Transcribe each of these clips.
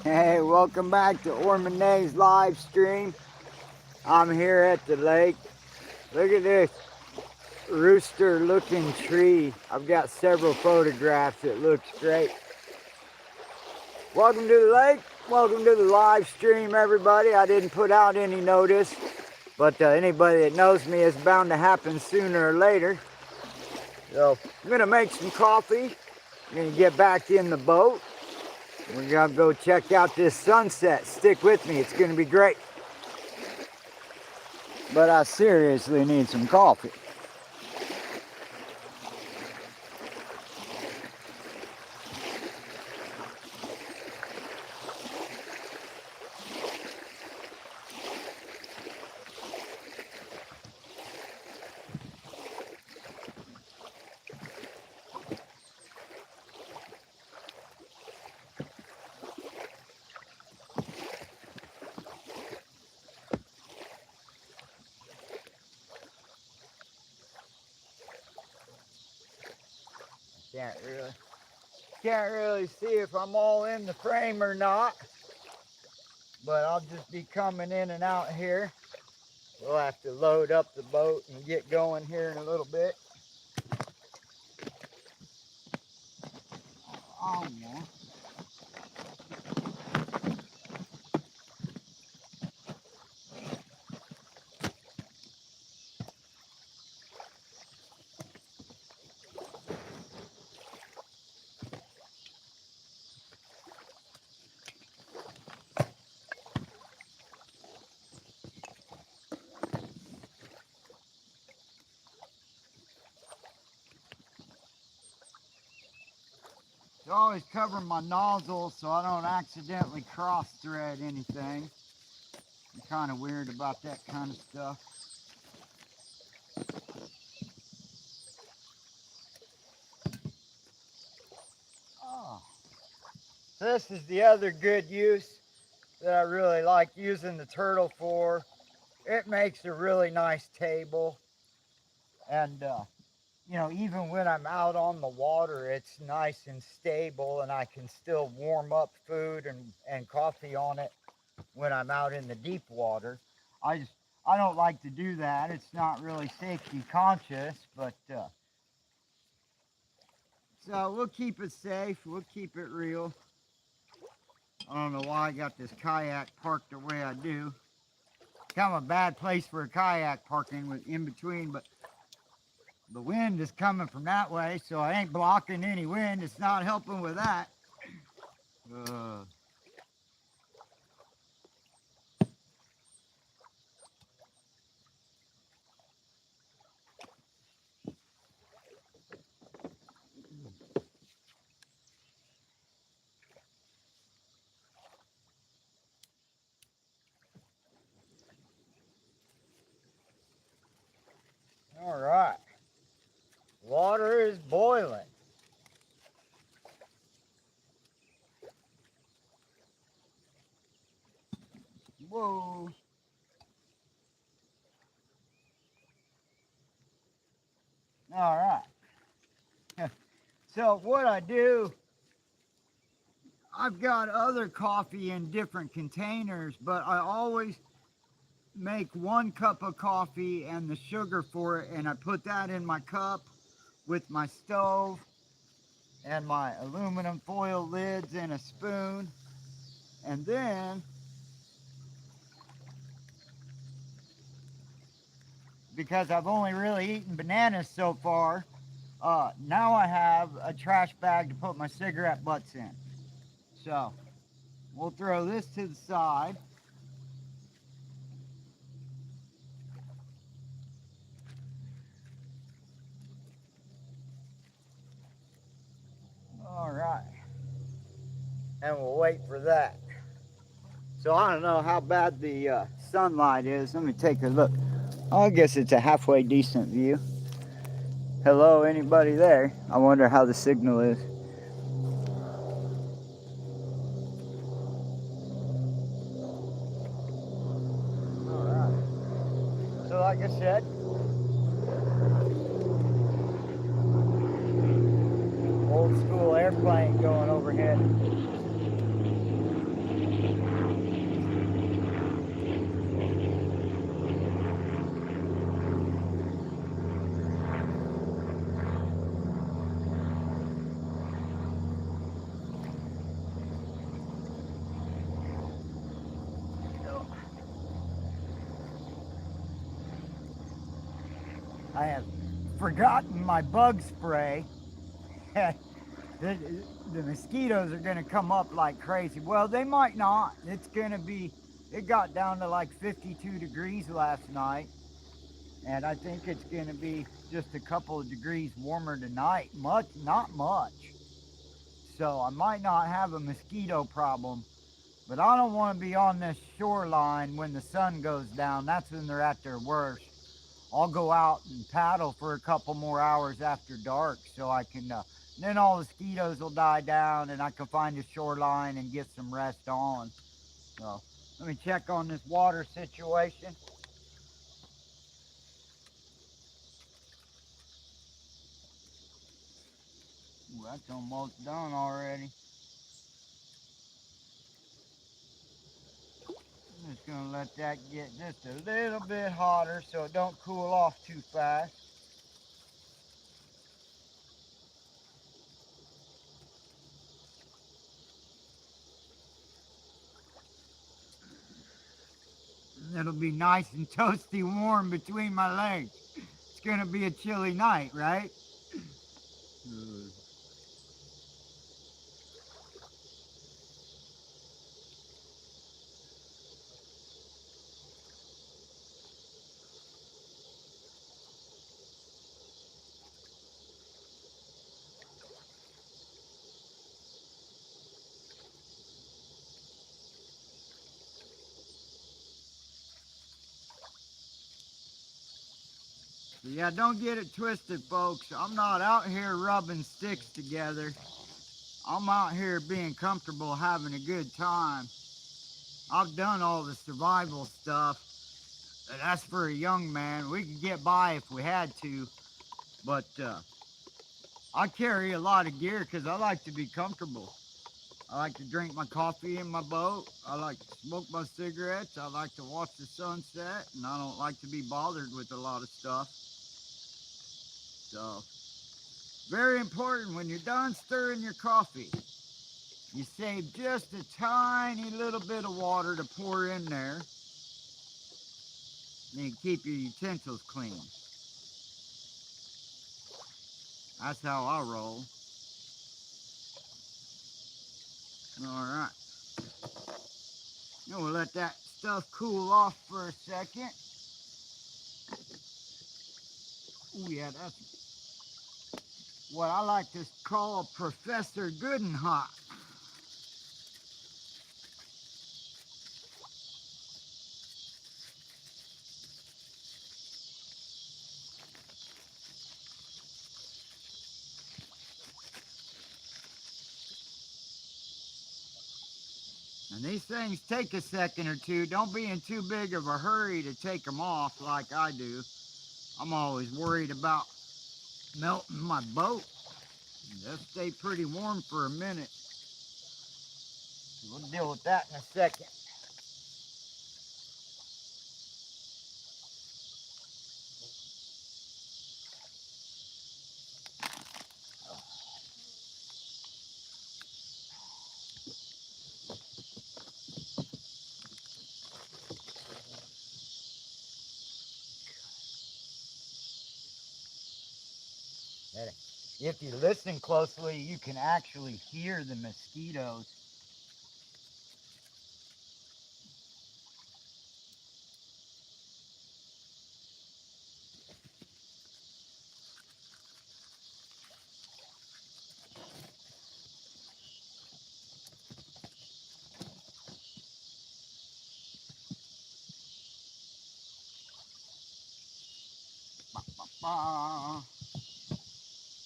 Hey, welcome back to Orman Nays live stream. I'm here at the lake. Look at this rooster looking tree. I've got several photographs. It looks great. Welcome to the lake. Welcome to the live stream, everybody. I didn't put out any notice, but anybody that knows me is bound to happen sooner or later. So I'm gonna make some coffee. I'm gonna get back in the boat. We're gonna go check out this sunset. Stick with me, it's gonna be great. But I seriously need some coffee. Can't really see if I'm all in the frame or not, but I'll just be coming in and out here. We'll have to load up the boat and get going here in a little bit. Oh, yeah. Always covering my nozzle so I don't accidentally cross thread anything. I'm kind of weird about that kind of stuff. Oh. This is the other good use that I really like using the turtle for. It makes a really nice table, and you know, even when I'm out on the water, it's nice and stable, and I can still warm up food and coffee on it when I'm out in the deep water. I don't like to do that. It's not really safety conscious, but so we'll keep it safe. We'll keep it real. I don't know why I got this kayak parked the way I do. Kind of a bad place for a kayak parking with in between, but the wind is coming from that way, so I ain't blocking any wind. It's not helping with that. All right. Water is boiling. Whoa. All right. So what I do, I've got other coffee in different containers, but I always make 1 cup of coffee and the sugar for it, and I put that in my cup with my stove and my aluminum foil lids and a spoon. And then, because I've only really eaten bananas so far, now I have a trash bag to put my cigarette butts in. So we'll throw this to the side. All right. And we'll wait for that. So I don't know how bad the sunlight is. Let me take a look. I guess it's a halfway decent view. Hello, anybody there? I wonder how the signal is. All right. So like I said, old school airplane going overhead. I have forgotten my bug spray. the, the mosquitoes are going to come up like crazy. Well, they might not. It's going to be, it got down to like 52 degrees last night. And I think it's going to be just a couple of degrees warmer tonight. Not much. So I might not have a mosquito problem. But I don't want to be on this shoreline when the sun goes down. That's when they're at their worst. I'll go out and paddle for a couple more hours after dark so I can, then all the mosquitoes will die down and I can find a shoreline and get some rest on. So let me check on this water situation. Ooh, that's almost done already. I'm just going to let that get just a little bit hotter so it don't cool off too fast. It'll be nice and toasty warm between my legs. It's going to be a chilly night, right? Yeah, don't get it twisted, folks. I'm not out here rubbing sticks together. I'm out here being comfortable, having a good time. I've done all the survival stuff. That's for a young man. We could get by if we had to, but I carry a lot of gear because I like to be comfortable. I like to drink my coffee in my boat. I like to smoke my cigarettes. I like to watch the sunset, and I don't like to be bothered with a lot of stuff. So, very important when you're done stirring your coffee, you save just a tiny little bit of water to pour in there, and you keep your utensils clean. That's how I roll. All right. Now we'll let that stuff cool off for a second. Oh yeah, that's what I like to call Professor Good and Hot. And these things take a second or two. Don't be in too big of a hurry to take them off like I do. I'm always worried about melting my boat. They'll stay pretty warm for a minute. We'll deal with that in a second. If you listen closely, you can actually hear the mosquitoes.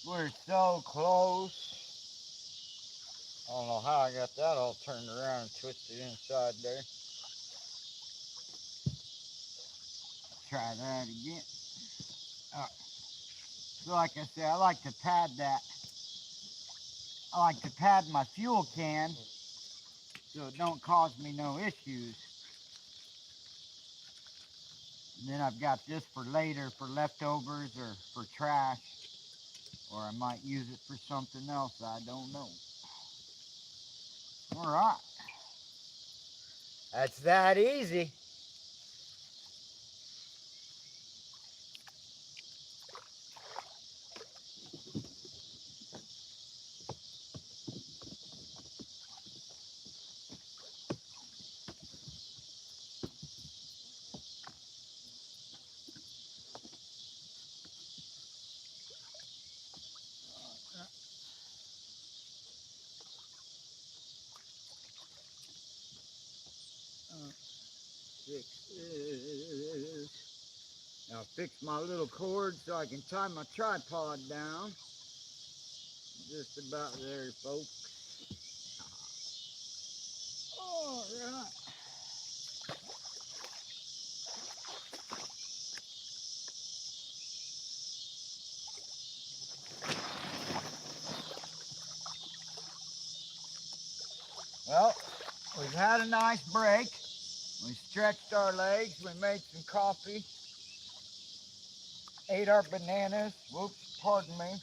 We're so close. I don't know how I got that all turned around and twisted inside there. Try that again. So like I said, I like to pad that. I like to pad my fuel can so it don't cause me no issues. And then I've got this for later for leftovers or for trash. Or I might use it for something else, I don't know. All right. That's that easy. fix this. Now fix my little cord so I can tie my tripod down. Just about there, folks. All right. Well, we've had a nice break. We stretched our legs. We made some coffee. Ate our bananas. Whoops, pardon me.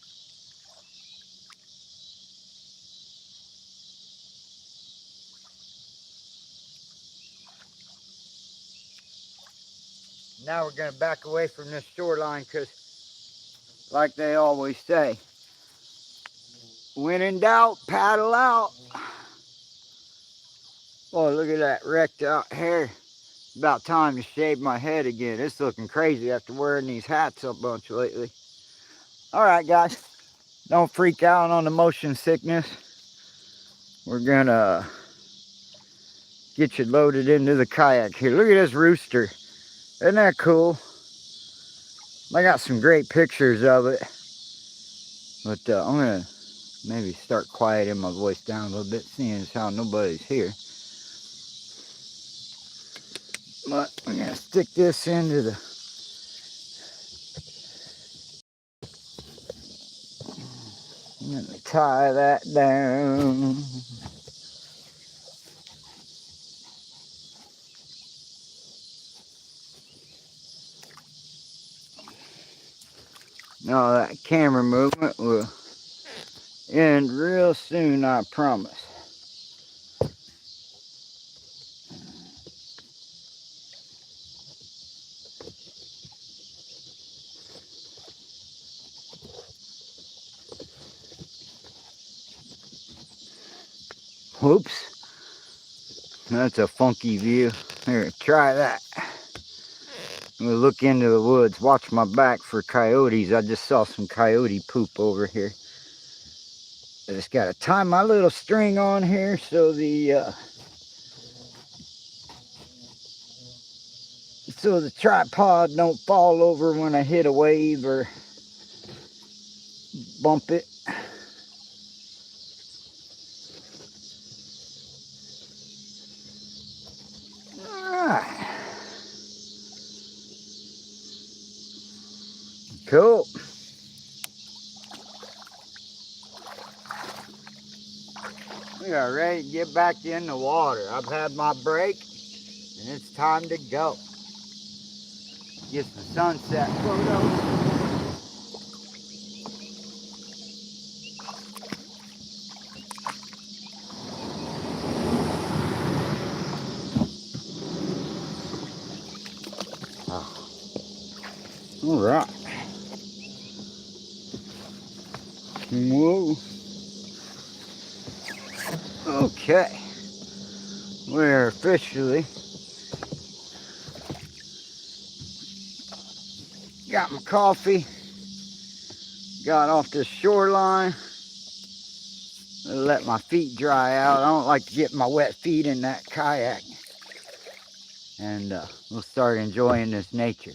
Now we're going to back away from this shoreline because, like they always say, when in doubt, paddle out. Oh, look at that wrecked out hair. About time to shave my head again. It's looking crazy after wearing these hats a bunch lately. All right, guys. Don't freak out on the motion sickness. We're going to get you loaded into the kayak here. Look at this rooster. Isn't that cool? I got some great pictures of it. But I'm going to maybe start quieting my voice down a little bit, seeing as how nobody's here. But I'm going to stick this into the... Let me tie that down. No, that camera movement will end real soon, I promise. Whoops. That's a funky view. Here, try that. I'm gonna look into the woods. Watch my back for coyotes. I just saw some coyote poop over here. I just gotta tie my little string on here so the tripod don't fall over when I hit a wave or bump it. Alright. Cool. We are ready to get back in the water. I've had my break and it's time to go. Get some sunset photos. All right. Whoa. Okay. We're officially got my coffee. Got off this shoreline. Let my feet dry out. I don't like to get my wet feet in that kayak. And we'll start enjoying this nature.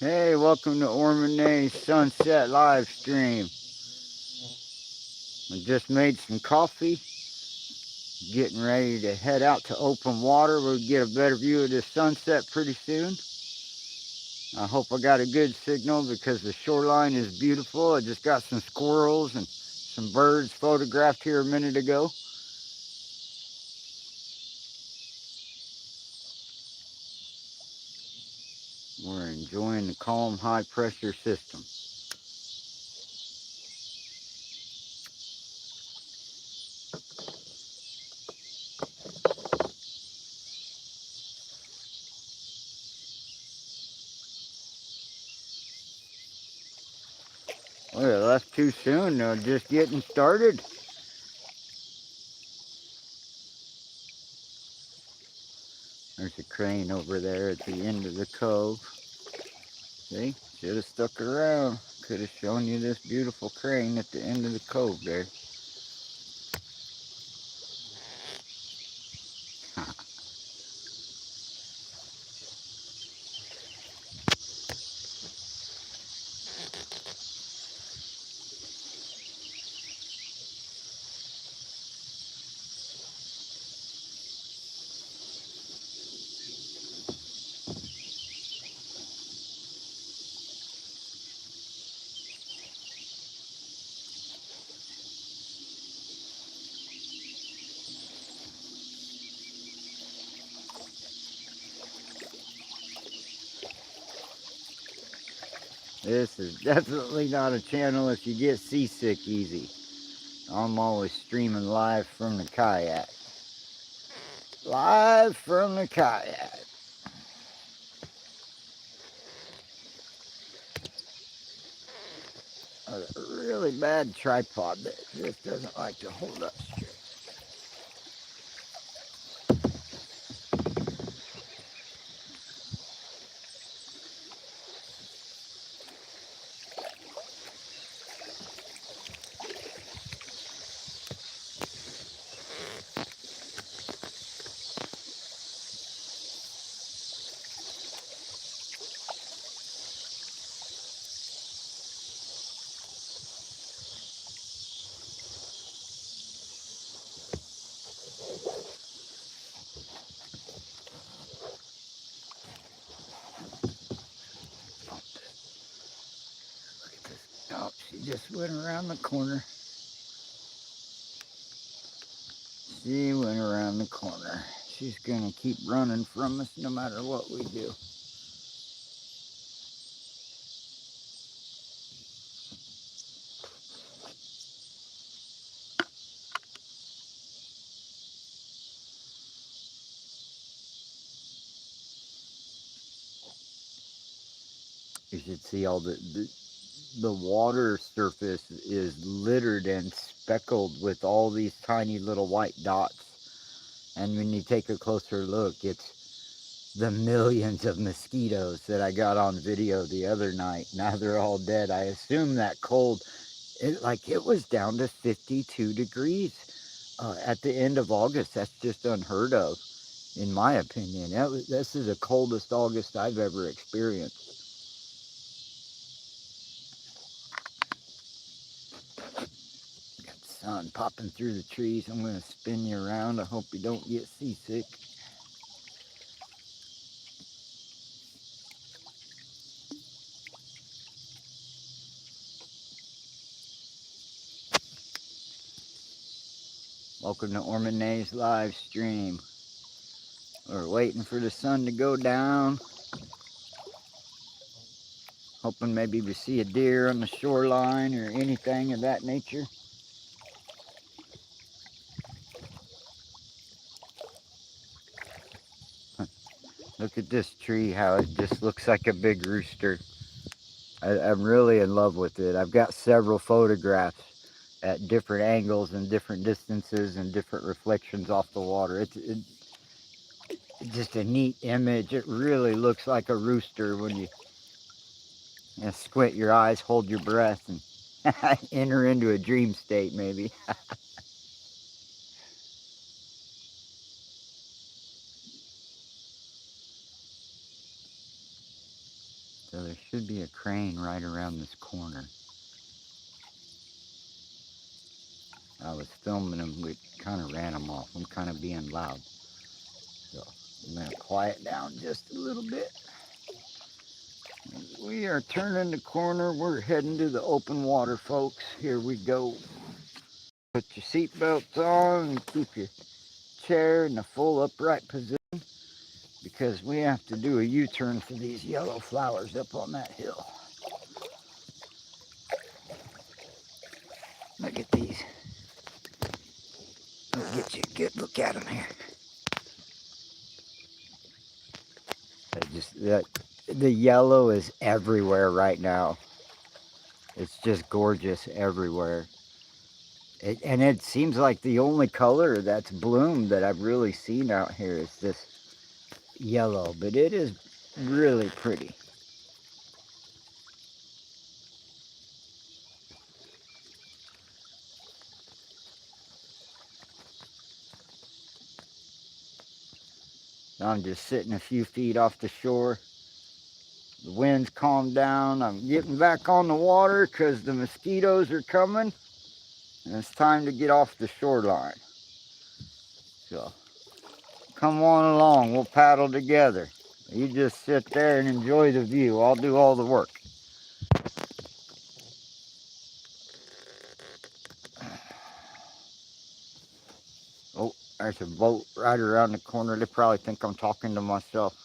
Hey, welcome to Ormonay's Sunset live stream. I just made some coffee. Getting ready to head out to open water. We'll get a better view of this sunset pretty soon. I hope I got a good signal because the shoreline is beautiful. I just got some squirrels and some birds photographed here a minute ago. We're enjoying the calm, high pressure system. Well, that's too soon. They're just getting started. There's a crane over there at the end of the cove. See? Should have stuck around. Could have shown you this beautiful crane at the end of the cove there. This is definitely not a channel if you get seasick easy. I'm always streaming live from the kayak. Live from the kayak. A really bad tripod that just doesn't like to hold up straight. Oh, she just went around the corner. She went around the corner. She's gonna keep running from us no matter what we do. You should see all the water surface is littered and speckled with all these tiny little white dots. And when you take a closer look, it's the millions of mosquitoes that I got on video the other night. Now they're all dead. I assume that cold, it was down to 52 degrees at the end of August. That's just unheard of, in my opinion. This is the coldest August I've ever experienced. Sun popping through the trees. I'm going to spin you around. I hope you don't get seasick. Welcome to Ormonay's live stream. We're waiting for the sun to go down. Hoping maybe we see a deer on the shoreline or anything of that nature. Look at this tree, how it just looks like a big rooster. I'm really in love with it. I've got several photographs at different angles and different distances and different reflections off the water. It's just a neat image. It really looks like a rooster when you squint your eyes, hold your breath, and enter into a dream state maybe. So there should be a crane right around this corner. I was filming them, we kind of ran them off. I'm kind of being loud. So I'm going to quiet down just a little bit. We are turning the corner. We're heading to the open water, folks. Here we go. Put your seatbelts on and keep your chair in a full upright position. because we have to do a U-turn for these yellow flowers up on that hill. Look at these. We'll get you a good look at them here. The yellow is everywhere right now. It's just gorgeous everywhere. And it seems like the only color that's bloomed that I've really seen out here is this yellow, but it is really pretty. I'm just sitting a few feet off the shore. The wind's calmed down. I'm getting back on the water because the mosquitoes are coming. And it's time to get off the shoreline. So come on along. We'll paddle together. You just sit there and enjoy the view. I'll do all the work. Oh, there's a boat right around the corner. They probably think I'm talking to myself.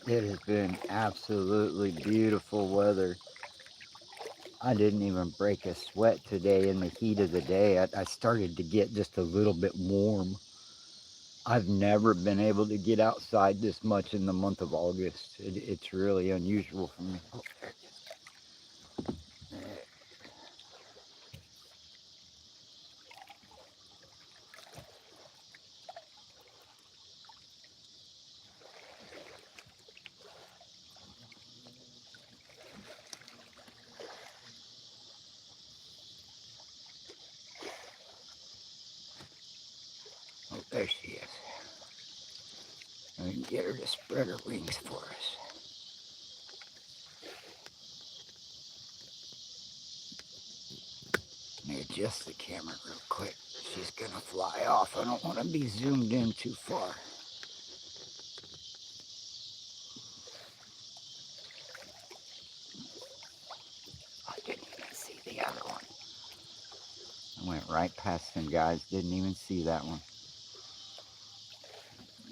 It has been absolutely beautiful weather. I didn't even break a sweat today in the heat of the day. I started to get just a little bit warm. I've never been able to get outside this much in the month of August. It's really unusual for me. Oh, there she is. We can get her to spread her wings for us. Let me adjust the camera real quick. She's gonna fly off. I don't want to be zoomed in too far. I didn't even see the other one. I went right past them guys. Didn't even see that one.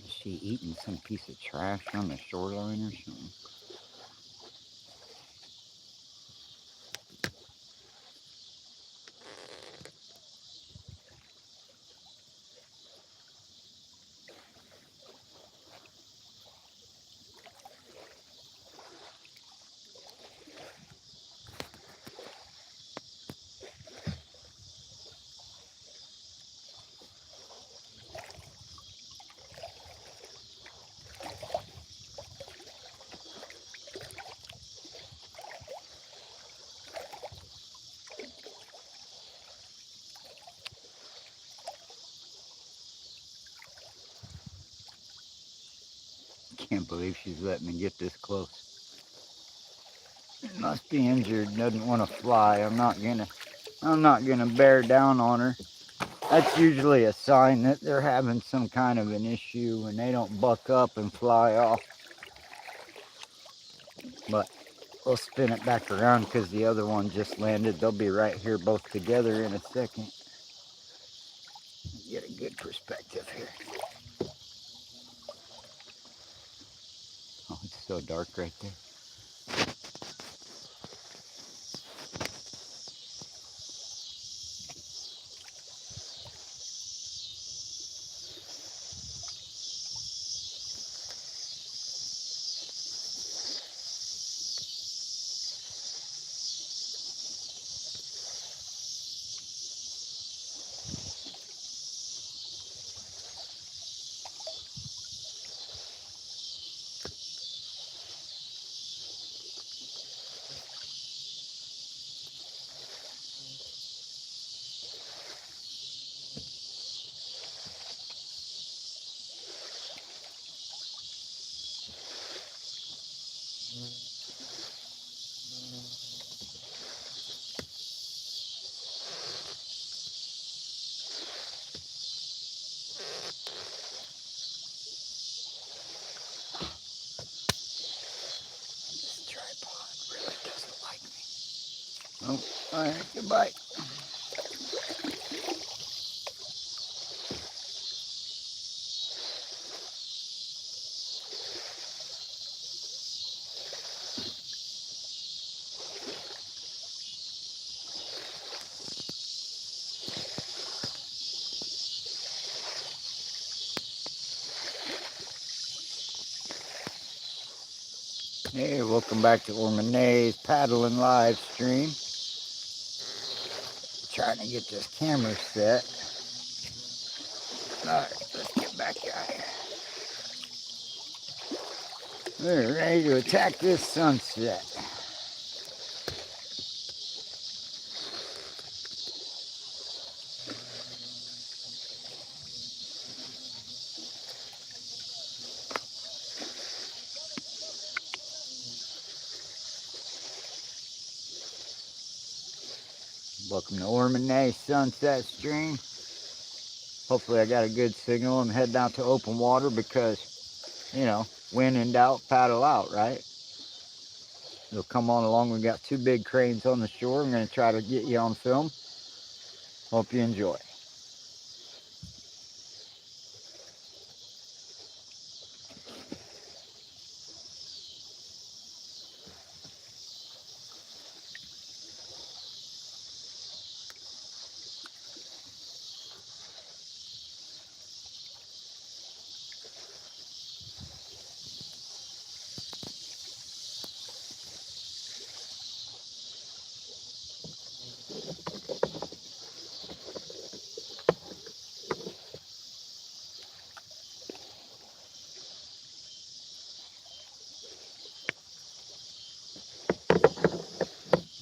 Is she eating some piece of trash on the shoreline or something? Can't believe she's letting me get this close. Must be injured, doesn't want to fly. I'm not gonna bear down on her. That's usually a sign that they're having some kind of an issue when they don't buck up and fly off. But we'll spin it back around because the other one just landed. They'll be right here both together in a second. Get a good perspective here. Oh, it's so dark right there. Oh, all right, goodbye. Hey, welcome back to Ormanay's paddling live stream. Trying to get this camera set. Alright, let's get back out here. We're ready to attack this sunset. Welcome to Ormanay Sunset Stream. Hopefully I got a good signal. I'm heading out to open water because, you know, when in doubt, paddle out, right? You'll come on along. We've got 2 big cranes on the shore. I'm going to try to get you on film. Hope you enjoy.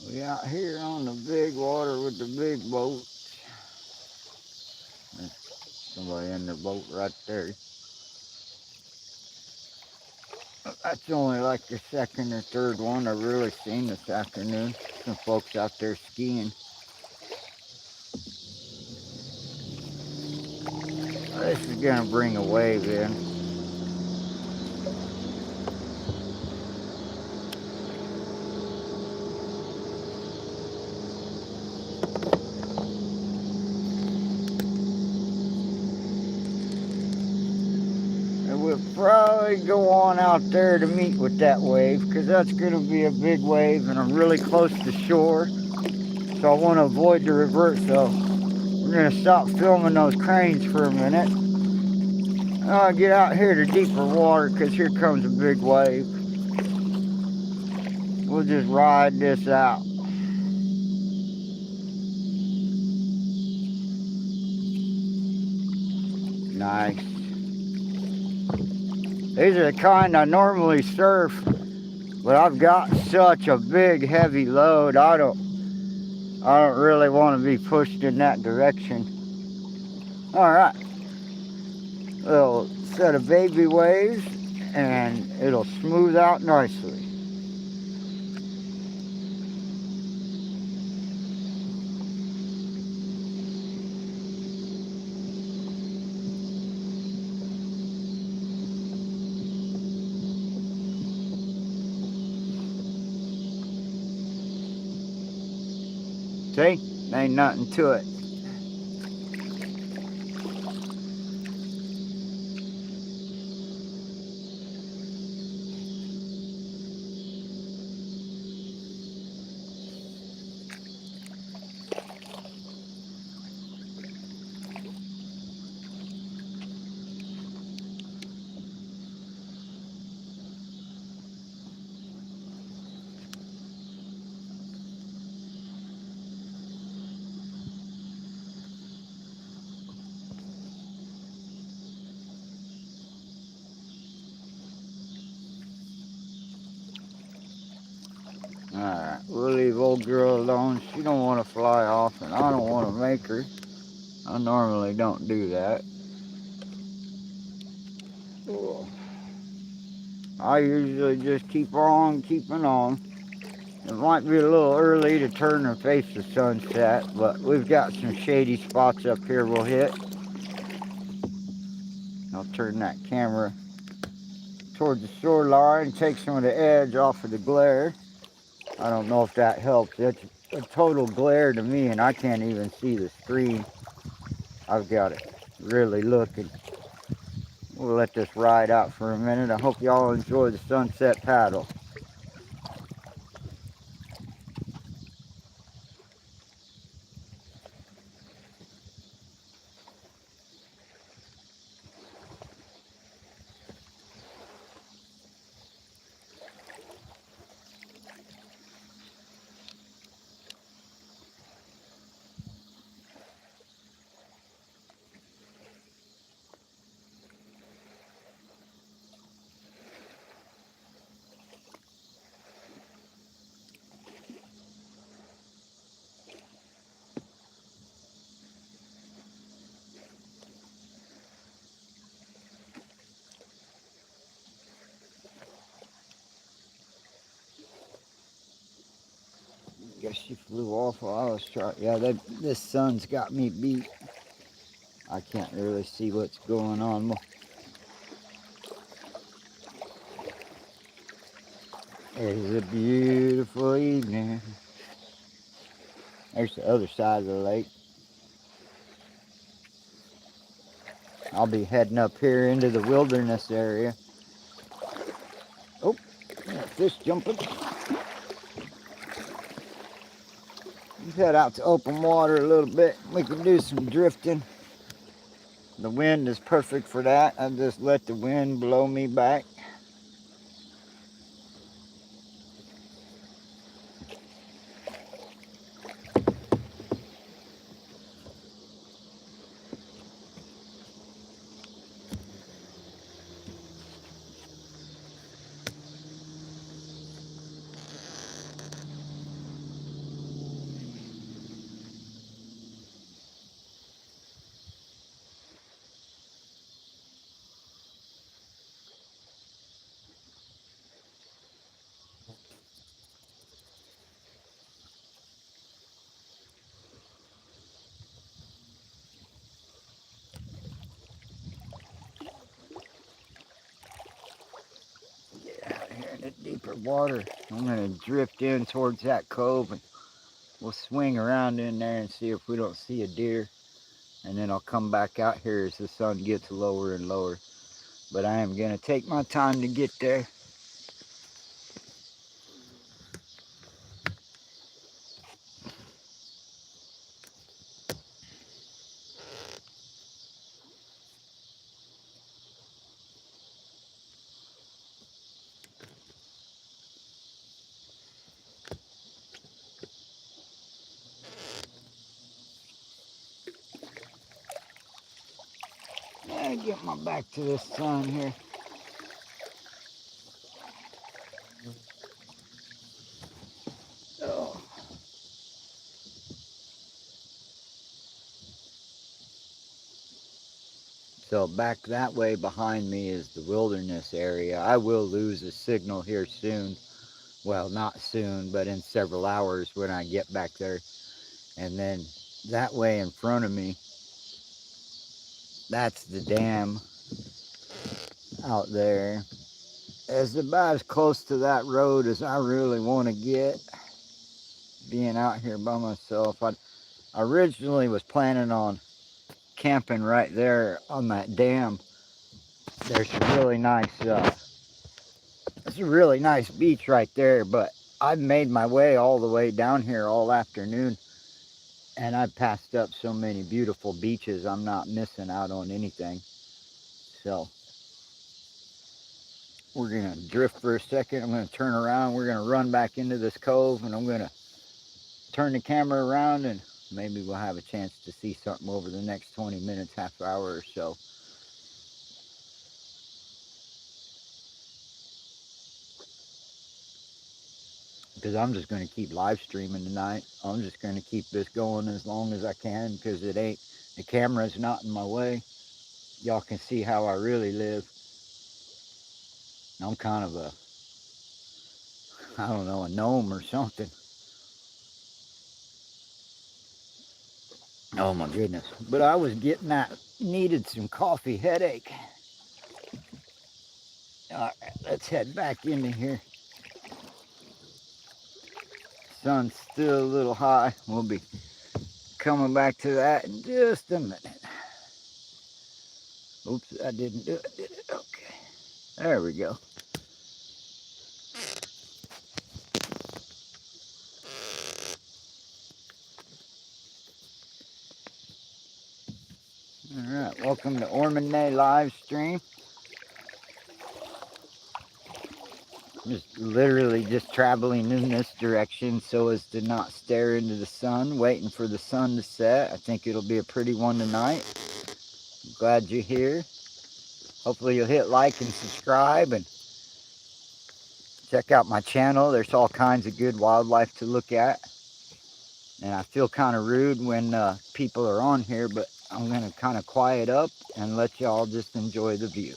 We out here on the big water with the big boat. There's somebody in the boat right there. That's only like the 2nd or 3rd one I've really seen this afternoon. Some folks out there skiing. This is gonna bring a wave in. And we'll probably go on out there to meet with that wave because that's gonna be a big wave and I'm really close to shore. So I want to avoid the revert, so we're gonna stop filming those cranes for a minute. I'll get out here to deeper water because here comes a big wave. We'll just ride this out. Nice. These are the kind I normally surf, but I've got such a big heavy load. I don't really want to be pushed in that direction. All right. Little set of baby waves and it'll smooth out nicely. See? Ain't nothing to it. Alright, we'll leave old girl alone. She don't want to fly off and I don't want to make her. I normally don't do that. I usually just keep on keeping on. It might be a little early to turn and face the sunset, but we've got some shady spots up here we'll hit. I'll turn that camera towards the shoreline, take some of the edge off of the glare. I don't know if that helps. a total glare to me, and I can't even see the screen. I've got it really looking. We'll let this ride out for a minute. I hope y'all enjoy the sunset paddle. Guess she flew off while I was trying. Yeah, this sun's got me beat. I can't really see what's going on. It is a beautiful evening. There's the other side of the lake. I'll be heading up here into the wilderness area. Oh, fish jumping. Let's head out to open water a little bit. We can do some drifting. The wind is perfect for that. I just let the wind blow me back. Get out of here in the deeper water. I'm going to drift in towards that cove and we'll swing around in there and see if we don't see a deer. And then I'll come back out here as the sun gets lower and lower. But I am going to take my time to get there. Get my back to this sun here. Oh. So back that way behind me is the wilderness area. I will lose a signal here soon. Well, not soon, but in several hours when I get back there. And then that way in front of me, that's the dam out there. It's about as close to that road as I really want to get, being out here by myself. I originally was planning on camping right there on that dam. There's a really nice, it's a really nice beach right there, but I've made my way all the way down here all afternoon, and I've passed up so many beautiful beaches. I'm not missing out on anything. So we're going to drift for a second. I'm going to turn around. We're going to run back into this cove, and I'm going to turn the camera around, and maybe we'll have a chance to see something over the next 20 minutes, half hour or so. Because I'm just going to keep live streaming tonight. I'm just going to keep this going as long as I can, because the camera's not in my way. Y'all can see how I really live. I'm kind of I don't know, a gnome or something. Oh my goodness. But I was getting needed some coffee headache. All right, let's head back into here. Sun's still a little high. We'll be coming back to that in just a minute. Oops, I didn't do it, did it? Okay. There we go. All right, welcome to Ormonay live stream. Literally just traveling in this direction so as to not stare into the sun, waiting for the sun to set. I think it'll be a pretty one tonight. I'm glad you're here. Hopefully you'll hit like and subscribe and check out my channel. There's all kinds of good wildlife to look at. And I feel kind of rude when people are on here, but I'm going to kind of quiet up and let y'all just enjoy the view.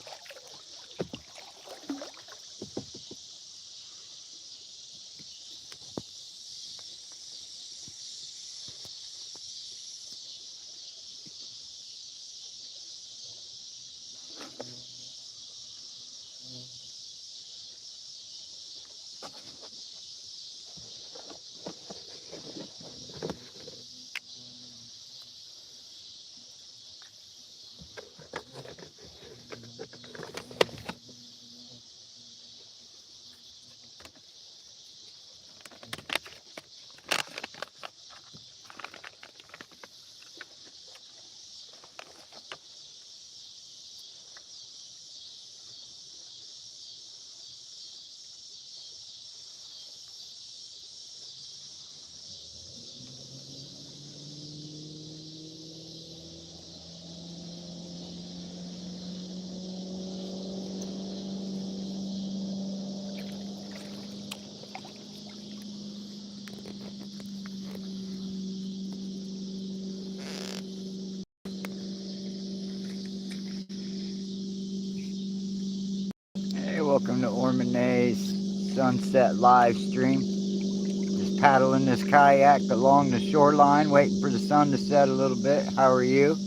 Hey, welcome to Ormonay's Sunset live stream. Just paddling this kayak along the shoreline, waiting for the sun to set a little bit. How are you?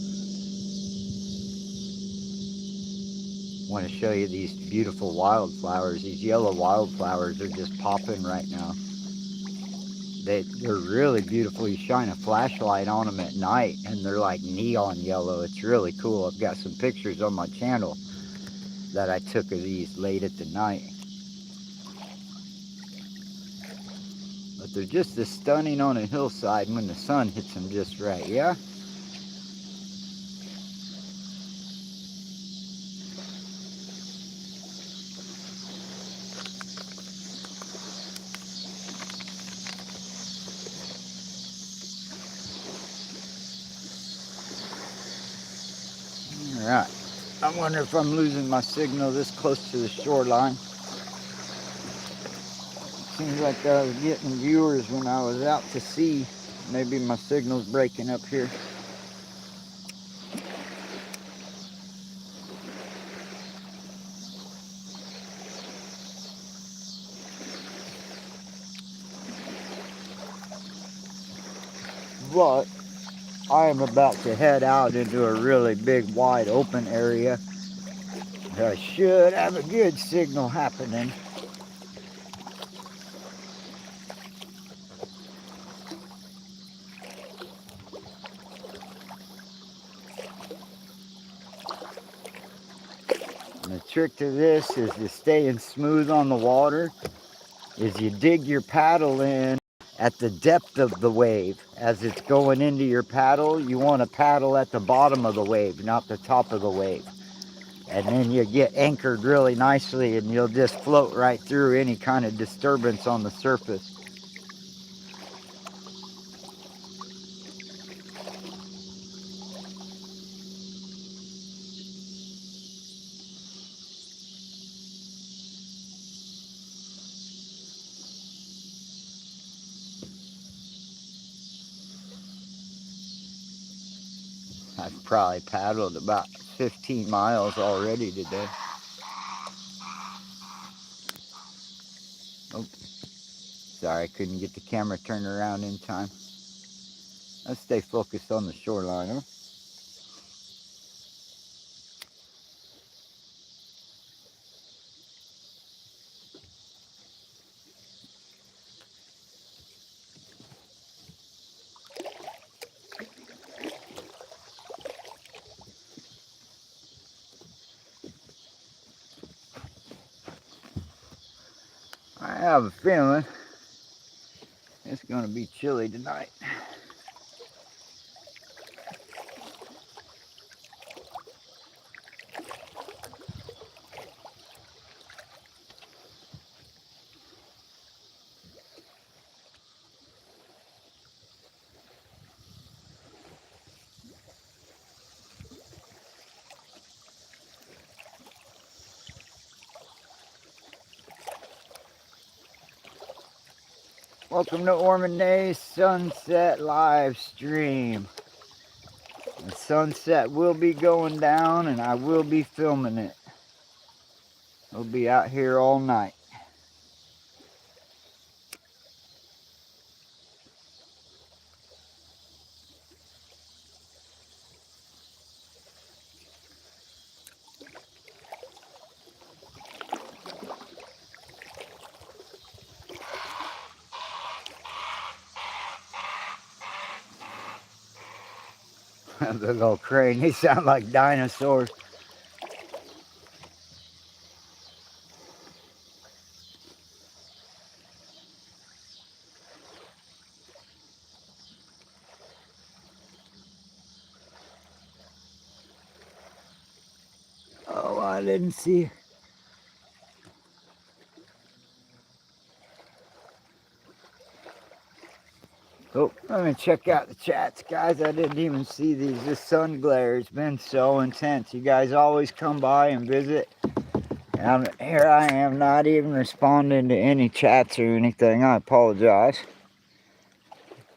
I want to show you these beautiful wildflowers. These yellow wildflowers are just popping right now. They're really beautiful. You shine a flashlight on them at night and they're like neon yellow. It's really cool. I've got some pictures on my channel that I took of these late at the night. But they're just as stunning on a hillside when the sun hits them just right, yeah? All right. I wonder if I'm losing my signal this close to the shoreline. Seems like I was getting viewers when I was out to sea. Maybe my signal's breaking up here. But I am about to head out into a really big wide open area. I should have a good signal happening. And the trick to this is to staying smooth on the water is you dig your paddle in at the depth of the wave. As it's going into your paddle, you want to paddle at the bottom of the wave, not the top of the wave. And then you get anchored really nicely and you'll just float right through any kind of disturbance on the surface. I've probably paddled about 15 miles already today. Oh, sorry, I couldn't get the camera turned around in time. Let's stay focused on the shoreline, huh? I have a feeling it's going to be chilly tonight. Welcome to Ormond Days Sunset live stream. The sunset will be going down and I will be filming it. We'll be out here all night. The little crane, they sound like dinosaurs. Oh, I didn't see. Oh, let me check out the chats, guys. I didn't even see these. This sun glare has been so intense. You guys always come by and visit. And here I am not even responding to any chats or anything. I apologize.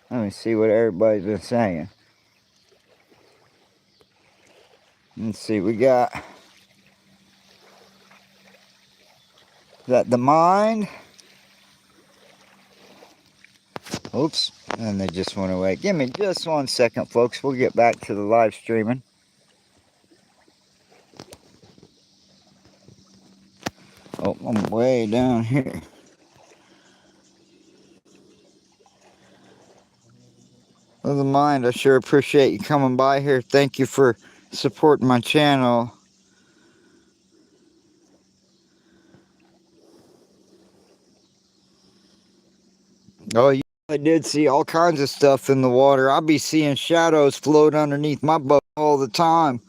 Let me see what everybody's been saying. Let's see, we got... Is that the mind? Oops, and they just went away. Give me just 1 second, folks. We'll get back to the live streaming. Oh, I'm way down here. Well, the mind, I sure appreciate you coming by here. Thank you for supporting my channel. Oh, yeah, I did see all kinds of stuff in the water. I'll be seeing shadows float underneath my boat all the time.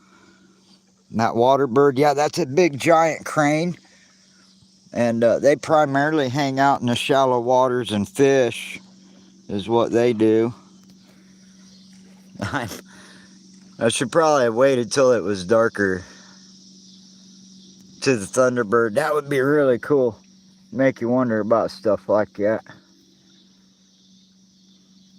And that water bird, yeah, that's a big giant crane. And they primarily hang out in the shallow waters and fish is what they do. I should probably have waited till it was darker to the Thunderbird. That would be really cool. Make you wonder about stuff like that.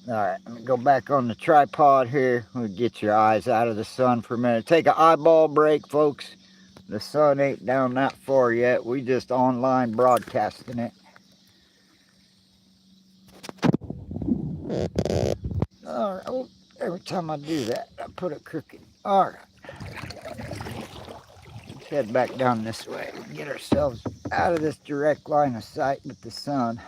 Alright, let me go back on the tripod here. We'll get your eyes out of the sun for a minute. Take an eyeball break, folks. The sun ain't down that far yet. We just online broadcasting it. Alright, oh, every time I do that, I put it crooked. Alright. Let's head back down this way. Get ourselves out of this direct line of sight with the sun.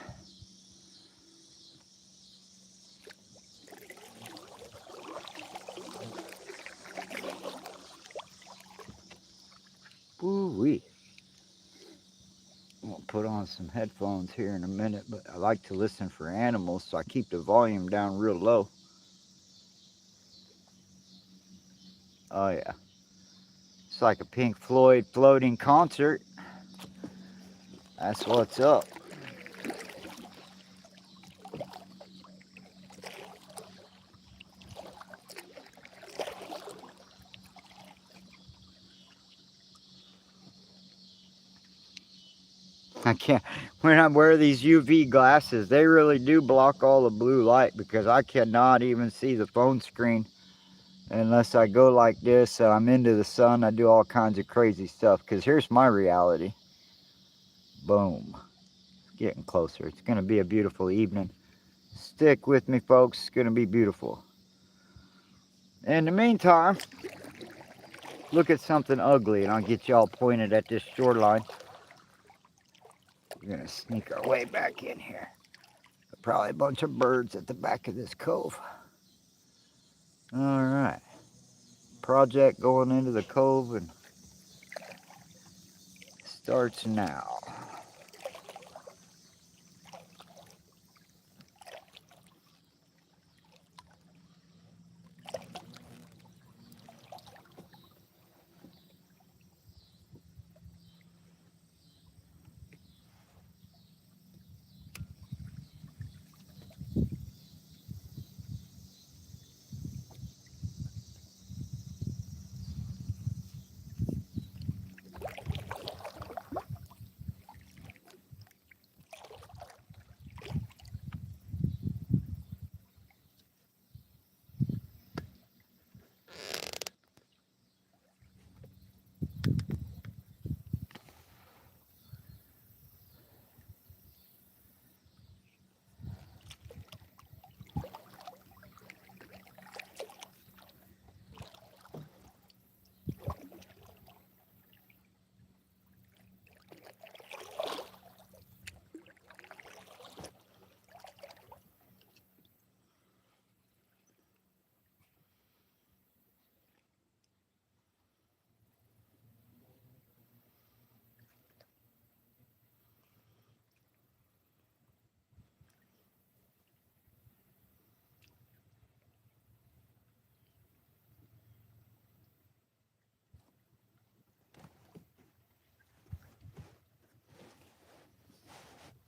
Ooh-wee. I'm gonna put on some headphones here in a minute, but I like to listen for animals, so I keep the volume down real low. Oh yeah. It's like a Pink Floyd floating concert. That's what's up. I can't, when I wear these UV glasses, they really do block all the blue light because I cannot even see the phone screen unless I go like this. I'm into the sun. I do all kinds of crazy stuff because here's my reality. Boom. Getting closer. It's going to be a beautiful evening. Stick with me, folks. It's going to be beautiful. In the meantime, look at something ugly and I'll get y'all pointed at this shoreline. We're going to sneak our way back in here. Probably a bunch of birds at the back of this cove. All right. Project going into the cove and starts now.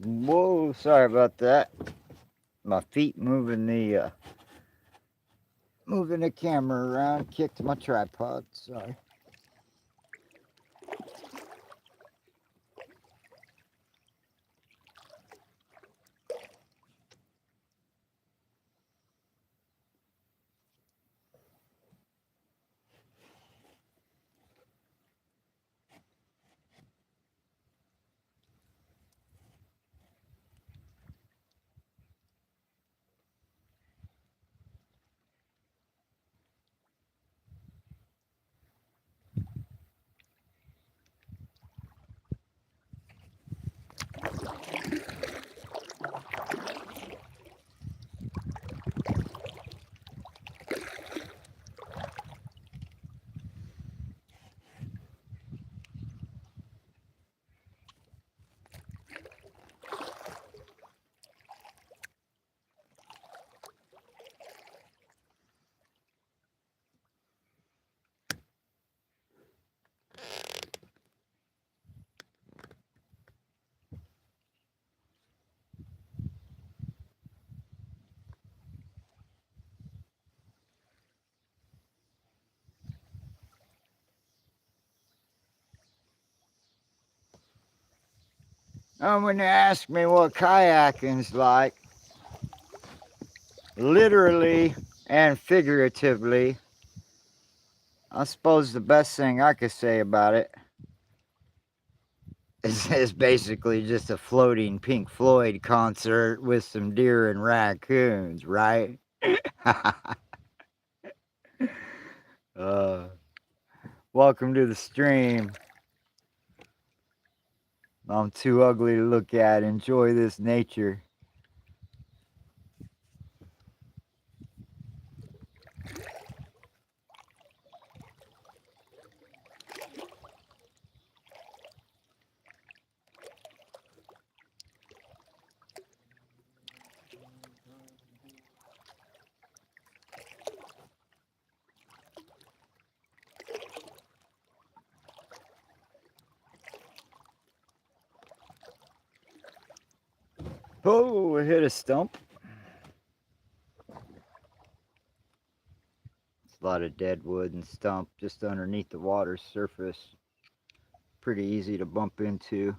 Whoa, sorry about that. My feet moving the camera around, kicked my tripod. Sorry. When you ask me what kayaking's like, literally and figuratively, I suppose the best thing I could say about it is basically just a floating Pink Floyd concert with some deer and raccoons, right? uh, welcome to the stream. I'm too ugly to look at. Enjoy this nature. Oh, I hit a stump. It's a lot of dead wood and stump just underneath the water surface. Pretty easy to bump into.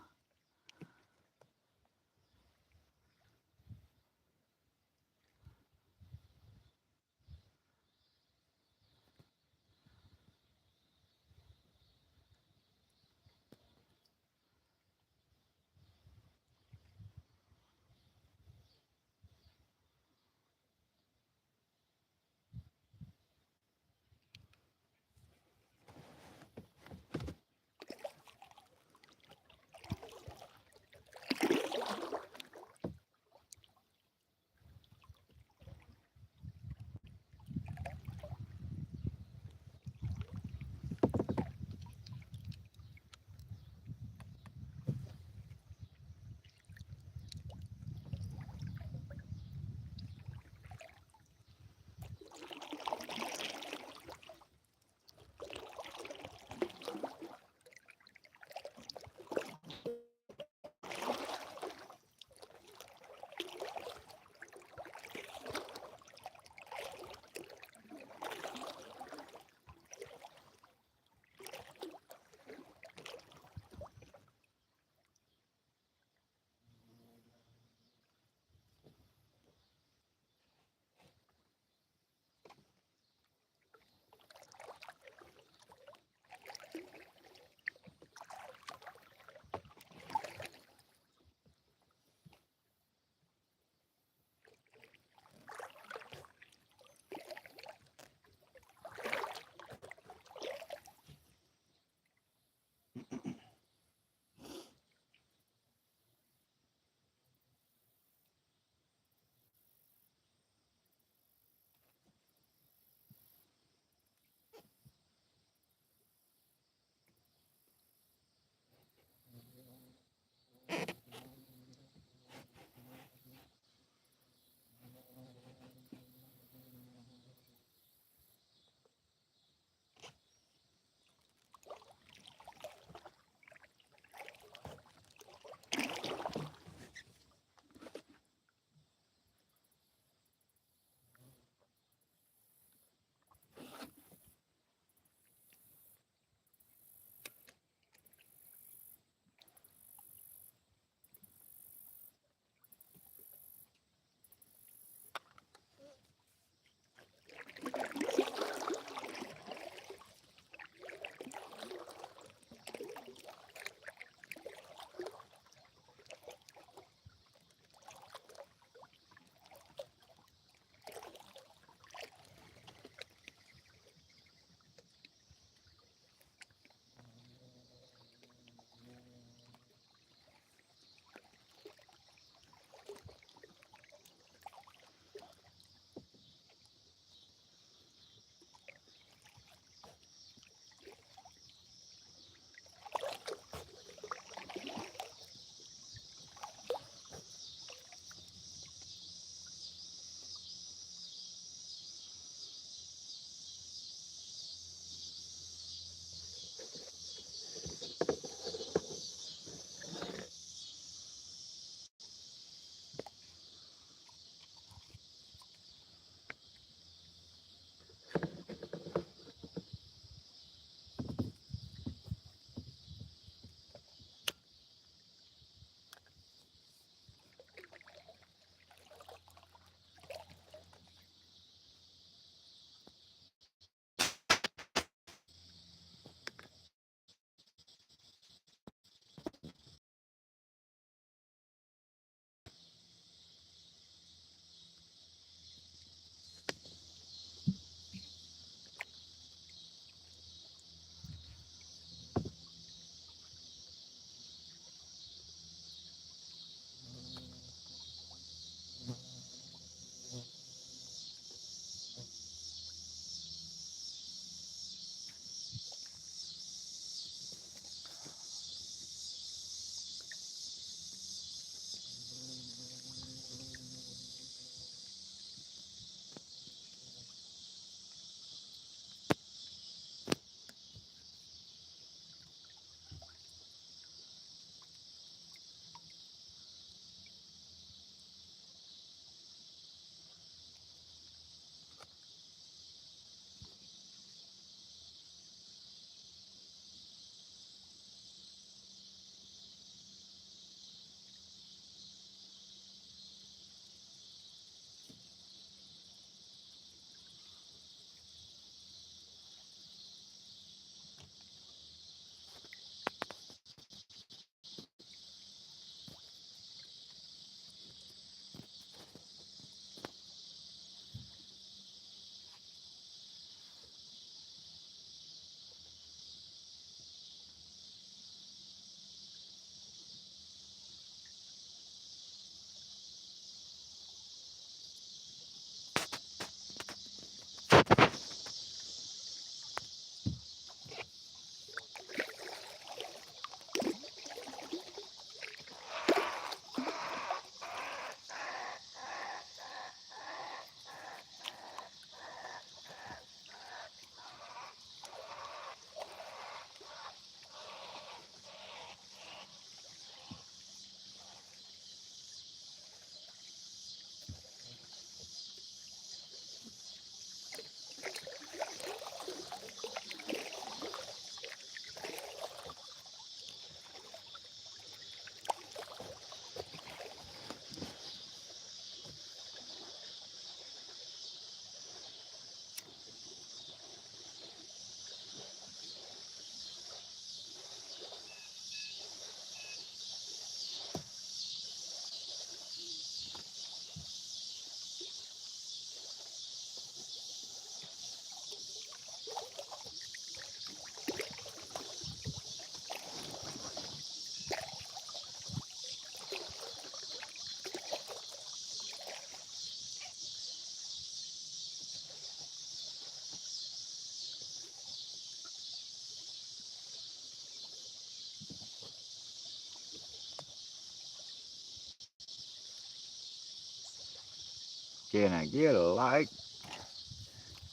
Can I get a like?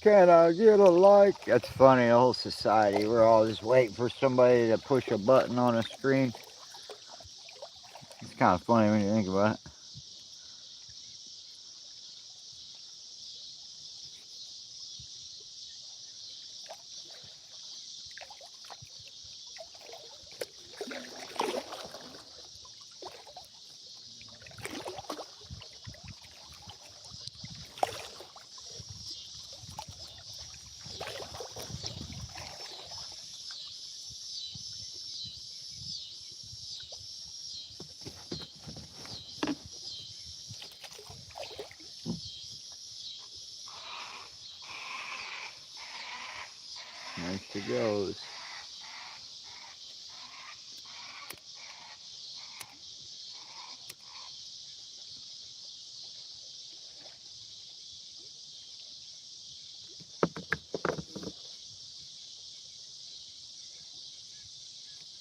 Can I get a like? That's funny, the whole society. We're all just waiting for somebody to push a button on a screen. It's kind of funny when you think about it. There she goes.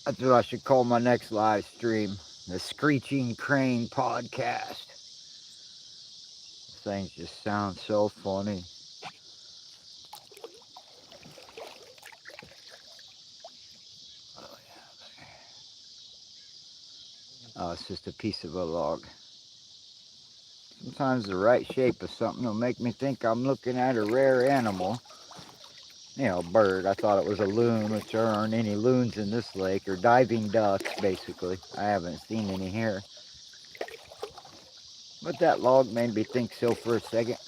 That's what I should call my next live stream. The Screeching Crane Podcast. Things just sound so funny. Oh, it's just a piece of a log. Sometimes the right shape of something will make me think I'm looking at a rare animal. You know, bird. I thought it was a loon, which there aren't any loons in this lake, or diving ducks, basically. I haven't seen any here. But that log made me think so for a second.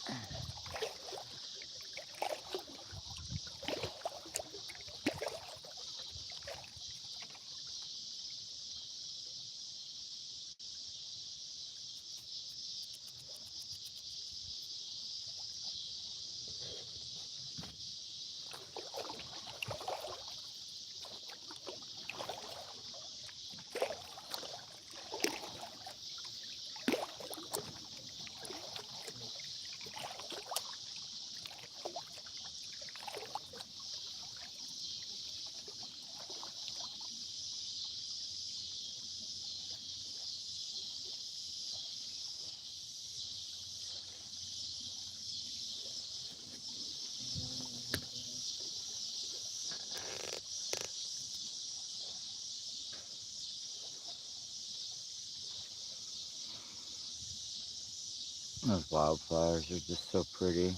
Those wildflowers are just so pretty.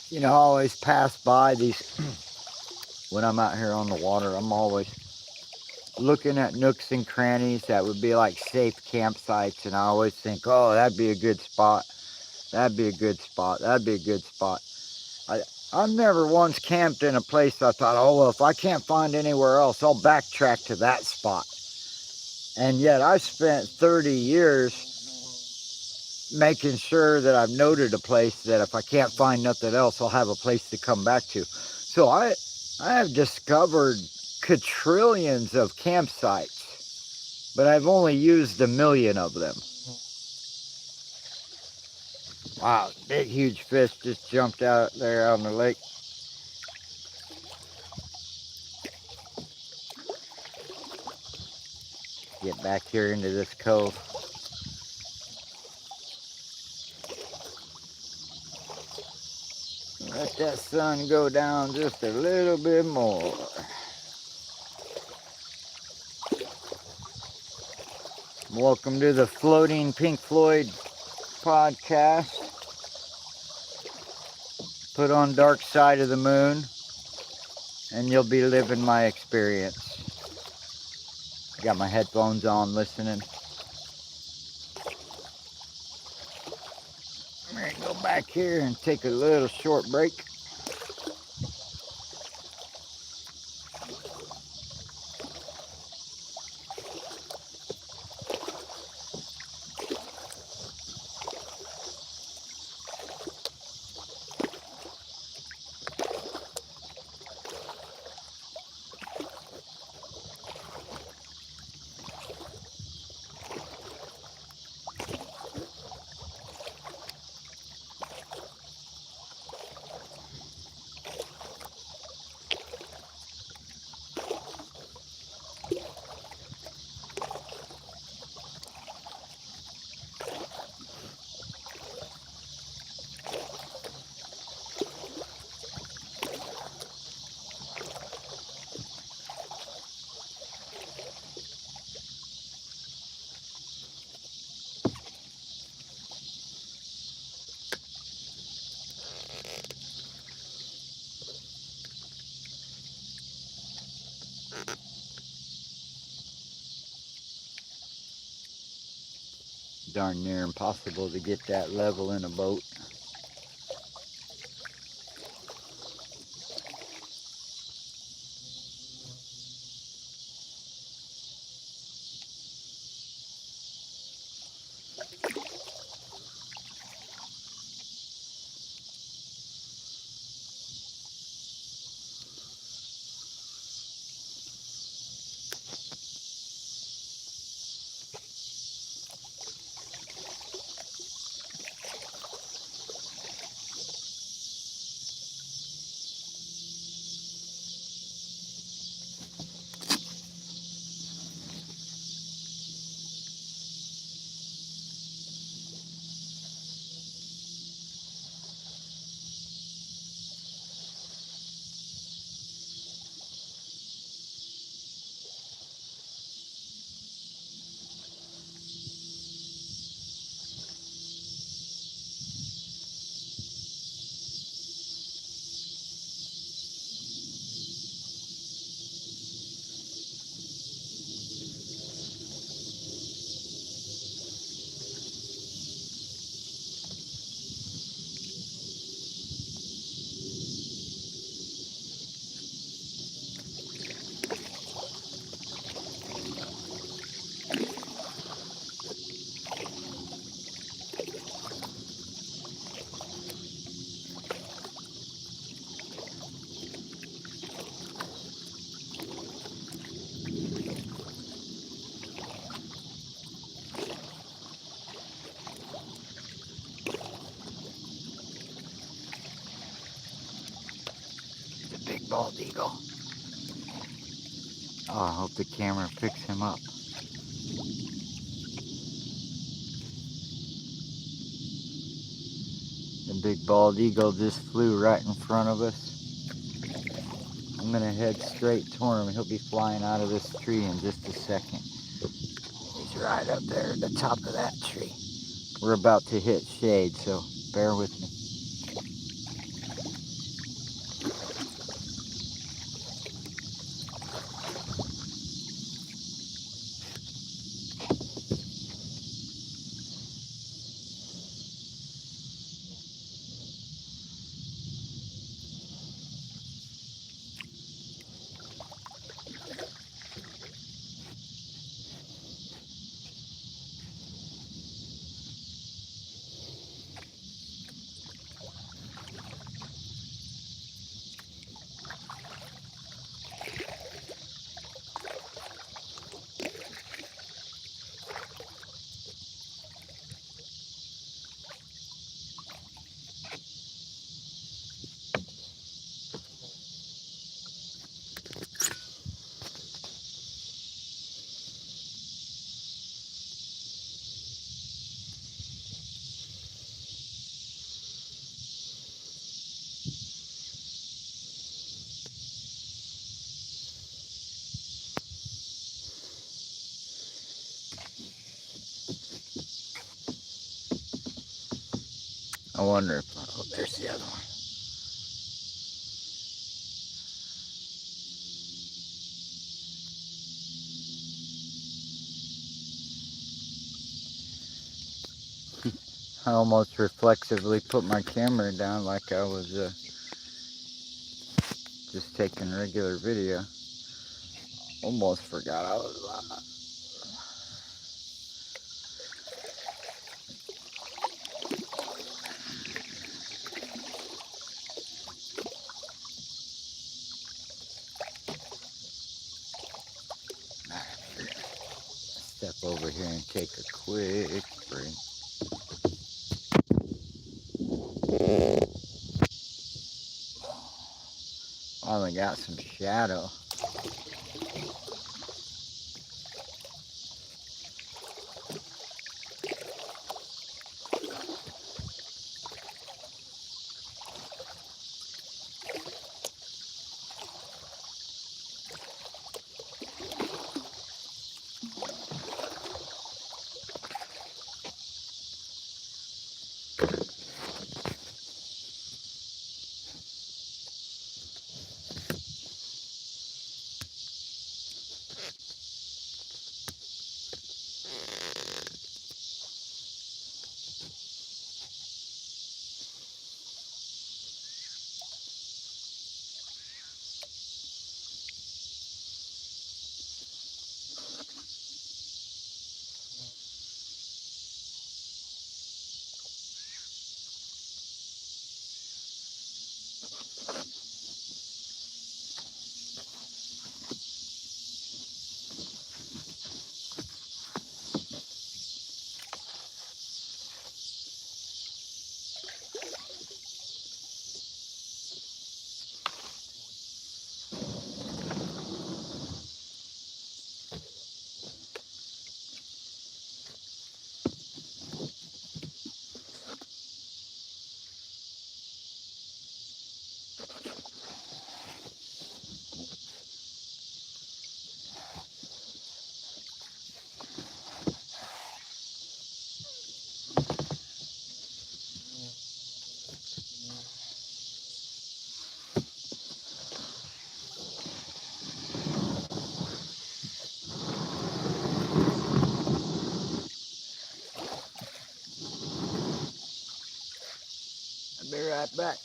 You know, I always pass by these, when I'm out here on the water, I'm always looking at nooks and crannies that would be like safe campsites, and I always think, oh, that'd be a good spot. That'd be a good spot. That'd be a good spot. I've never once camped in a place I thought, oh, well, if I can't find anywhere else, I'll backtrack to that spot. And yet I spent 30 years making sure that I've noted a place that if I can't find nothing else, I'll have a place to come back to. So I have discovered quadrillions of campsites, but I've only used 1 million of them. Wow, big huge fish just jumped out there on the lake. Get back here into this cove. Let that sun go down just a little bit more. Welcome to the floating Pink Floyd podcast. Put on Dark Side of the Moon, and you'll be living my experience. Got my headphones on listening. I'm going to go back here and take a little short break. Darn near impossible to get that level in a boat. The big bald eagle. Oh, I hope the camera picks him up. The big bald eagle just flew right in front of us. I'm going to head straight toward him. He'll be flying out of this tree in just a second. He's right up there at the top of that tree. We're about to hit shade, so bear with me. I wonder if, oh, there's the other one. I almost reflexively put my camera down like I was just taking regular video. Almost forgot I was live. Step over here and take a quick break. Finally got some shadow. I'll be right back.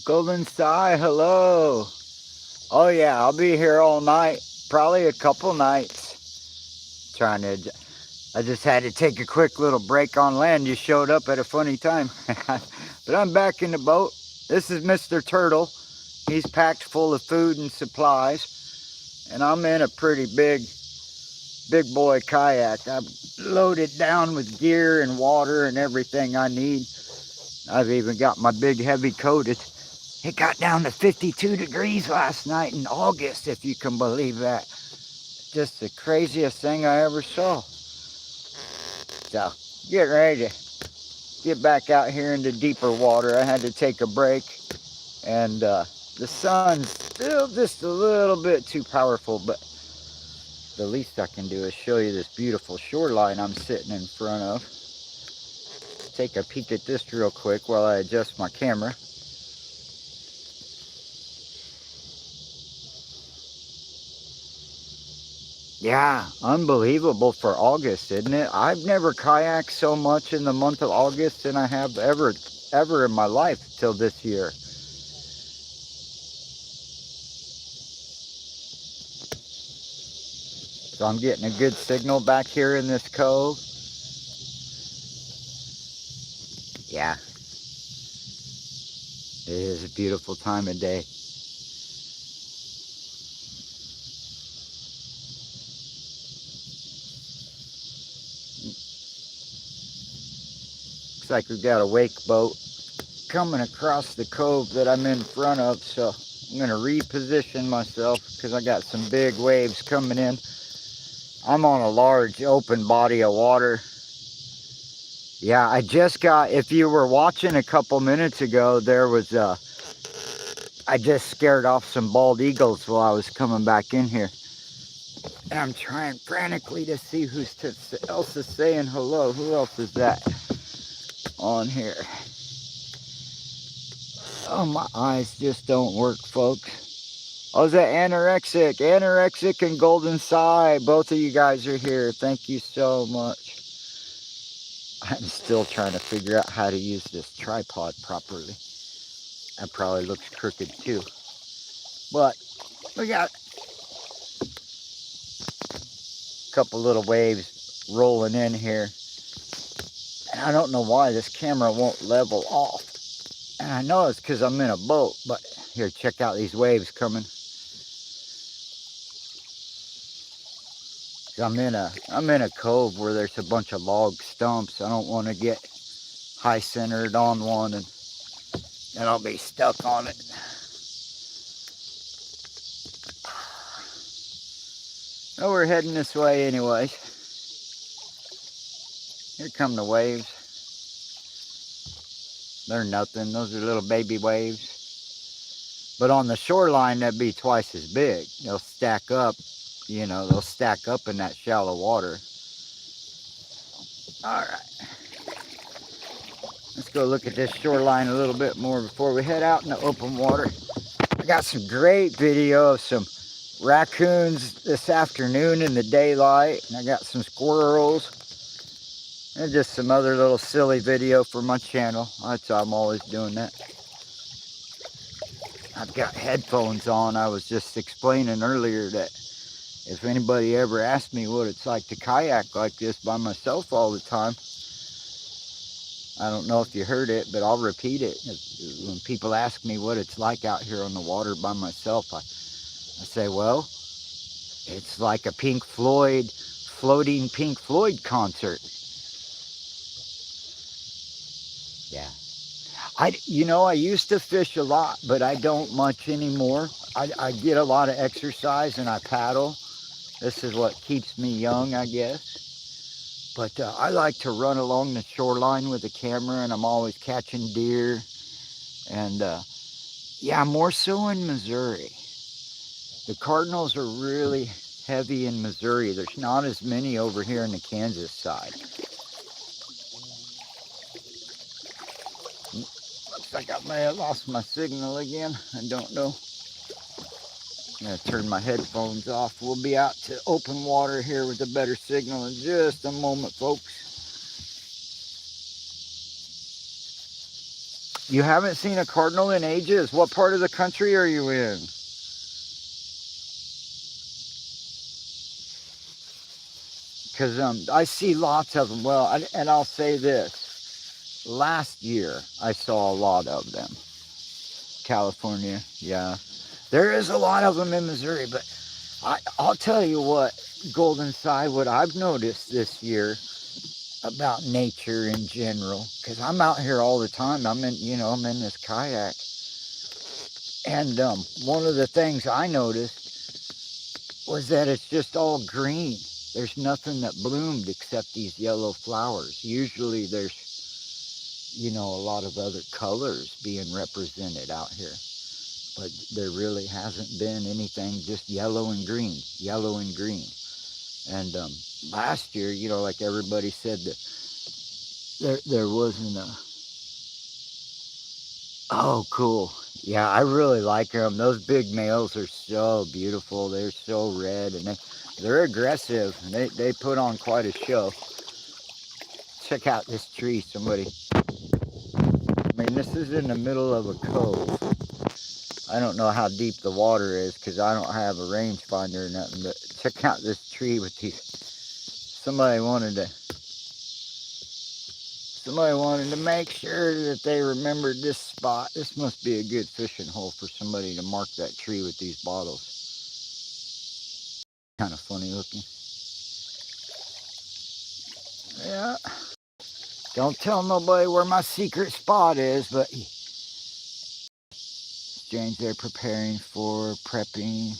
Golden Sky, hello. Oh yeah, I'll be here all night. Probably a couple nights. I just had to take a quick little break on land. You showed up at a funny time. But I'm back in the boat. This is Mr. Turtle. He's packed full of food and supplies. And I'm in a pretty big boy kayak. I'm loaded down with gear and water and everything I need. I've even got my big heavy coated. It got down to 52 degrees last night in August, if you can believe that. Just the craziest thing I ever saw. So, getting ready to get back out here into deeper water. I had to take a break, and the sun's still just a little bit too powerful, but the least I can do is show you this beautiful shoreline I'm sitting in front of. Take a peek at this real quick while I adjust my camera. Yeah, unbelievable for August, isn't it? I've never kayaked so much in the month of August than I have ever in my life till this year. So I'm getting a good signal back here in this cove. Yeah, it is a beautiful time of day. Looks like we've got a wake boat coming across the cove that I'm in front of, so I'm going to reposition myself because I got some big waves coming in. I'm on a large open body of water. Yeah, I just got, if you were watching a couple minutes ago, there was I just scared off some bald eagles while I was coming back in here. And I'm trying frantically to see who else is saying hello. Who else is that on here? Oh, my eyes just don't work, folks. Oh, is that Anorexic? Anorexic and Golden Sai. Both of you guys are here. Thank you so much. I'm still trying to figure out how to use this tripod properly. That probably looks crooked too. But we got a couple little waves rolling in here. And I don't know why this camera won't level off. And I know it's because I'm in a boat, but here, check out these waves coming. I'm in a cove where there's a bunch of log stumps. I don't want to get high centered on one and I'll be stuck on it. Oh, we're heading this way anyways. Here come the waves. They're nothing. Those are little baby waves. But on the shoreline, that'd be twice as big. They'll stack up, you know, they'll stack up in that shallow water. All right. Let's go look at this shoreline a little bit more before we head out in the open water. I got some great video of some raccoons this afternoon in the daylight, and I got some squirrels and just some other little silly video for my channel. I'm always doing that. I've got headphones on. I was just explaining earlier that if anybody ever asked me what it's like to kayak like this by myself all the time, I don't know if you heard it, but I'll repeat it. When people ask me what it's like out here on the water by myself, I say, well, it's like a Pink Floyd, floating Pink Floyd concert. Yeah. I used to fish a lot, but I don't much anymore. I get a lot of exercise and I paddle. This is what keeps me young, I guess. But I like to run along the shoreline with a camera, and I'm always catching deer. And yeah, more so in Missouri. The cardinals are really heavy in Missouri. There's not as many over here in the Kansas side. Looks like I may have lost my signal again. I don't know. I'm going to turn my headphones off. We'll be out to open water here with a better signal in just a moment, folks. You haven't seen a cardinal in ages. What part of the country are you in? Because I see lots of them. Well, and I'll say this. Last year, I saw a lot of them. California, yeah. There is a lot of them in Missouri, but I'll tell you what, Golden Sai, what I've noticed this year about nature in general, because I'm out here all the time. I'm in this kayak. And one of the things I noticed was that it's just all green. There's nothing that bloomed except these yellow flowers. Usually there's, you know, a lot of other colors being represented out here. But there really hasn't been anything, just yellow and green, yellow and green. And last year, you know, like everybody said, that there wasn't a. Oh, cool. Yeah, I really like them. Those big males are so beautiful. They're so red, and they're aggressive. And they put on quite a show. Check out this tree, somebody. I mean, this is in the middle of a cove. I don't know how deep the water is because I don't have a rangefinder or nothing. But check out this tree with these. Somebody wanted to make sure that they remembered this spot. This must be a good fishing hole for somebody to mark that tree with these bottles. Kind of funny looking. Yeah. Don't tell nobody where my secret spot is, but James, they're preparing for prepping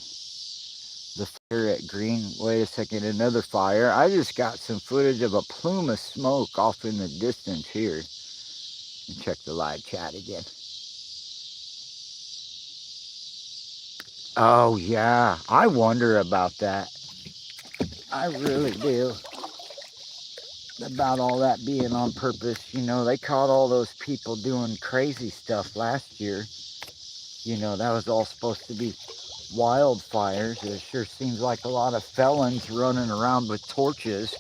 the fire at Green. Wait a second, another fire. I just got some footage of a plume of smoke off in the distance here. And check the live chat again. Oh yeah, I wonder about that. I really do. About all that being on purpose. You know, they caught all those people doing crazy stuff last year. You know, that was all supposed to be wildfires. It sure seems like a lot of felons running around with torches.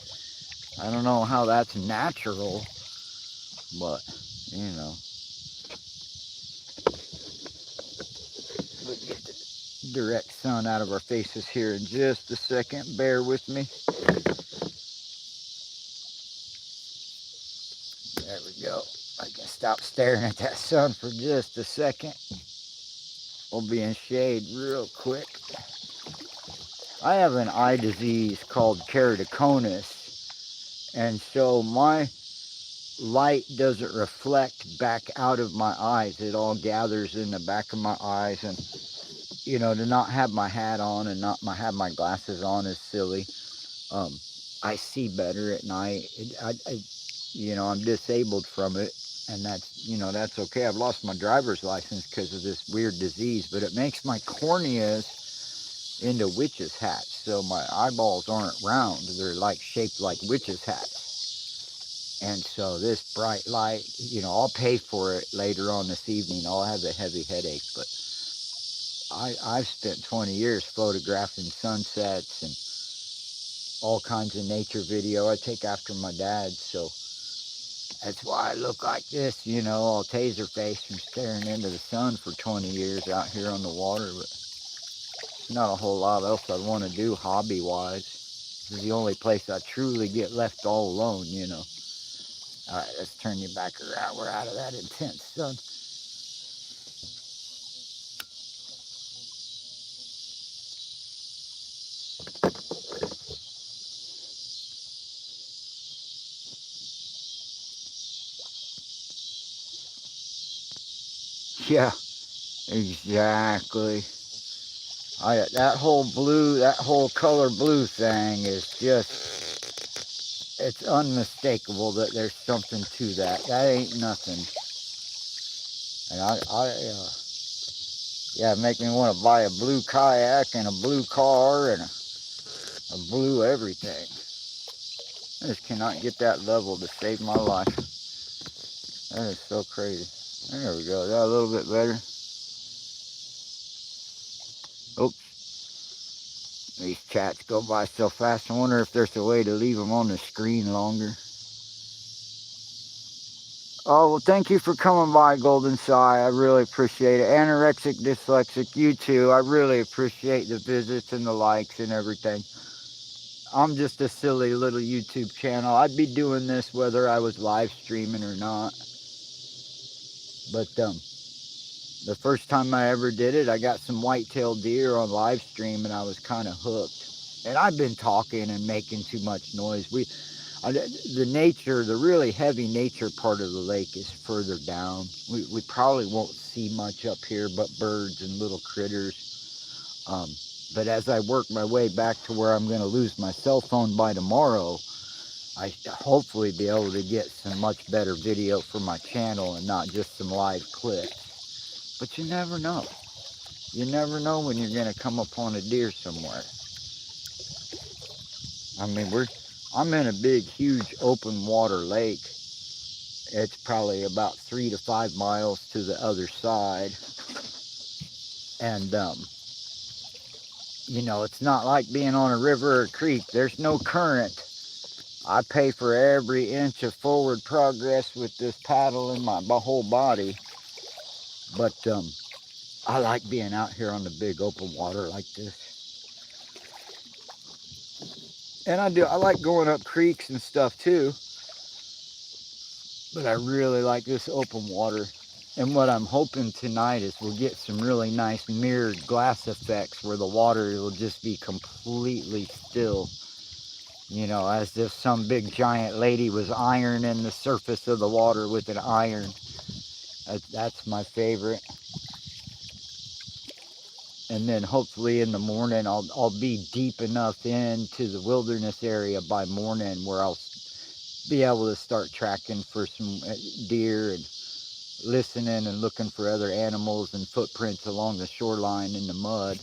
I don't know how that's natural, but, you know. We'll get the direct sun out of our faces here in just a second. Bear with me. There we go. I can stop staring at that sun for just a second. We'll be in shade real quick. I have an eye disease called keratoconus, and so my light doesn't reflect back out of my eyes. It all gathers in the back of my eyes, and you know, to not have my hat on and not have my glasses on is silly. I see better at night. You know, I'm disabled from it, and that's, you know, that's okay. I've lost my driver's license because of this weird disease, but it makes my corneas into witches' hats. So my eyeballs aren't round. They're like shaped like witches' hats. And so this bright light, you know, I'll pay for it later on this evening. I'll have a heavy headache, but I've spent 20 years photographing sunsets and all kinds of nature video. I take after my dad, so that's why I look like this, you know, all taser face from staring into the sun for 20 years out here on the water. But not a whole lot else I want to do hobby-wise. This is the only place I truly get left all alone, you know. All right, let's turn you back around. We're out of that intense sun. Yeah, exactly. That whole blue, that whole color blue thing is just, it's unmistakable that there's something to that. That ain't nothing. And yeah, make me want to buy a blue kayak and a blue car and a blue everything. I just cannot get that level to save my life. That is so crazy. There we go. Is that a little bit better? Oops. These chats go by so fast. I wonder if there's a way to leave them on the screen longer. Oh, well, thank you for coming by, Golden Sai. I really appreciate it. Anorexic, dyslexic, you too. I really appreciate the visits and the likes and everything. I'm just a silly little YouTube channel. I'd be doing this whether I was live streaming or not. But the first time I ever did it, I got some white-tailed deer on live stream and I was kind of hooked. And I've been talking and making too much noise. The nature, the really heavy nature part of the lake is further down. We probably won't see much up here but birds and little critters. But as I work my way back to where I'm going to lose my cell phone by tomorrow, I hopefully be able to get some much better video for my channel and not just some live clips. But you never know. You never know when you're going to come upon a deer somewhere. I mean, I'm in a big, huge open water lake. It's probably about 3 to 5 miles to the other side. And, you know, it's not like being on a river or a creek. There's no current. I pay for every inch of forward progress with this paddle in my whole body. But I like being out here on the big open water like this. And I like going up creeks and stuff too. But I really like this open water. And what I'm hoping tonight is we'll get some really nice mirrored glass effects where the water will just be completely still. You know, as if some big giant lady was ironing the surface of the water with an iron. That's my favorite. And then hopefully in the morning I'll be deep enough into the wilderness area by morning where I'll be able to start tracking for some deer and listening and looking for other animals and footprints along the shoreline in the mud.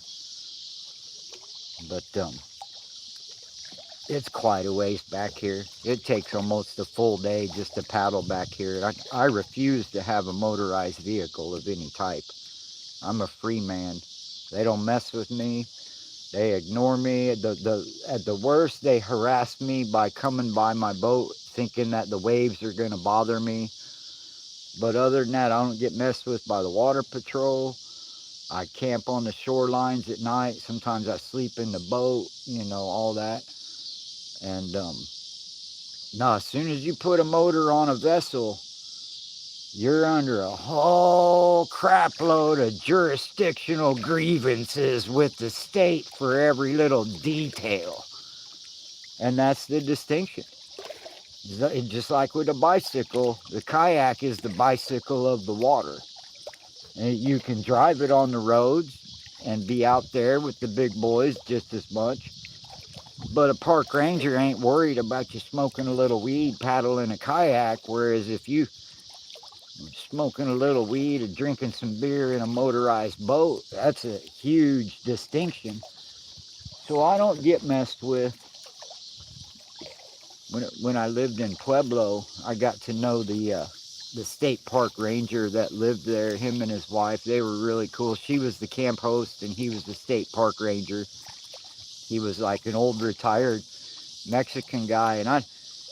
But it's quite a ways back here. It takes almost a full day just to paddle back here. I refuse to have a motorized vehicle of any type. I'm a free man. They don't mess with me. They ignore me. At the worst, they harass me by coming by my boat thinking that the waves are going to bother me. But other than that, I don't get messed with by the water patrol. I camp on the shorelines at night. Sometimes I sleep in the boat, you know, all that. And no, as soon as you put a motor on a vessel, you're under a whole crap load of jurisdictional grievances with the state for every little detail. And that's the distinction. Just like with a bicycle, the kayak is the bicycle of the water. And you can drive it on the roads and be out there with the big boys just as much. But a park ranger ain't worried about you smoking a little weed, paddling a kayak, whereas if you smoking a little weed or drinking some beer in a motorized boat, that's a huge distinction. So I don't get messed with. When I lived in Pueblo, I got to know the state park ranger that lived there. Him and his wife, they were really cool. She was the camp host and he was the state park ranger. He was like an old retired Mexican guy. And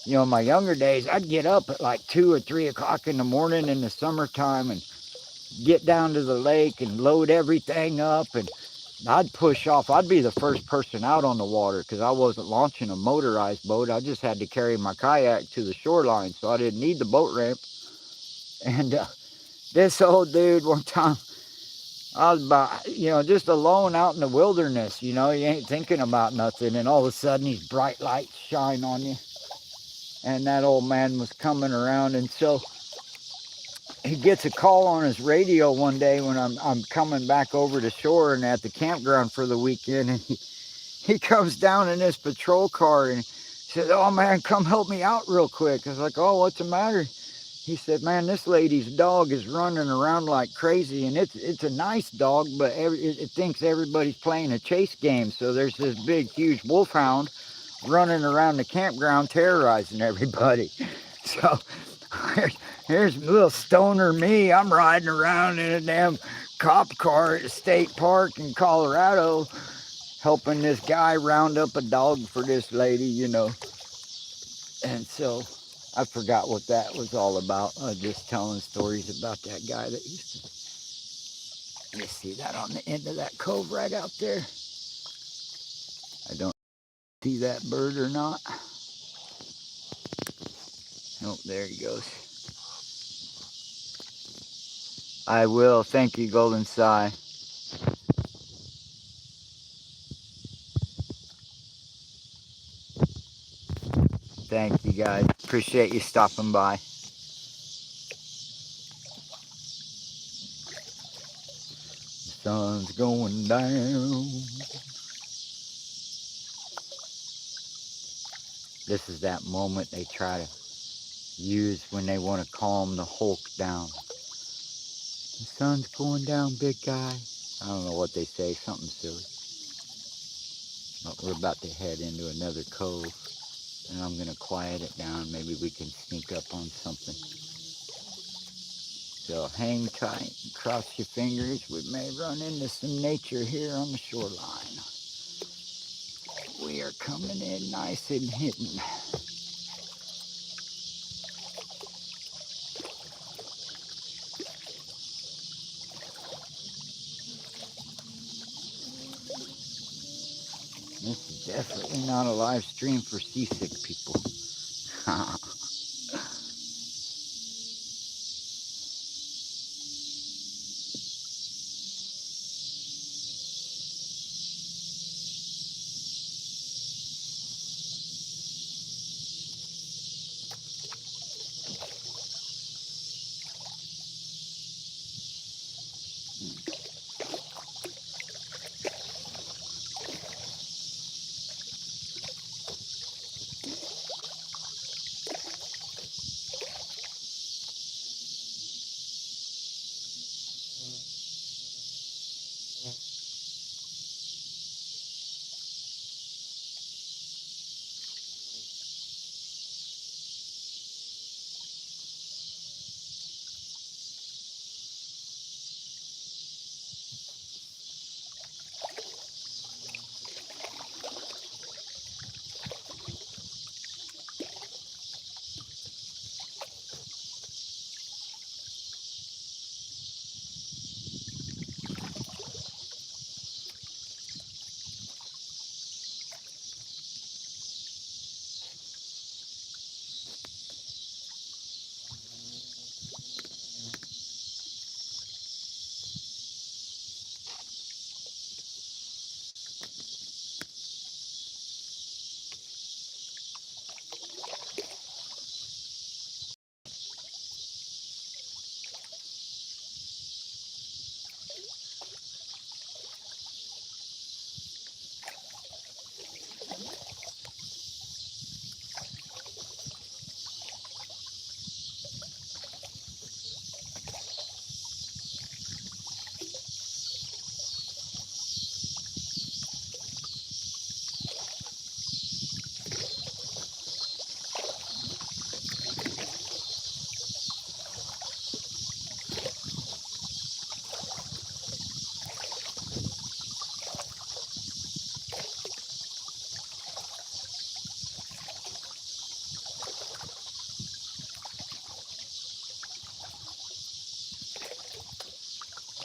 you know, in my younger days, I'd get up at like 2 or 3 o'clock in the morning in the summertime and get down to the lake and load everything up, and I'd push off. I'd be the first person out on the water because I wasn't launching a motorized boat. I just had to carry my kayak to the shoreline, so I didn't need the boat ramp. And this old dude, one time, I was about, you know, just alone out in the wilderness, you know, you ain't thinking about nothing, and all of a sudden these bright lights shine on you. And that old man was coming around, and so he gets a call on his radio one day when I'm coming back over to shore and at the campground for the weekend, and he comes down in his patrol car and says, "Oh man, come help me out real quick." I was like, "Oh, what's the matter?" He said, "Man, this lady's dog is running around like crazy, and it's a nice dog, but it thinks everybody's playing a chase game. So there's this big, huge wolfhound running around the campground terrorizing everybody." So here's little stoner me. I'm riding around in a damn cop car at a state park in Colorado, helping this guy round up a dog for this lady, you know. And so I forgot what that was all about. Just telling stories about that guy that used to. You see that on the end of that cove right out there? I don't see that bird or not. Oh, there he goes. I will. Thank you, Golden Sai. Thank you guys. Appreciate you stopping by. Sun's going down. This is that moment they try to use when they want to calm the Hulk down. The sun's going down, big guy. I don't know what they say, something silly. But we're about to head into another cove, and I'm going to quiet it down. Maybe we can sneak up on something. So hang tight, cross your fingers. We may run into some nature here on the shoreline. We are coming in nice and hidden. This is definitely not a live stream for seasick people.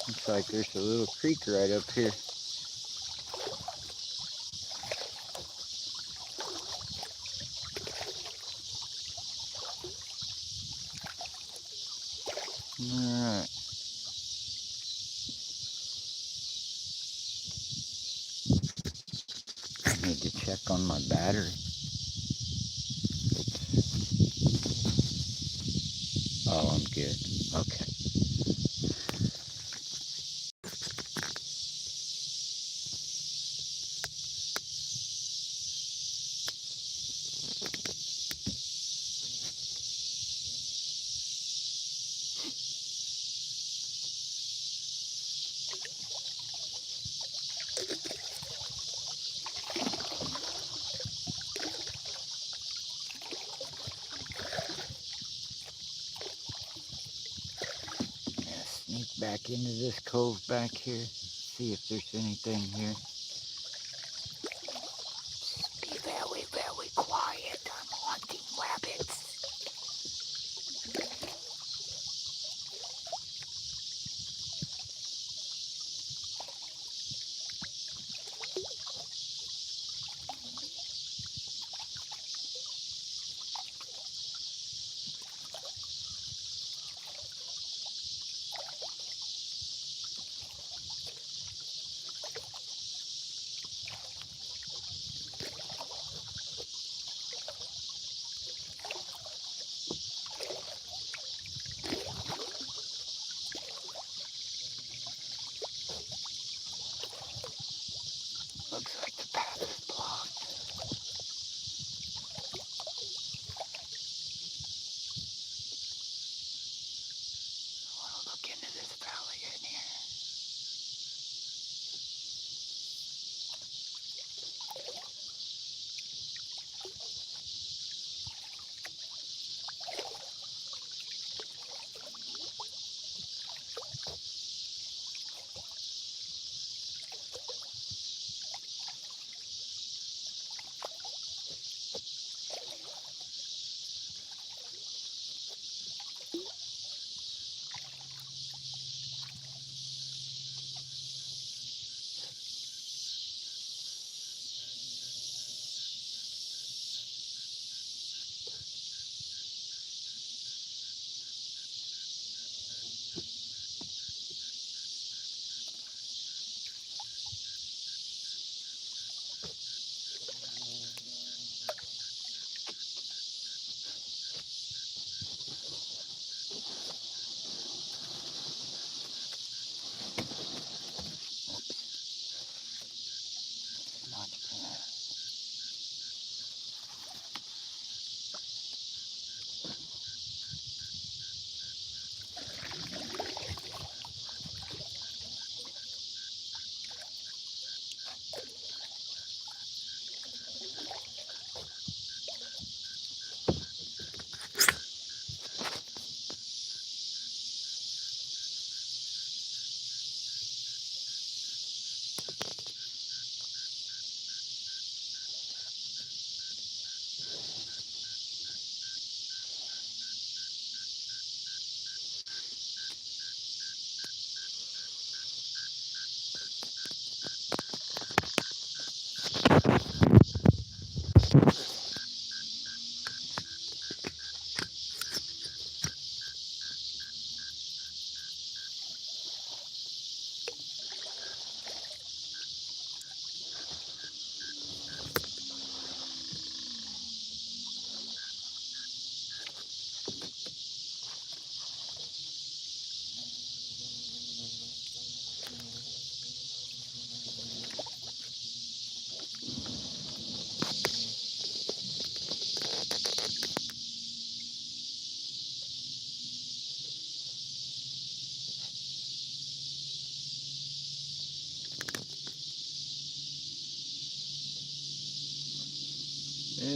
Looks like there's a little creek right up here. Alright. I need to check on my battery. Oh, I'm good. Okay. I'm gonna sneak back into this cove back here. See if there's anything here. Be very, very quiet. I'm hunting rabbits.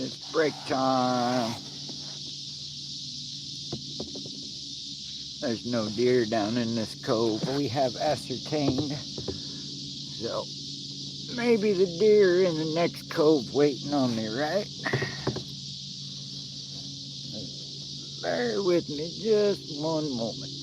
It's break time. There's no deer down in this cove, we have ascertained. So maybe the deer in the next cove waiting on me, right? Bear with me just one moment.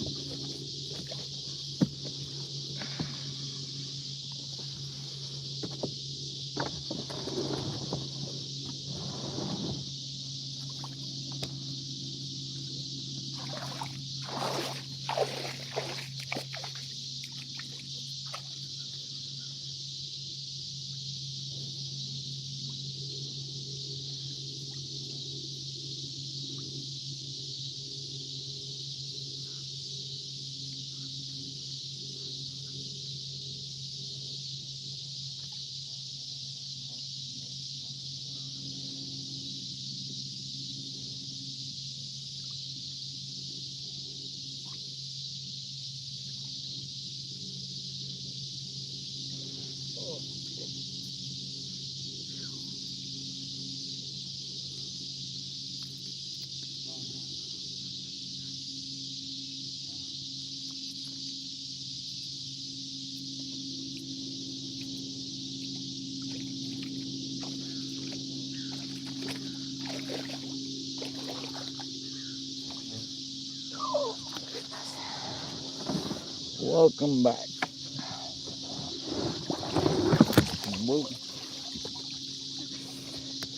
Welcome back.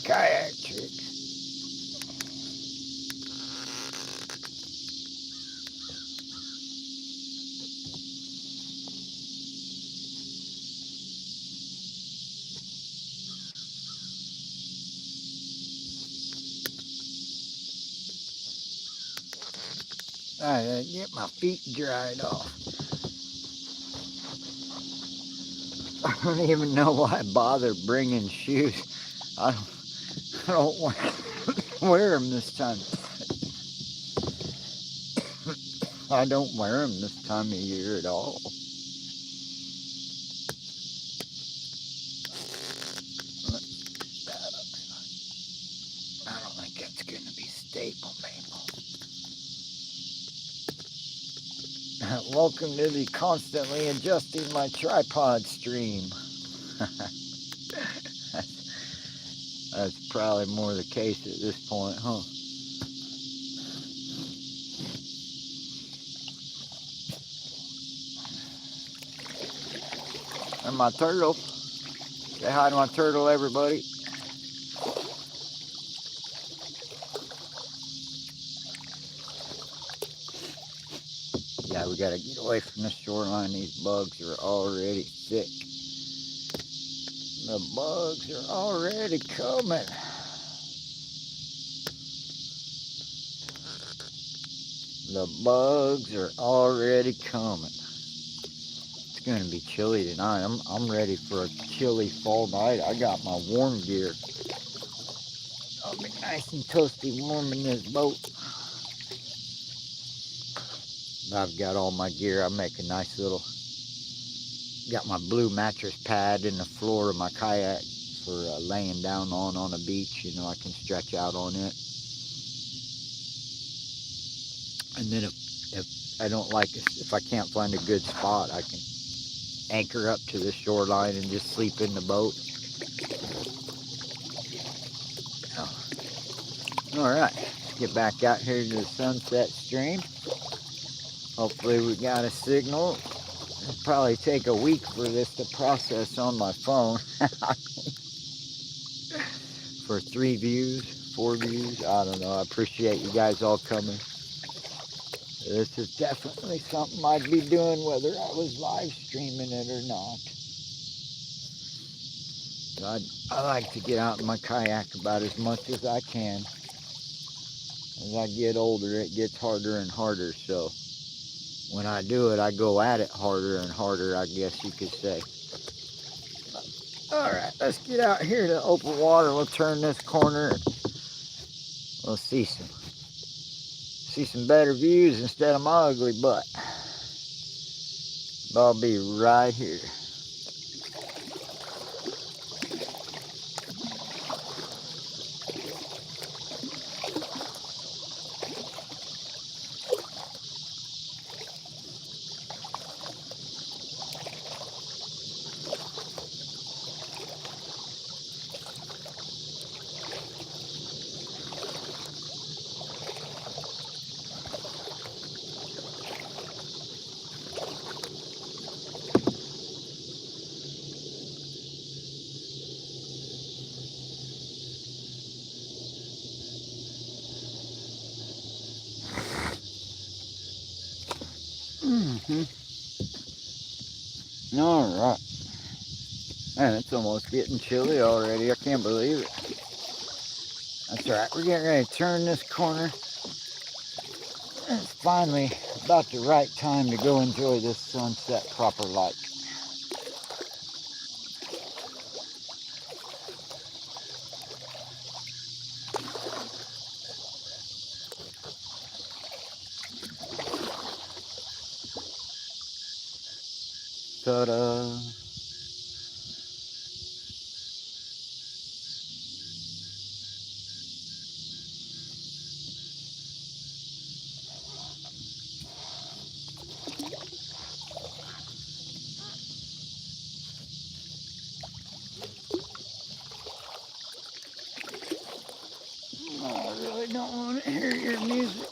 Kayak tricks. I gotta get my feet dried off. I don't even know why I bother bringing shoes. I don't wear them this time. I don't wear them this time of year at all. I don't think that's going to be stable, Mabel. Welcome to the constantly adjusting my tripod stream. That's probably more the case at this point, huh? And my turtle. Say hi to my turtle, everybody. Yeah, we gotta get away from the shoreline. These bugs are already thick. The bugs are already coming. The bugs are already coming. It's gonna be chilly tonight. I'm ready for a chilly fall night. I got my warm gear. I'll be nice and toasty warm in this boat. I've got all my gear. I make a nice little, got my blue mattress pad in the floor of my kayak for laying down on a beach. You know, I can stretch out on it. And then if I don't like it, if I can't find a good spot, I can anchor up to the shoreline and just sleep in the boat. Oh. All right, let's get back out here to the Sunset Stream. Hopefully we got a signal. It'll probably take a week for this to process on my phone. For 3 views, 4 views, I don't know. I appreciate you guys all coming. This is definitely something I'd be doing whether I was live streaming it or not. I like to get out in my kayak about as much as I can. As I get older, it gets harder and harder, so when I do it, I go at it harder and harder, I guess you could say. All right, let's get out here to open water. We'll turn this corner. We'll see some better views instead of my ugly butt. I'll be right here. Alright. Man, it's almost getting chilly already. I can't believe it. That's right. We're getting ready to turn this corner. It's finally about the right time to go enjoy this sunset proper like. Ta-da! I really don't want to hear your music.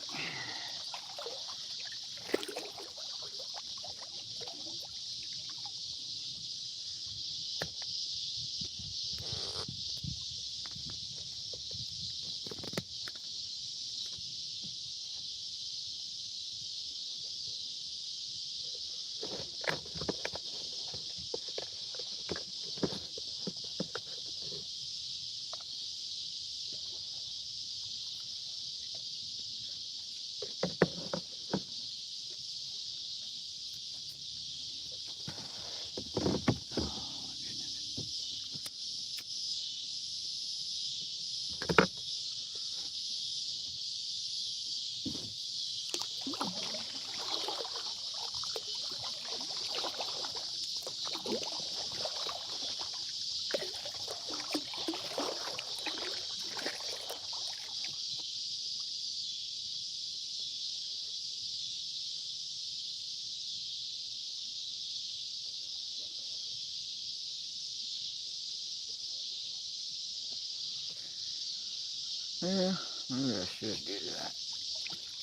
Yeah, maybe I should do that.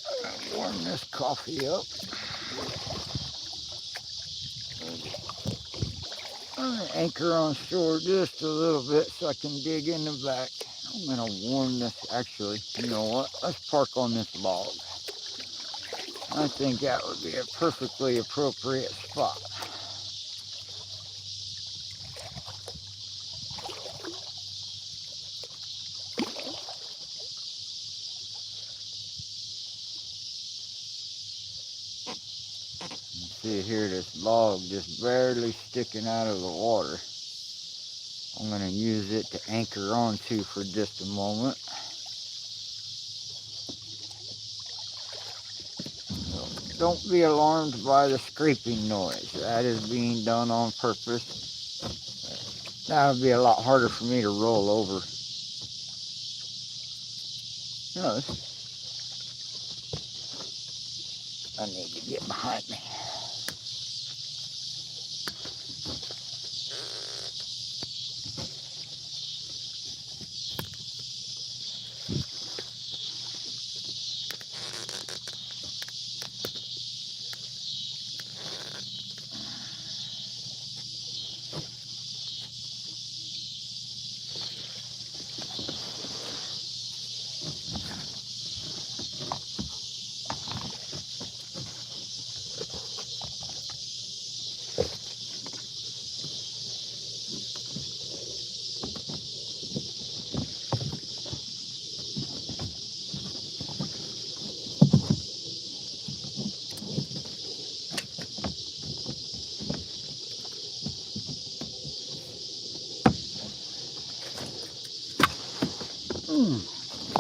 I'm gonna warm this coffee up. I'm gonna anchor on shore just a little bit so I can dig in the back. I'm gonna warm this. Actually, you know what? Let's park on this log. I think that would be a perfectly appropriate spot. See here, this log just barely sticking out of the water. I'm going to use it to anchor onto for just a moment. So don't be alarmed by the scraping noise. That is being done on purpose. That would be a lot harder for me to roll over. No, I need to get behind me.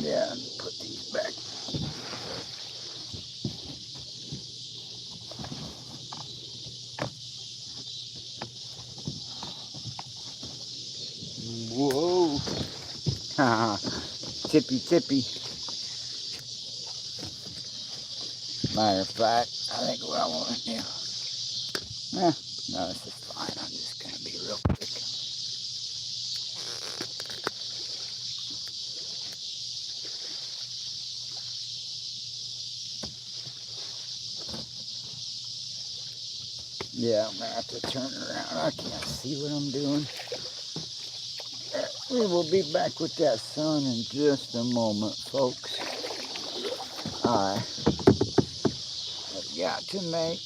Yeah, put these back. Whoa. Tippy tippy. Matter of fact, I think what I want to do. No, this is fine. I'm just going to be real quick. Yeah, I'm going to have to turn around. I can't see what I'm doing. We will be back with that sun in just a moment, folks. I have got to make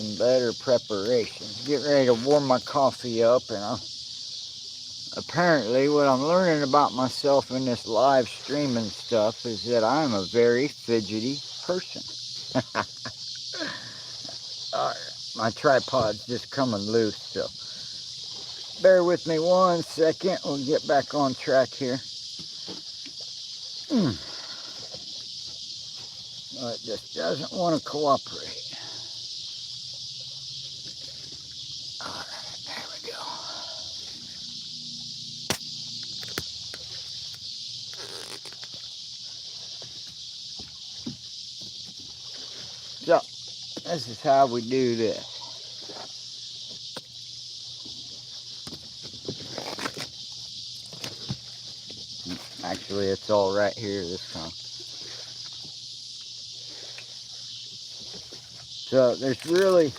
some better preparation. Get ready to warm my coffee up, and apparently what I'm learning about myself in this live streaming stuff is that I'm a very fidgety person. My tripod's just coming loose, so bear with me 1 second. We'll get back on track here. Well, it just doesn't want to cooperate. All right, there we go. So, this is how we do this. Actually, it's all right here this time. So there's really,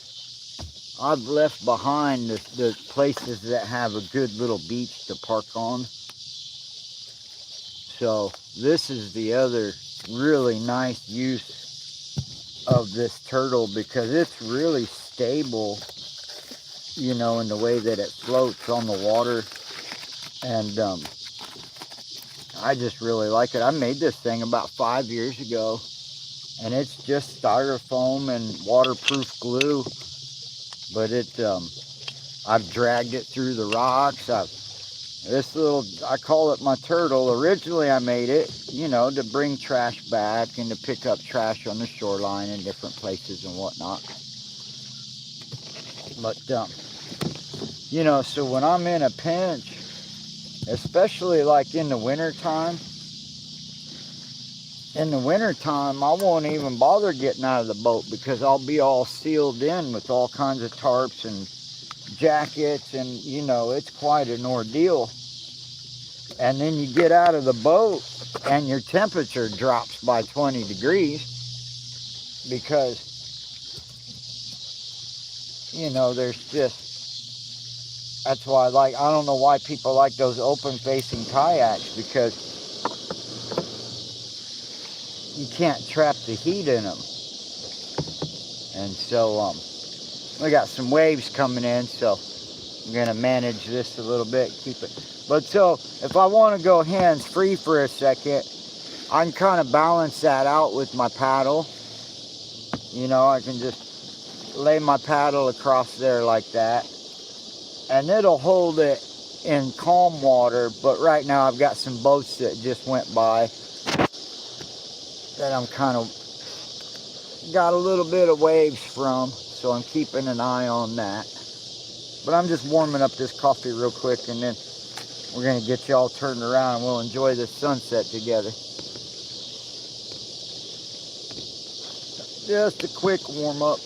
I've left behind the places that have a good little beach to park on. So this is the other really nice use of this turtle, because it's really stable, you know, in the way that it floats on the water. And I just really like it. I made this thing about 5 years ago, and it's just styrofoam and waterproof glue. But I've dragged it through the rocks. I call it my turtle. Originally I made it, you know, to bring trash back and to pick up trash on the shoreline in different places and whatnot. But, you know, so when I'm in a pinch, especially like in the wintertime, I won't even bother getting out of the boat, because I'll be all sealed in with all kinds of tarps and jackets, and, you know, it's quite an ordeal. And then you get out of the boat and your temperature drops by 20 degrees because, you know, that's why I don't know why people like those open facing kayaks, because you can't trap the heat in them. And so we got some waves coming in, so I'm gonna manage this a little bit, keep it. But so if I want to go hands free for a second, I can kind of balance that out with my paddle. You know, I can just lay my paddle across there like that, and it'll hold it in calm water. But right now I've got some boats that just went by that I'm kind of got a little bit of waves from, so I'm keeping an eye on that. But I'm just warming up this coffee real quick, and then we're going to get y'all turned around and we'll enjoy this sunset together. Just a quick warm up.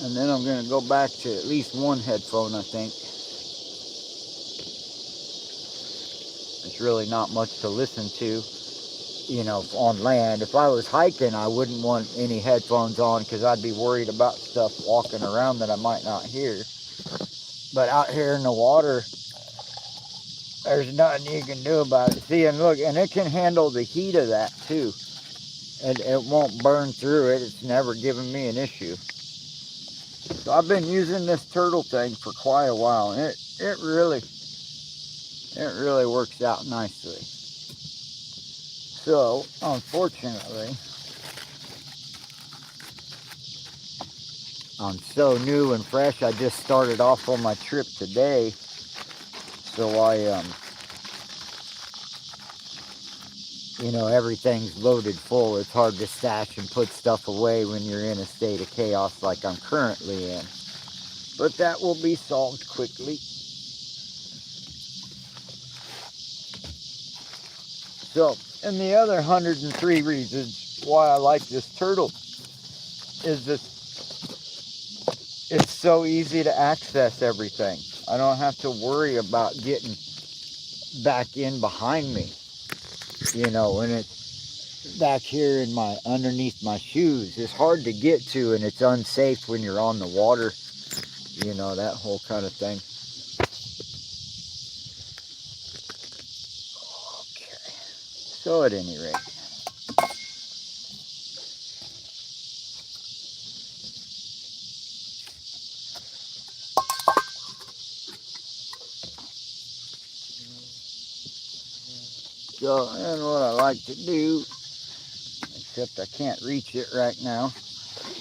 And then I'm going to go back to at least one headphone, I think. It's really not much to listen to, you know, on land. If I was hiking, I wouldn't want any headphones on, because I'd be worried about stuff walking around that I might not hear. But out here in the water, there's nothing you can do about it. See, and look, and it can handle the heat of that too. It won't burn through it. It's never given me an issue. So I've been using this turtle thing for quite a while, and it really works out nicely. So, unfortunately, I'm so new and fresh. I just started off on my trip today, so you know, everything's loaded full. It's hard to stash and put stuff away when you're in a state of chaos like I'm currently in. But that will be solved quickly. So, and the other 103 reasons why I like this turtle is that it's so easy to access everything. I don't have to worry about getting back in behind me. You know, when it's back here in underneath my shoes, it's hard to get to, and it's unsafe when you're on the water. You know, that whole kind of thing. Okay. So at any rate, So, and what I like to do, except I can't reach it right now.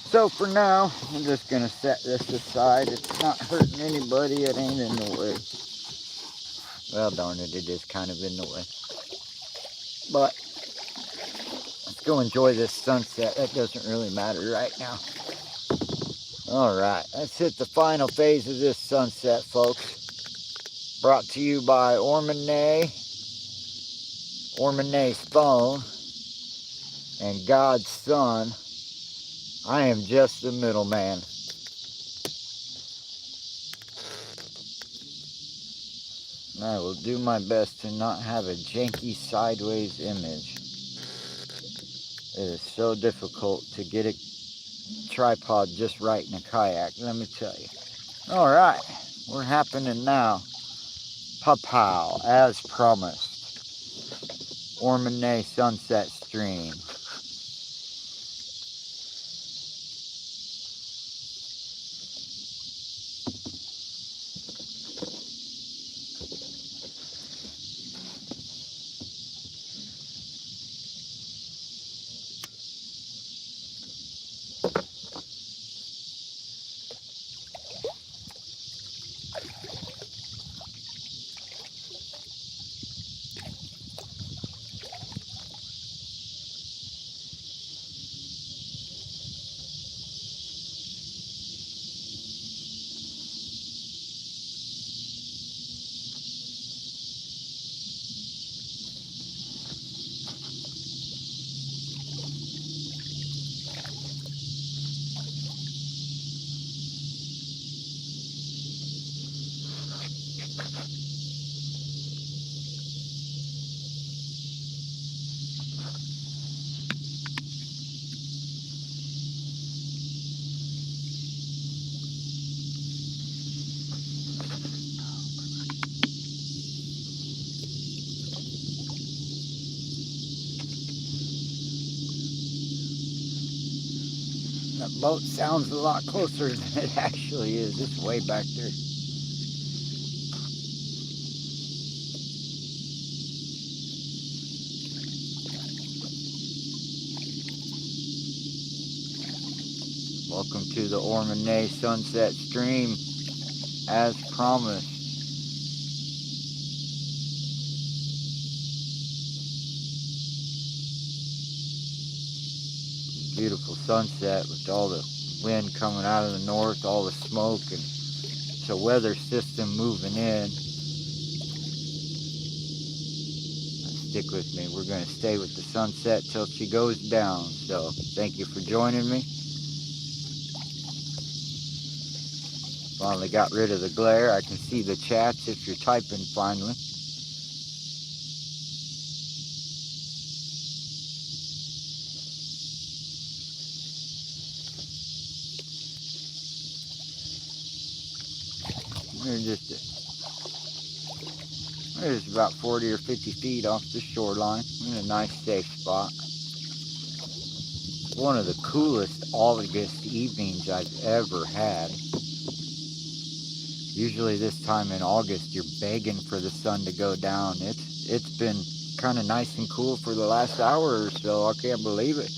So for now, I'm just going to set this aside. It's not hurting anybody. It ain't in the way. Well, darn it, it is kind of in the way. But let's go enjoy this sunset. That doesn't really matter right now. All right, let's hit the final phase of this sunset, folks. Brought to you by Ormonay, Ormonay's phone, and God's Son. I am just the middleman. I will do my best to not have a janky sideways image. It is so difficult to get a tripod just right in a kayak, let me tell you. All right, we're happening now. Papow, as promised. Ormonay Sunset Stream. That boat sounds a lot closer than it actually is. It's way back there. Welcome to the Ormonay Sunset Stream, as promised. Beautiful sunset with all the wind coming out of the north, all the smoke, and it's a weather system moving in. Stick with me. We're going to stay with the sunset till she goes down. So thank you for joining me. Finally got rid of the glare. I can see the chats if you're typing finally. We're just about 40 or 50 feet off the shoreline in a nice safe spot. One of the coolest August evenings I've ever had. Usually this time in August you're begging for the sun to go down. It's been kind of nice and cool for the last hour or so. I can't believe it.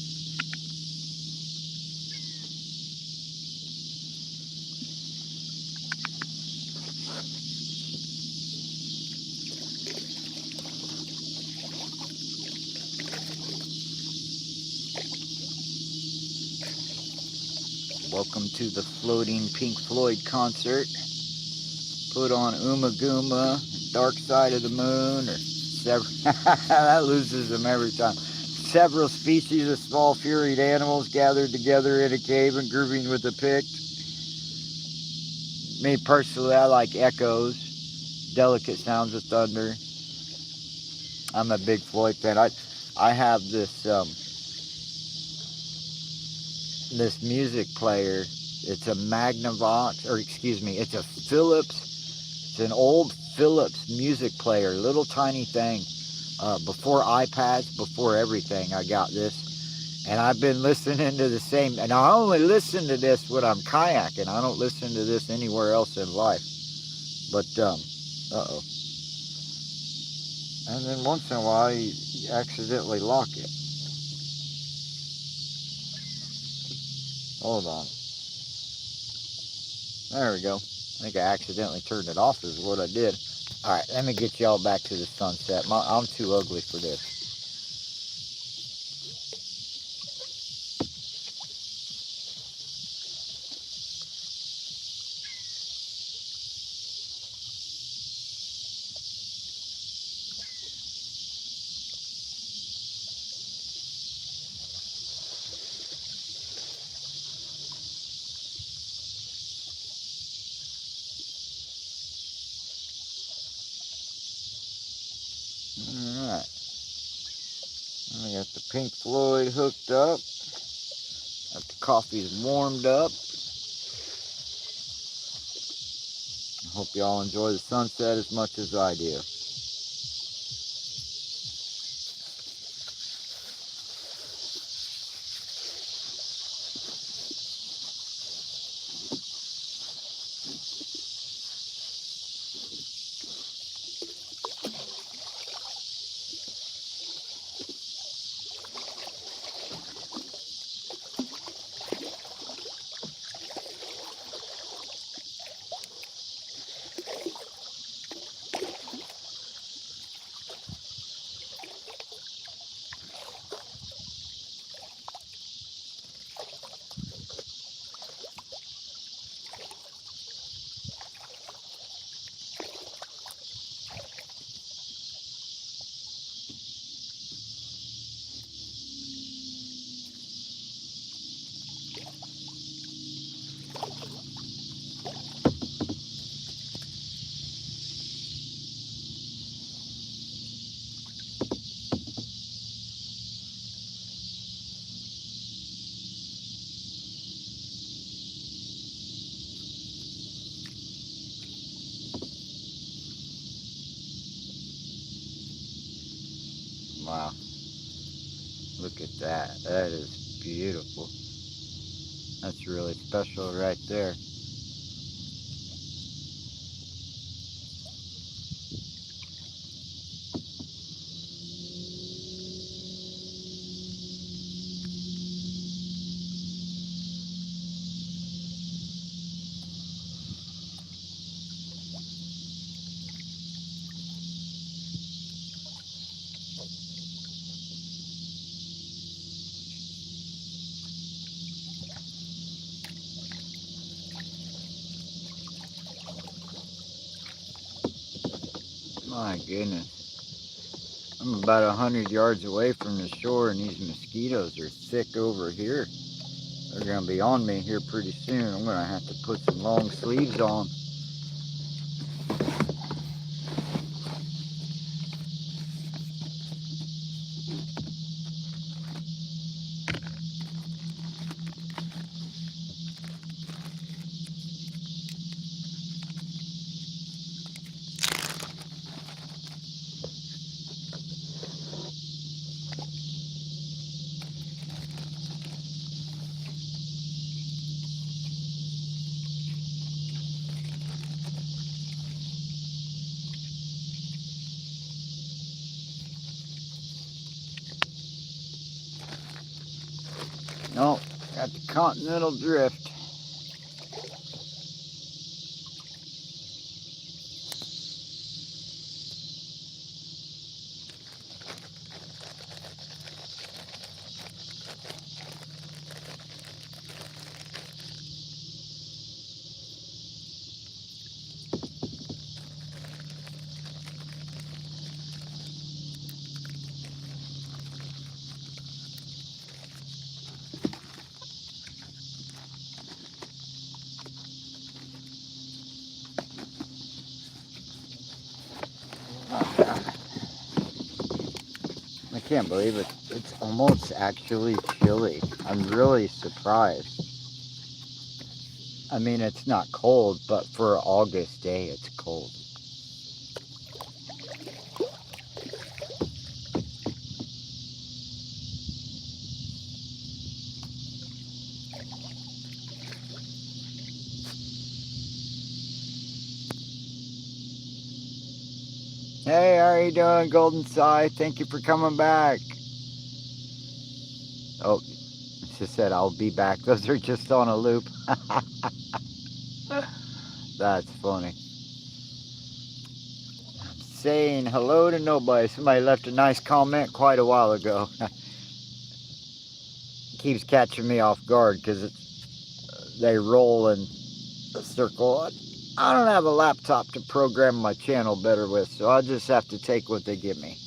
Welcome to the floating Pink Floyd concert. Put on Ummagumma, Dark Side of the Moon, or that loses them every time. Several species of small furried animals gathered together in a cave and grooving with a pick. Me personally, I like echoes, delicate sounds of thunder. I'm a big Floyd fan. I have this this music player. It's a Magnavox, or excuse me, it's a Philips. It's an old Philips music player, little tiny thing. Before iPads, before everything, I got this. And I've been listening to the same, and I only listen to this when I'm kayaking. I don't listen to this anywhere else in life. But, uh-oh. And then once in a while you accidentally lock it. Hold on. There we go. I think I accidentally turned it off is what I did. Alright, let me get y'all back to the sunset. I'm too ugly for this. Alright. I got the Pink Floyd hooked up. Got the coffee's warmed up. I hope y'all enjoy the sunset as much as I do. Wow. Look at that. That is beautiful. That's really special right there. My goodness. I'm about 100 yards away from the shore and these mosquitoes are thick over here. They're going to be on me here pretty soon. I'm going to have to put some long sleeves on. No, got the continental drift. I can't believe it. It's almost actually chilly. I'm really surprised. I mean, it's not cold, but for an August day, it's cold. Hey, how are you doing, Golden Sai? Thank you for coming back. Oh, she said I'll be back. Those are just on a loop. That's funny. Saying hello to nobody. Somebody left a nice comment quite a while ago. Keeps catching me off guard because they roll in a circle. I don't have a laptop to program my channel better with, so I'll just have to take what they give me.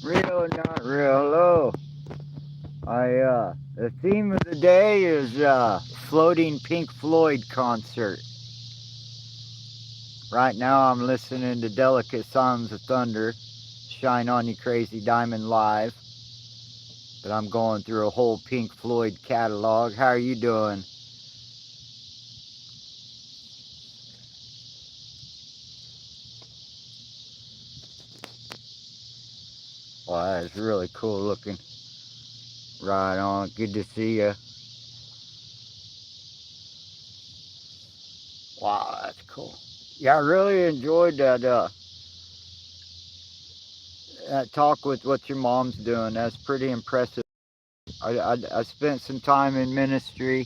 Real, not real. Hello. The theme of the day is floating Pink Floyd concert. Right now I'm listening to Delicate Sounds of Thunder, Shine On You Crazy Diamond Live. But I'm going through a whole Pink Floyd catalog. How are you doing? Wow, that's really cool looking. Right on. Good to see you. Wow, that's cool. Yeah, I really enjoyed that talk with what your mom's doing. That's pretty impressive. I spent some time in ministry,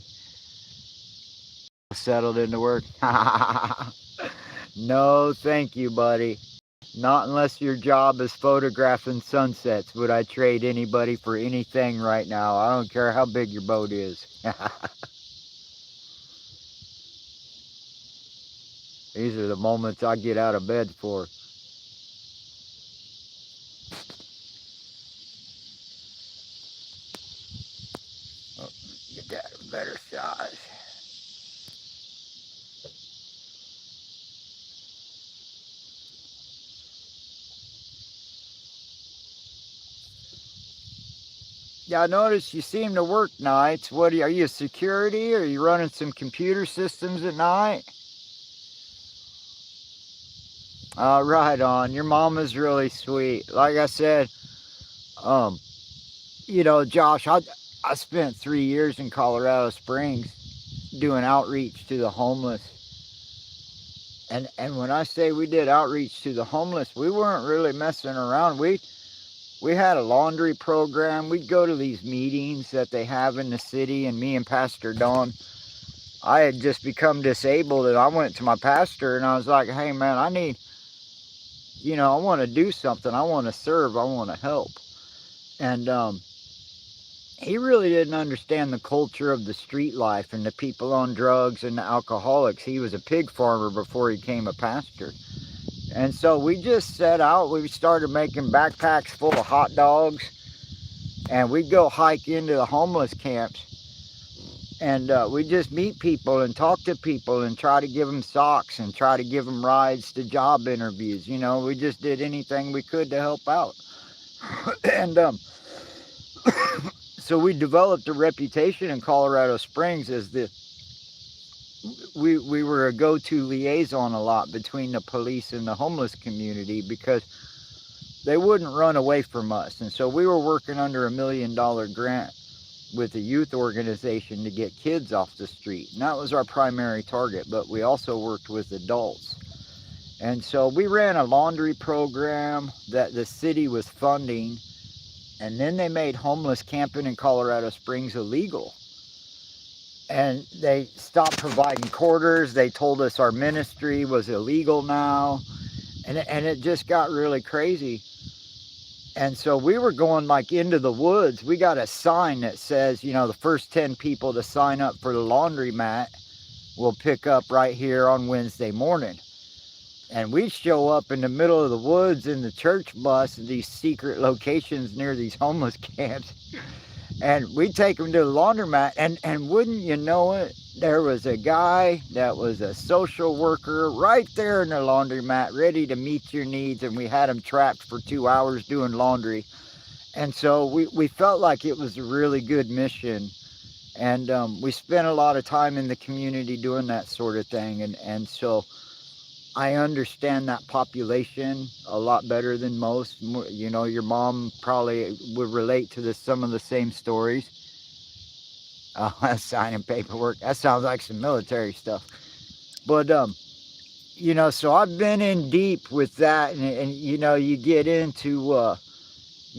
settled into work. No, thank you, buddy. Not unless your job is photographing sunsets would I trade anybody for anything right now. I don't care how big your boat is. These are the moments I get out of bed for. Oh, get that a better size. Yeah, I noticed you seem to work nights. What are you, security? Or are you running some computer systems at night? Right on. Your mom is really sweet. Like I said, um, Josh, I spent 3 years in Colorado Springs doing outreach to the homeless. And when I say we did outreach to the homeless, we weren't really messing around. We had a laundry program. We'd go to these meetings that they have in the city, and me and Pastor Don, I had just become disabled, and I went to my pastor and I was like, hey man, I want to do something. I want to serve. I want to help. And he really didn't understand the culture of the street life and the people on drugs and the alcoholics. He was a pig farmer before he became a pastor. And so we just set out. We started making backpacks full of hot dogs, and we'd go hike into the homeless camps. And we just meet people and talk to people and try to give them socks and try to give them rides to job interviews. We just did anything we could to help out. And so we developed a reputation in Colorado Springs as we were a go-to liaison a lot between the police and the homeless community, because they wouldn't run away from us. And so we were working under $1 million grant with a youth organization to get kids off the street. And that was our primary target, but we also worked with adults. And so we ran a laundry program that the city was funding, and then they made homeless camping in Colorado Springs illegal. And they stopped providing quarters. They told us our ministry was illegal now. And it just got really crazy. And so we were going like into the woods. We got a sign that says, the first 10 people to sign up for the laundromat will pick up right here on Wednesday morning. And we show up in the middle of the woods in the church bus in these secret locations near these homeless camps. And we take them to the laundromat, and wouldn't you know it, there was a guy that was a social worker right there in the laundromat, ready to meet your needs, and we had him trapped for 2 hours doing laundry. And so we felt like it was a really good mission, and we spent a lot of time in the community doing that sort of thing, and so I understand that population a lot better than most. Your mom probably would relate to some of the same stories. Signing paperwork. That sounds like some military stuff. But, so I've been in deep with that. And you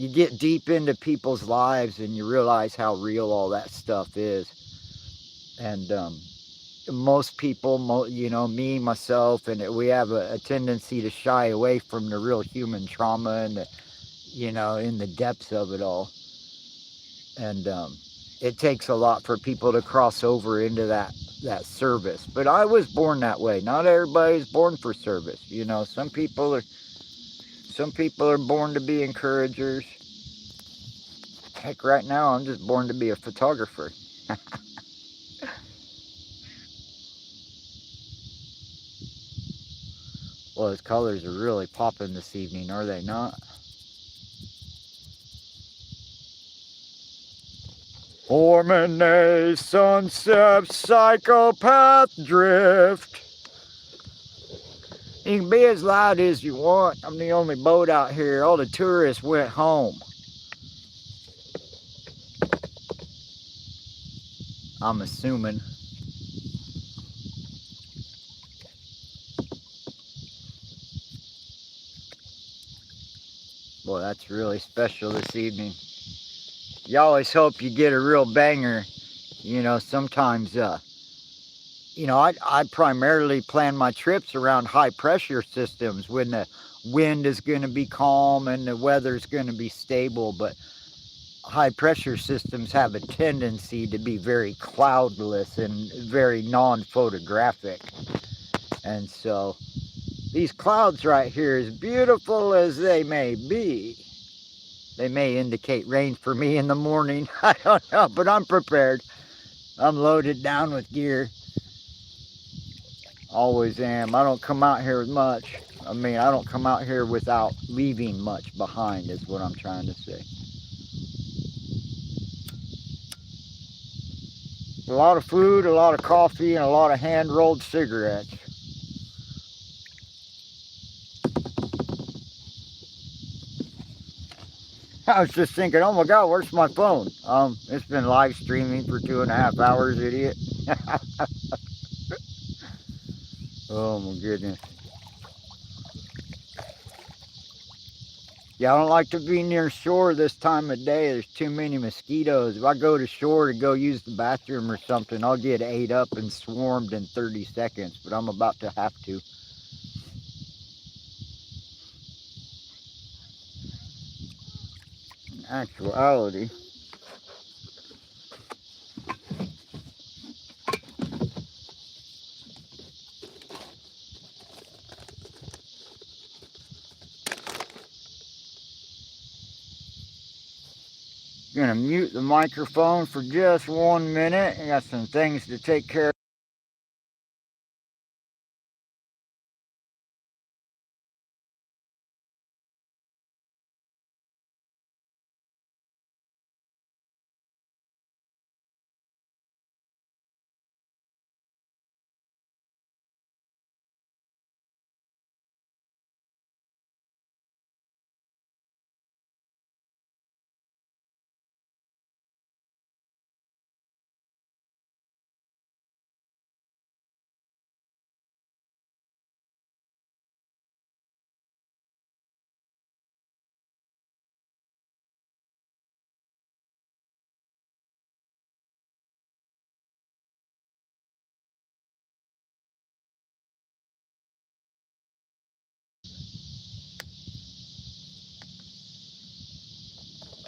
get deep into people's lives and you realize how real all that stuff is. And, most people, me, myself, and we have a tendency to shy away from the real human trauma and in the depths of it all. And it takes a lot for people to cross over into that service. But I was born that way. Not everybody's born for service. Some people are born to be encouragers. Heck, right now I'm just born to be a photographer. Well, his colors are really popping this evening, are they not? Forming a sunset psychopath drift. You can be as loud as you want. I'm the only boat out here. All the tourists went home. I'm assuming. Boy, that's really special this evening. You always hope you get a real banger. Sometimes, I primarily plan my trips around high pressure systems when the wind is going to be calm and the weather's going to be stable. But high pressure systems have a tendency to be very cloudless and very non-photographic. And so these clouds right here, as beautiful as they may be, they may indicate rain for me in the morning. I don't know, but I'm prepared. I'm loaded down with gear. Always am. I don't come out here with much. I don't come out here without leaving much behind, is what I'm trying to say. A lot of food, a lot of coffee, and a lot of hand-rolled cigarettes. I was just thinking, oh my God, where's my phone? It's been live streaming for 2.5 hours, idiot. Oh my goodness. Yeah, I don't like to be near shore this time of day. There's too many mosquitoes. If I go to shore to go use the bathroom or something, I'll get ate up and swarmed in 30 seconds, but I'm about to have to. In actuality, I'm gonna mute the microphone for just 1 minute. I got some things to take care of.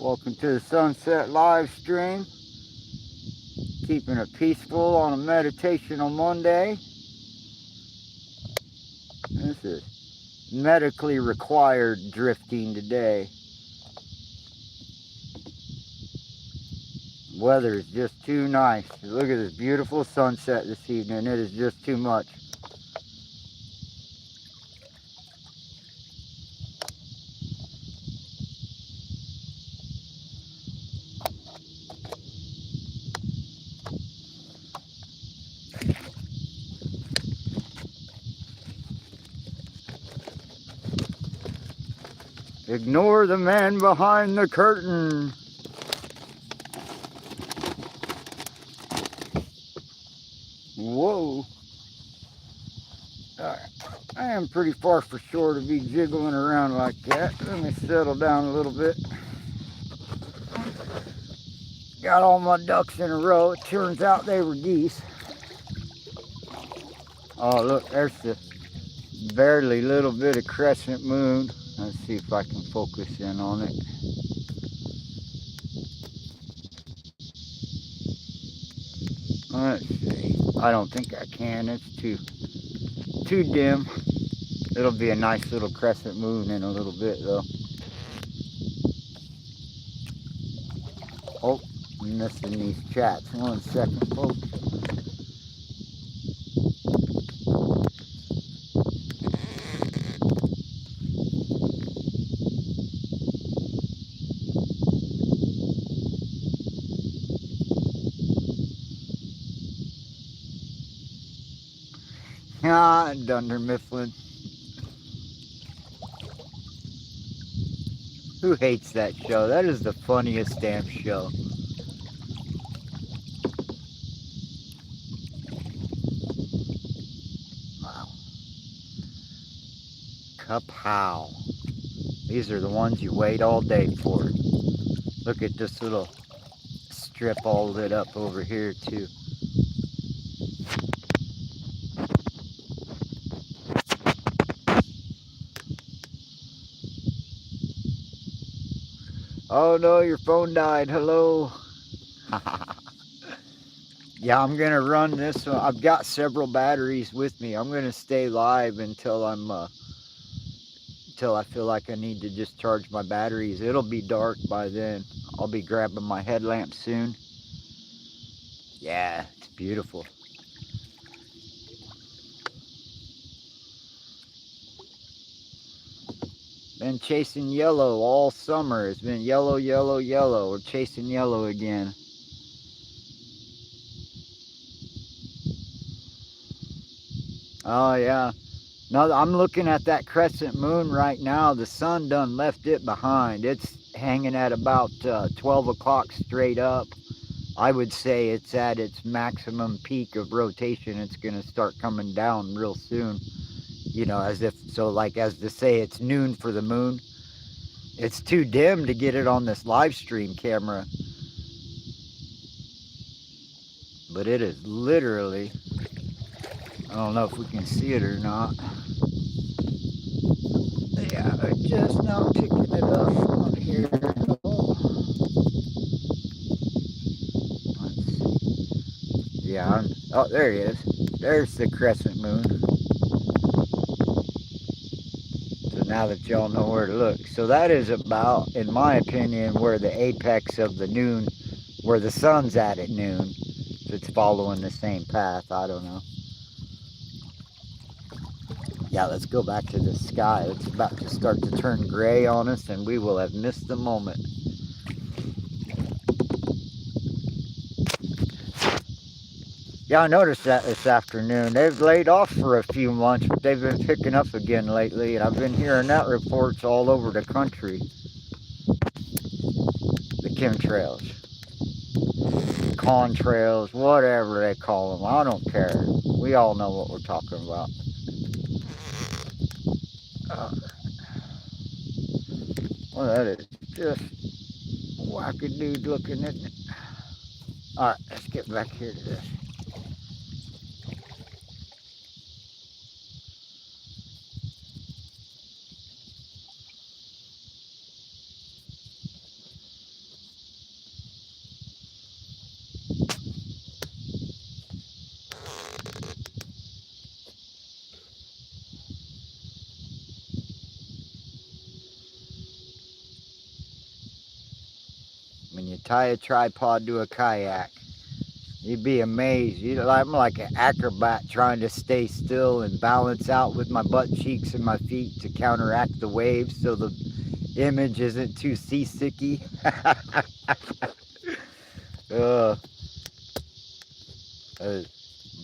Welcome to the Sunset live stream. Keeping it peaceful on a meditational Monday. This is medically required drifting today. Weather is just too nice. Look at this beautiful sunset this evening. It is just too much. Ignore the man behind the curtain. Whoa. I am pretty far for shore to be jiggling around like that. Let me settle down a little bit. Got all my ducks in a row. It turns out they were geese. Oh, look, there's the barely little bit of crescent moon. Let's see if I can focus in on it. Let's see. I don't think I can. It's too dim. It'll be a nice little crescent moon in a little bit though. Oh, I'm missing these chats. 1 second, folks. Ah, Dunder Mifflin. Who hates that show? That is the funniest damn show. Wow. Kapow. These are the ones you wait all day for. Look at this little strip all lit up over here too. Oh no, your phone died. Hello. Yeah, I'm gonna run this one. I've got several batteries with me. I'm gonna stay live until until I feel like I need to just charge my batteries. It'll be dark by then. I'll be grabbing my headlamp soon. Yeah, it's beautiful. Been chasing yellow all summer. It's been yellow, yellow, yellow. We're chasing yellow again. Oh yeah. Now I'm looking at that crescent moon right now. The sun done left it behind. It's hanging at about 12 o'clock straight up. I would say it's at its maximum peak of rotation. It's going to start coming down real soon. You know, as if, so like as to say it's noon for the moon. It's too dim to get it on this live stream camera. But it is literally, I don't know if we can see it or not. Yeah, I'm just now picking it up on here. Let's see. Yeah, oh, there he is. There's the crescent moon. So now that y'all know where to look. So that is about, in my opinion, where the apex of the noon, where the sun's at noon. If it's following the same path, I don't know. Yeah, let's go back to the sky. It's about to start to turn gray on us, and we will have missed the moment. Yeah, I noticed that this afternoon. They've laid off for a few months, but they've been picking up again lately, and I've been hearing that reports all over the country. The chemtrails, contrails, whatever they call them. I don't care. We all know what we're talking about. Well, that is just wackadoodle looking, isn't it? All right, let's get back here to this. When you tie a tripod to a kayak, you'd be amazed. I'm like an acrobat trying to stay still and balance out with my butt cheeks and my feet to counteract the waves so the image isn't too seasicky.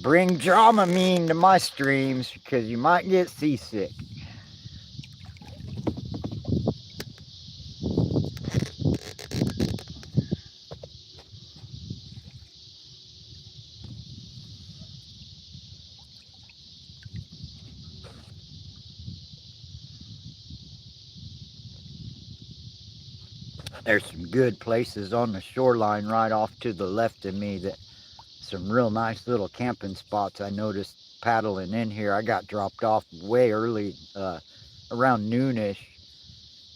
Bring Dramamine to my streams because you might get seasick. There's some good places on the shoreline right off to the left of me, that some real nice little camping spots I noticed paddling in here. I got dropped off way early, around noonish,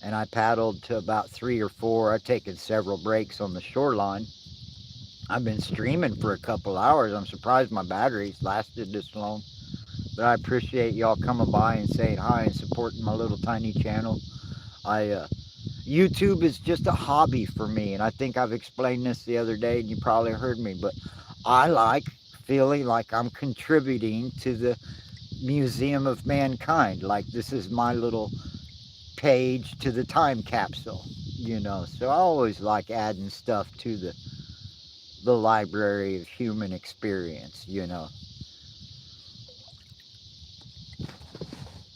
and I paddled to about 3 or 4. I've taken several breaks on the shoreline. I've been streaming for a couple hours. I'm surprised my batteries lasted this long. But I appreciate y'all coming by and saying hi and supporting my little tiny channel. YouTube is just a hobby for me, and I think I've explained this the other day, and you probably heard me, but I like feeling like I'm contributing to the museum of mankind. Like this is my little page to the time capsule, you know. So I always like adding stuff to the library of human experience, you know.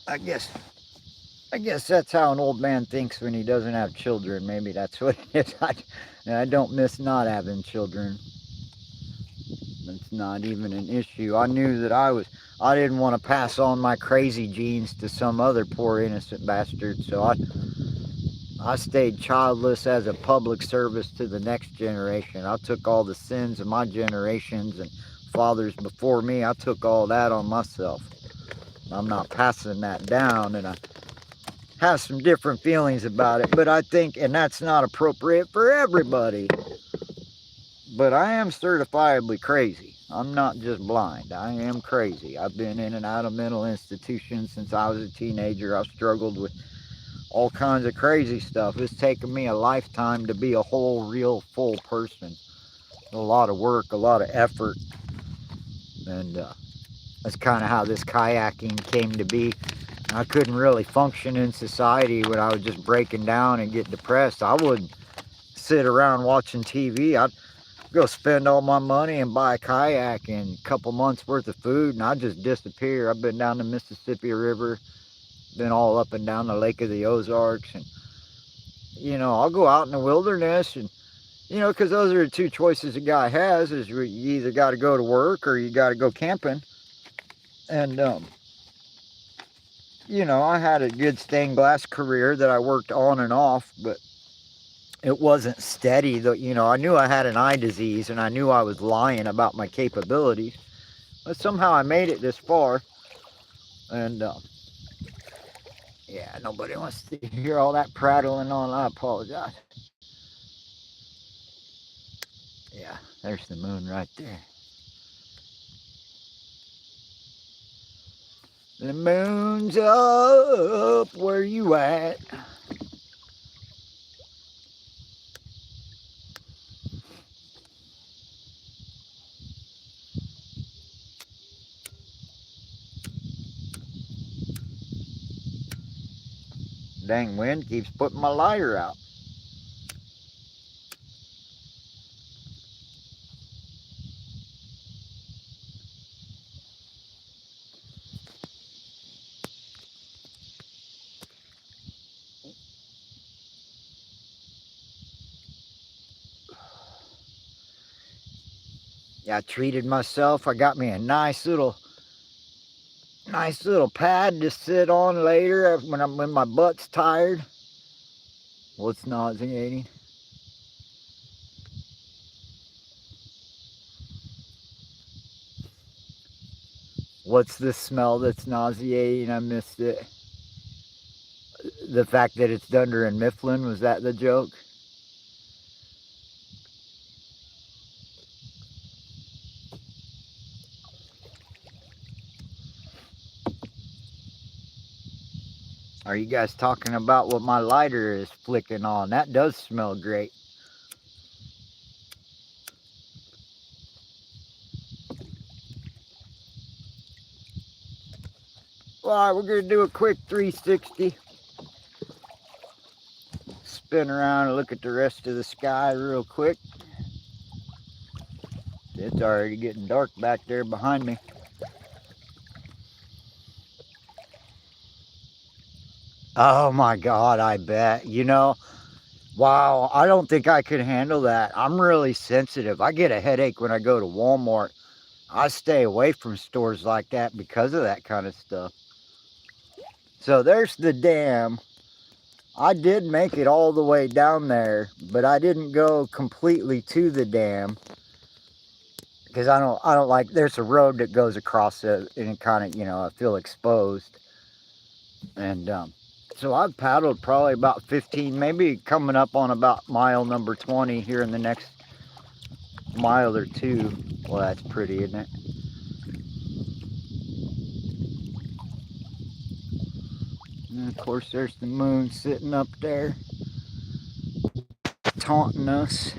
I guess that's how an old man thinks when he doesn't have children. Maybe that's what it is. I don't miss not having children. It's not even an issue. I knew that I didn't want to pass on my crazy genes to some other poor innocent bastard, so I stayed childless as a public service to the next generation. I took all the sins of my generations and fathers before me. I took all that on myself. I'm not passing that down, and I have some different feelings about it, but I think, and that's not appropriate for everybody, but I am certifiably crazy. I'm not just blind. I am crazy. I've been in and out of mental institutions since I was a teenager. I've struggled with all kinds of crazy stuff. It's taken me a lifetime to be a whole, real, full person. A lot of work, a lot of effort, and that's kind of how this kayaking came to be. I couldn't really function in society when I was just breaking down and get depressed. I wouldn't sit around watching TV. go spend all my money and buy a kayak and a couple months worth of food, and I just disappear. I've been down the Mississippi River, been all up and down the Lake of the Ozarks, and I'll go out in the wilderness, and because those are the two choices a guy has: is you either got to go to work or you got to go camping. And I had a good stained glass career that I worked on and off, but it wasn't steady. Though, I knew I had an eye disease, and I knew I was lying about my capabilities, but somehow I made it this far. And yeah, nobody wants to hear all that prattling on. I apologize. Yeah, there's the moon right there. The moon's up, where you at? Dang wind keeps putting my lighter out. Yeah, I treated myself. I got me a nice little pad to sit on later when my butt's tired. What's nauseating? What's the smell that's nauseating? I missed it. The fact that it's Dunder and Mifflin, was that the joke? Are you guys talking about what my lighter is flicking on? That does smell great. All right, we're going to do a quick 360. Spin around and look at the rest of the sky real quick. It's already getting dark back there behind me. Oh my God, I bet. Wow, I don't think I could handle that. I'm really sensitive. I get a headache when I go to Walmart. I stay away from stores like that because of that kind of stuff. So there's the dam. I did make it all the way down there, but I didn't go completely to the dam because I don't like, there's a road that goes across it, and it kind of, I feel exposed. And so I've paddled probably about 15, maybe coming up on about mile number 20 here in the next mile or two. Well, that's pretty, isn't it? And of course, there's the moon sitting up there, taunting us.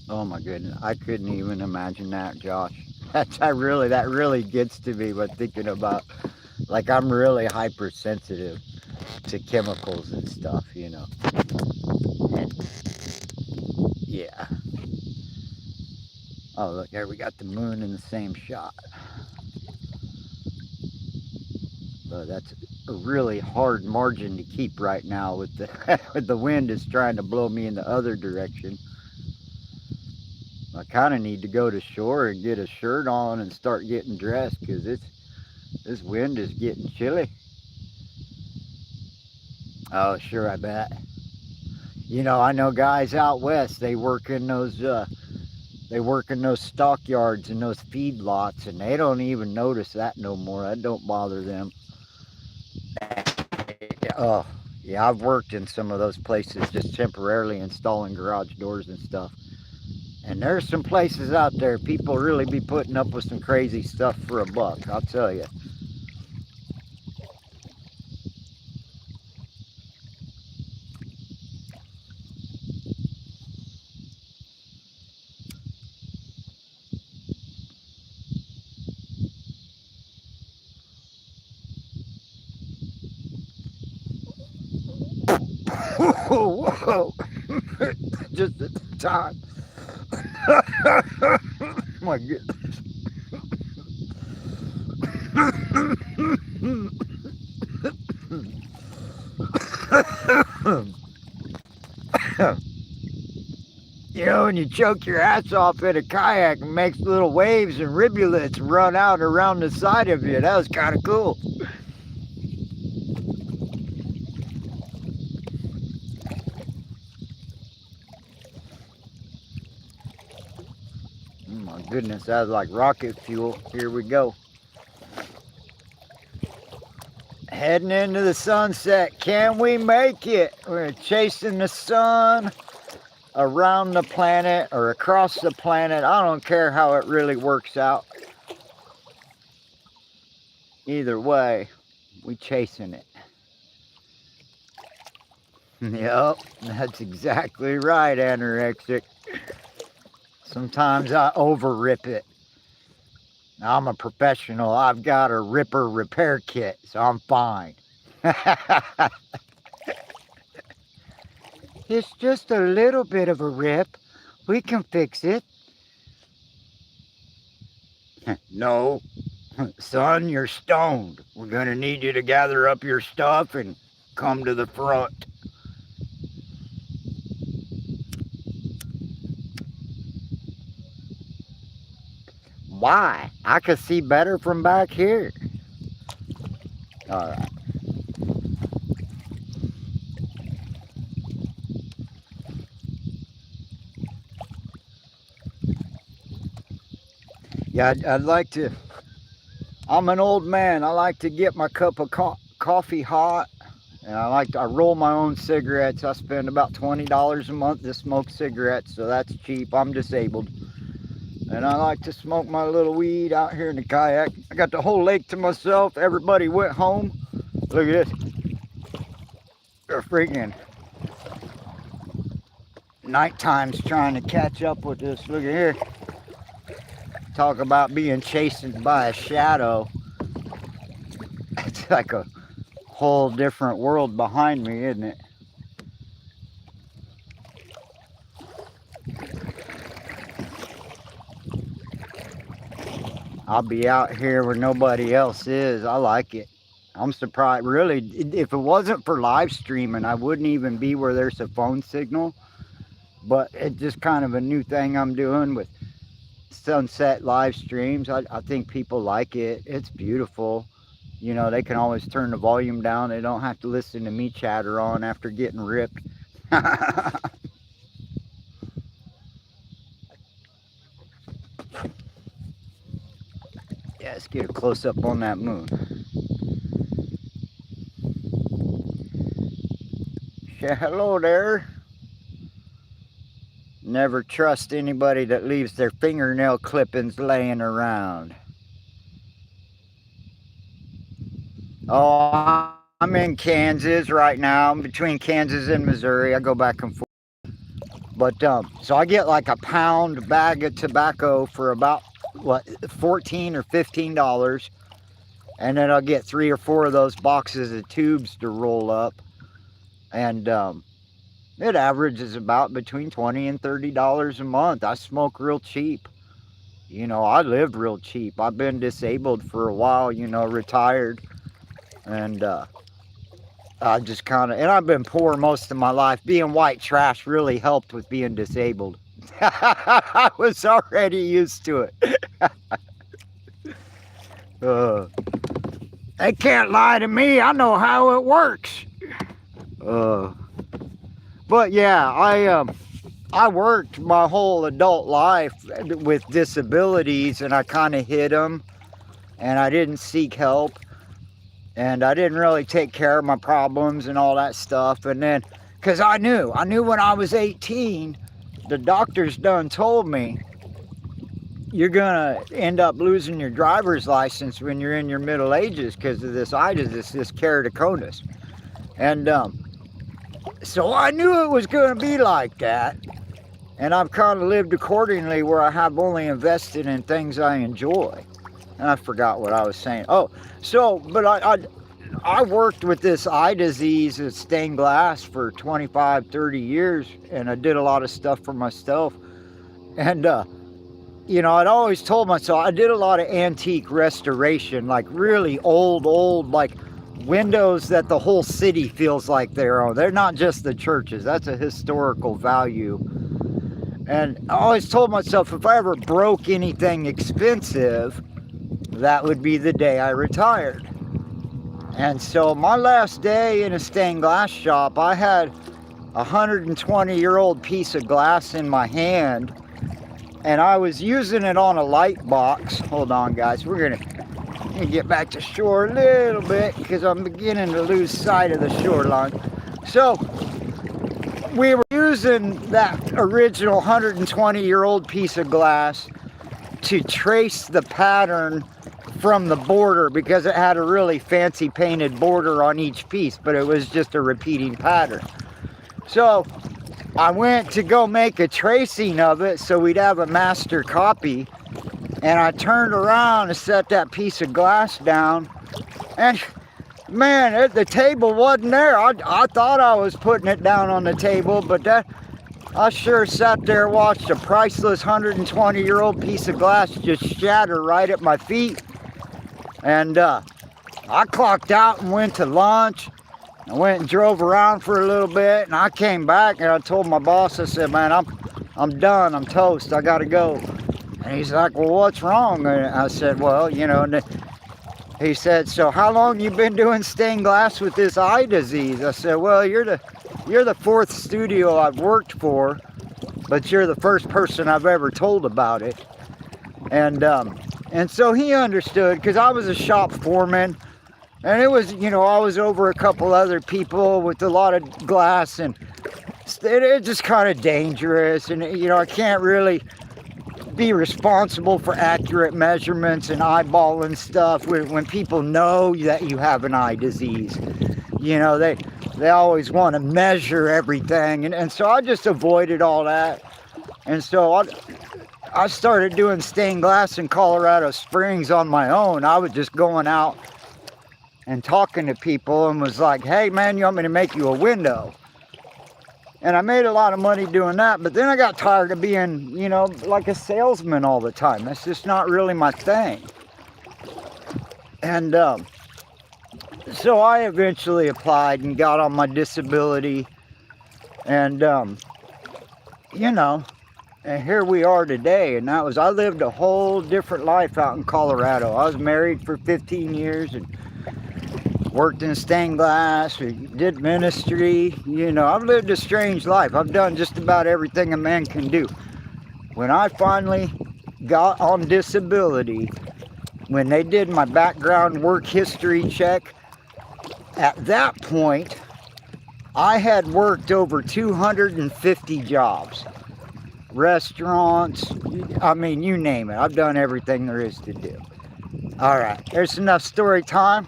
Oh my goodness, I couldn't even imagine that, Josh. That really gets to me when thinking about, like, I'm really hypersensitive to chemicals and stuff, And yeah. Oh, look, there we got the moon in the same shot. That's a really hard margin to keep right now with the with the wind is trying to blow me in the other direction. I kind of need to go to shore and get a shirt on and start getting dressed because this wind is getting chilly. Oh, sure, I bet. I know guys out west, they work in those stockyards and those feed lots, and they don't even notice that no more. That don't bother them. Oh, yeah, I've worked in some of those places just temporarily installing garage doors and stuff. And there's some places out there, people really be putting up with some crazy stuff for $1, I'll tell you. Whoa. Just at the time. My goodness. You know, when you choke your ass off in a kayak and makes little waves and rivulets run out around the side of you, that was kind of cool. Oh my goodness, that was like rocket fuel. Here we go. Heading into the sunset. Can we make it? We're chasing the sun around the planet or across the planet. I don't care how it really works out. Either way, we chasing it. Yep, that's exactly right, anorexic. Sometimes I over rip it. I'm a professional. I've got a ripper repair kit, so I'm fine. It's just a little bit of a rip. We can fix it. No. Son, you're stoned. We're going to need you to gather up your stuff and come to the front. Why? I could see better from back here. All right. Yeah, I'd like to. I'm an old man. I like to get my cup of coffee hot. And I roll my own cigarettes. I spend about $20 a month to smoke cigarettes, so that's cheap. I'm disabled. And I like to smoke my little weed out here in the kayak. I got the whole lake to myself. Everybody went home. Look at this. They're freaking nighttime's trying to catch up with this. Look at here. Talk about being chased by a shadow. It's like a whole different world behind me, isn't it? I'll be out here where nobody else is. I like it. I'm surprised. Really, if it wasn't for live streaming, I wouldn't even be where there's a phone signal. But it's just kind of a new thing I'm doing with sunset live streams. I think people like it. It's beautiful. You know, they can always turn the volume down. They don't have to listen to me chatter on after getting ripped. Yeah, let's get a close up on that moon. Yeah, hello there. Never trust anybody that leaves their fingernail clippings laying around. Oh, I'm in Kansas right now. I'm between Kansas and Missouri. I go back and forth. But so I get like a pound bag of tobacco for about what, $14 or $15, and then I'll get 3 or 4 of those boxes of tubes to roll up, and it averages about between $20 and $30 a month. I smoke real cheap. You know, I lived real cheap. I've been disabled for a while, you know, retired, and I just kind of, and I've been poor most of my life. Being white trash really helped with being disabled. I was already used to it. They can't lie to me. I know how it works. But yeah, I worked my whole adult life with disabilities, and I kind of hid them, and I didn't seek help, and I didn't really take care of my problems and all that stuff. And then, because I knew when I was 18, the doctors done told me, you're gonna end up losing your driver's license when you're in your middle ages because of this itis, this keratoconus. And so I knew it was gonna be like that, and I've kind of lived accordingly, where I have only invested in things I enjoy. And I forgot what I was saying. Oh, so, but I worked with this eye disease of stained glass for 25, 30 years, and I did a lot of stuff for myself. And, you know, I'd always told myself I did a lot of antique restoration, like really old, like windows that the whole city feels like they're on. They're not just the churches. That's a historical value. And I always told myself if I ever broke anything expensive, that would be the day I retired. And so my last day in a stained glass shop, I had a 120-year-old piece of glass in my hand, and I was using it on a light box. Hold on, guys. We're gonna get back to shore a little bit because I'm beginning to lose sight of the shoreline. So we were using that original 120-year-old piece of glass to trace the pattern from the border, because it had a really fancy painted border on each piece, but it was just a repeating pattern. So I went to go make a tracing of it so we'd have a master copy, and I turned around to set that piece of glass down, and man, the table wasn't there. I thought I was putting it down on the table, but I sure sat there, watched a priceless 120-year-old piece of glass just shatter right at my feet. And I clocked out and went to lunch. I went and drove around for a little bit, and I came back and I told my boss, I said, man, I'm done, I'm toast, I gotta go. And he's like, well, what's wrong? And I said, well, you know, and he said, so how long you been doing stained glass with this eye disease? I said, well, you're the fourth studio I've worked for, but you're the first person I've ever told about it. And so he understood, because I was a shop foreman, and it was, you know, I was over a couple other people with a lot of glass, and it's just kind of dangerous, and, you know, I can't really be responsible for accurate measurements and eyeballing stuff when people know that you have an eye disease. You know, they always want to measure everything, and so I just avoided all that. And so I started doing stained glass in Colorado Springs on my own. I was just going out and talking to people and was like, hey man, you want me to make you a window? And I made a lot of money doing that, but then I got tired of being, you know, like a salesman all the time. That's just not really my thing. And so I eventually applied and got on my disability, and you know, and here we are today. And I lived a whole different life out in Colorado. I was married for 15 years and worked in stained glass, we did ministry. You know, I've lived a strange life. I've done just about everything a man can do. When I finally got on disability, when they did my background work history check, at that point, I had worked over 250 jobs. Restaurants, I mean, you name it. I've done everything there is to do. All right, there's enough story time.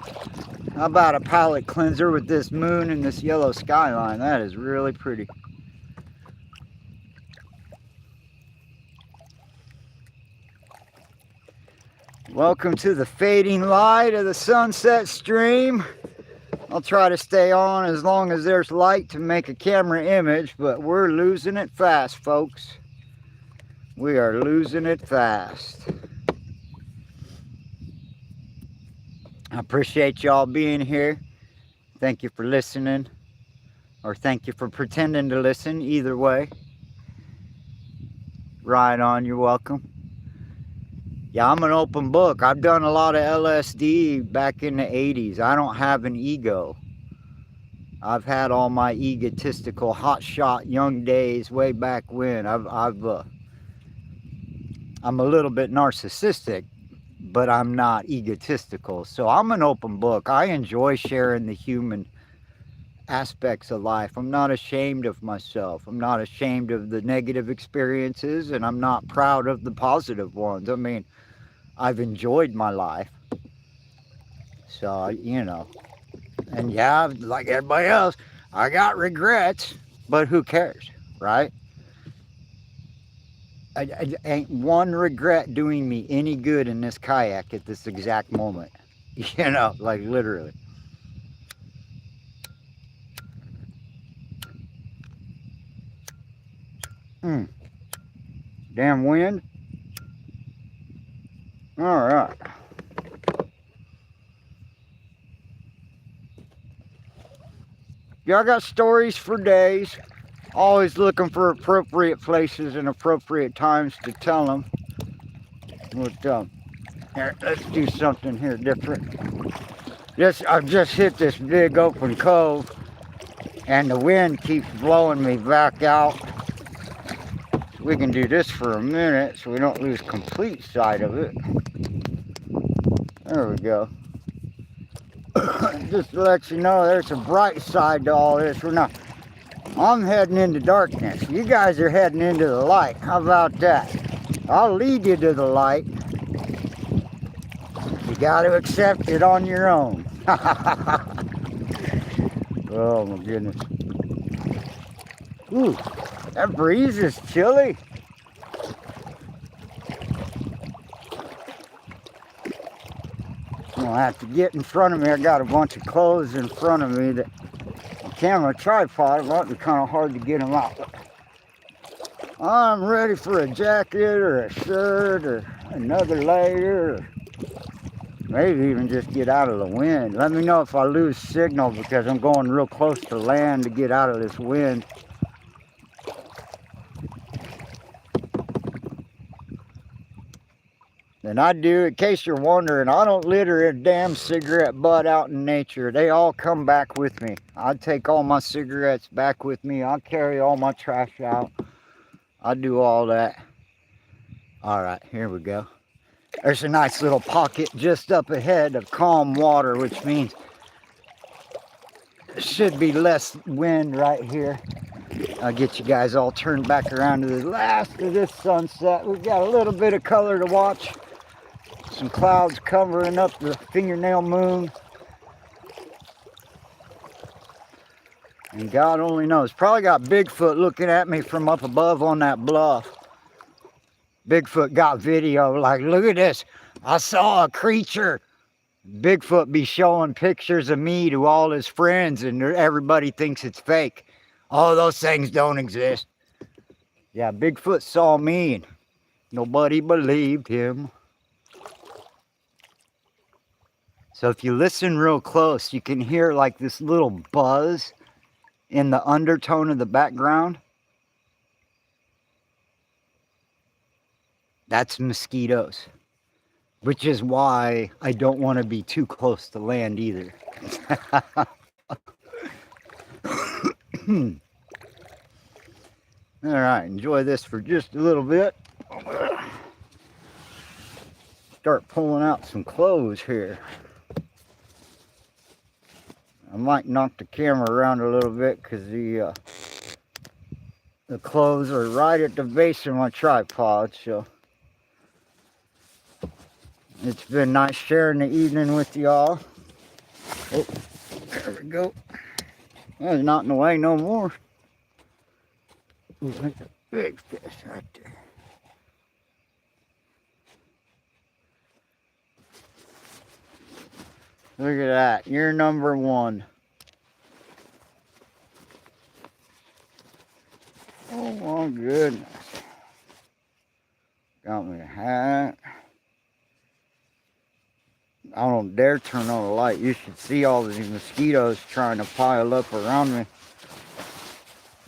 How about a palate cleanser with this moon and this yellow skyline? That is really pretty. Welcome to the fading light of the sunset stream. I'll try to stay on as long as there's light to make a camera image, but we're losing it fast, folks. We are losing it fast. I appreciate y'all being here. Thank you for listening, or thank you for pretending to listen. Either way, right on, you're welcome. Yeah, I'm an open book. I've done a lot of LSD back in the 80s. I don't have an ego. I've had all my egotistical hotshot young days way back when. I'm a little bit narcissistic, but I'm not egotistical. So I'm an open book. I enjoy sharing the human aspects of life. I'm not ashamed of myself. I'm not ashamed of the negative experiences, and I'm not proud of the positive ones. I mean, I've enjoyed my life. So, you know, and yeah, like everybody else, I got regrets, but who cares, right? I ain't one regret doing me any good in this kayak at this exact moment. You know, like literally. Damn wind. All right. Y'all got stories for days. Always looking for appropriate places and appropriate times to tell them. But here, let's do something here different. I've just hit this big open cove, and the wind keeps blowing me back out. So we can do this for a minute so we don't lose complete sight of it. There we go. Just to let you know, there's a bright side to all this. I'm heading into darkness. You guys are heading into the light. How about that? I'll lead you to the light. You got to accept it on your own. Oh my goodness. Ooh, that breeze is chilly. I'm gonna have to get in front of me. I got a bunch of clothes in front of me that the camera tripod, it might be kind of hard to get them out. I'm ready for a jacket or a shirt or another layer, or maybe even just get out of the wind. Let me know if I lose signal because I'm going real close to land to get out of this wind. And I do, in case you're wondering, I don't litter a damn cigarette butt out in nature. They all come back with me. I take all my cigarettes back with me. I carry all my trash out. I do all that. All right, here we go. There's a nice little pocket just up ahead of calm water, which means there should be less wind right here. I'll get you guys all turned back around to the last of this sunset. We've got a little bit of color to watch. Some clouds covering up the fingernail moon. And God only knows. Probably got Bigfoot looking at me from up above on that bluff. Bigfoot got video like, look at this. I saw a creature. Bigfoot be showing pictures of me to all his friends and everybody thinks it's fake. Oh, those things don't exist. Yeah, Bigfoot saw me and nobody believed him. So if you listen real close, you can hear like this little buzz in the undertone of the background. That's mosquitoes, which is why I don't want to be too close to land either. All right, enjoy this for just a little bit. Start pulling out some clothes here. I might knock the camera around a little bit because the clothes are right at the base of my tripod. So it's been nice sharing the evening with y'all. Oh, there we go. That's not in the way no more. Ooh, that's a big fish right there. Look at that. You're number one. Oh my goodness. Got me a hat. I don't dare turn on the light. You should see all these mosquitoes trying to pile up around me.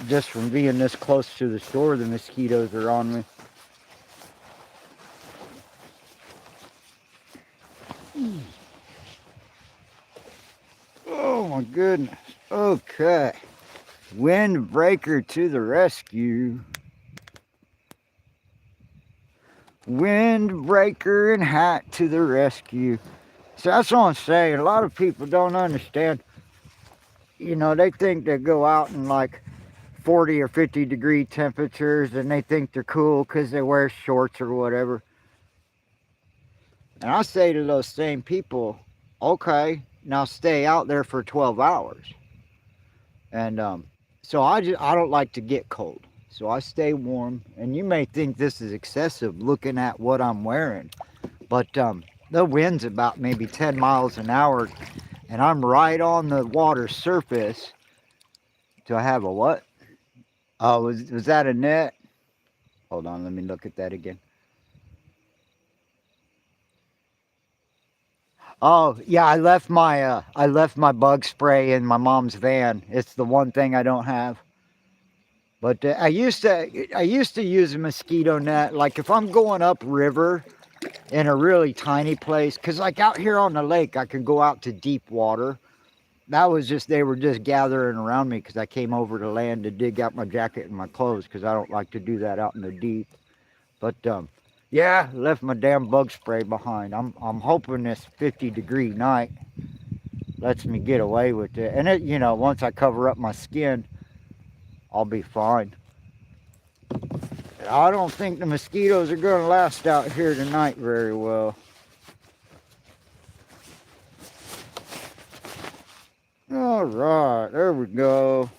Just from being this close to the shore, the mosquitoes are on me. Oh my goodness. Okay. Windbreaker to the rescue. Windbreaker and hat to the rescue. So that's what I'm saying. A lot of people don't understand. You know, they think they go out in like 40 or 50 degree temperatures and they think they're cool because they wear shorts or whatever. And I say to those same people, okay, now stay out there for 12 hours. And so I don't like to get cold. So I stay warm. And you may think this is excessive looking at what I'm wearing. But the wind's about maybe 10 miles an hour. And I'm right on the water surface. Do I have a what? Oh, was that a net? Hold on, let me look at that again. Oh, yeah, I left my bug spray in my mom's van. It's the one thing I don't have. But I used to use a mosquito net. Like if I'm going upriver in a really tiny place, because like out here on the lake, I can go out to deep water. That was just, they were just gathering around me because I came over to land to dig out my jacket and my clothes because I don't like to do that out in the deep. But yeah, left my damn bug spray behind. I'm hoping this 50-degree night lets me get away with it. And it, you know, once I cover up my skin, I'll be fine. I don't think the mosquitoes are going to last out here tonight very well. All right, there we go.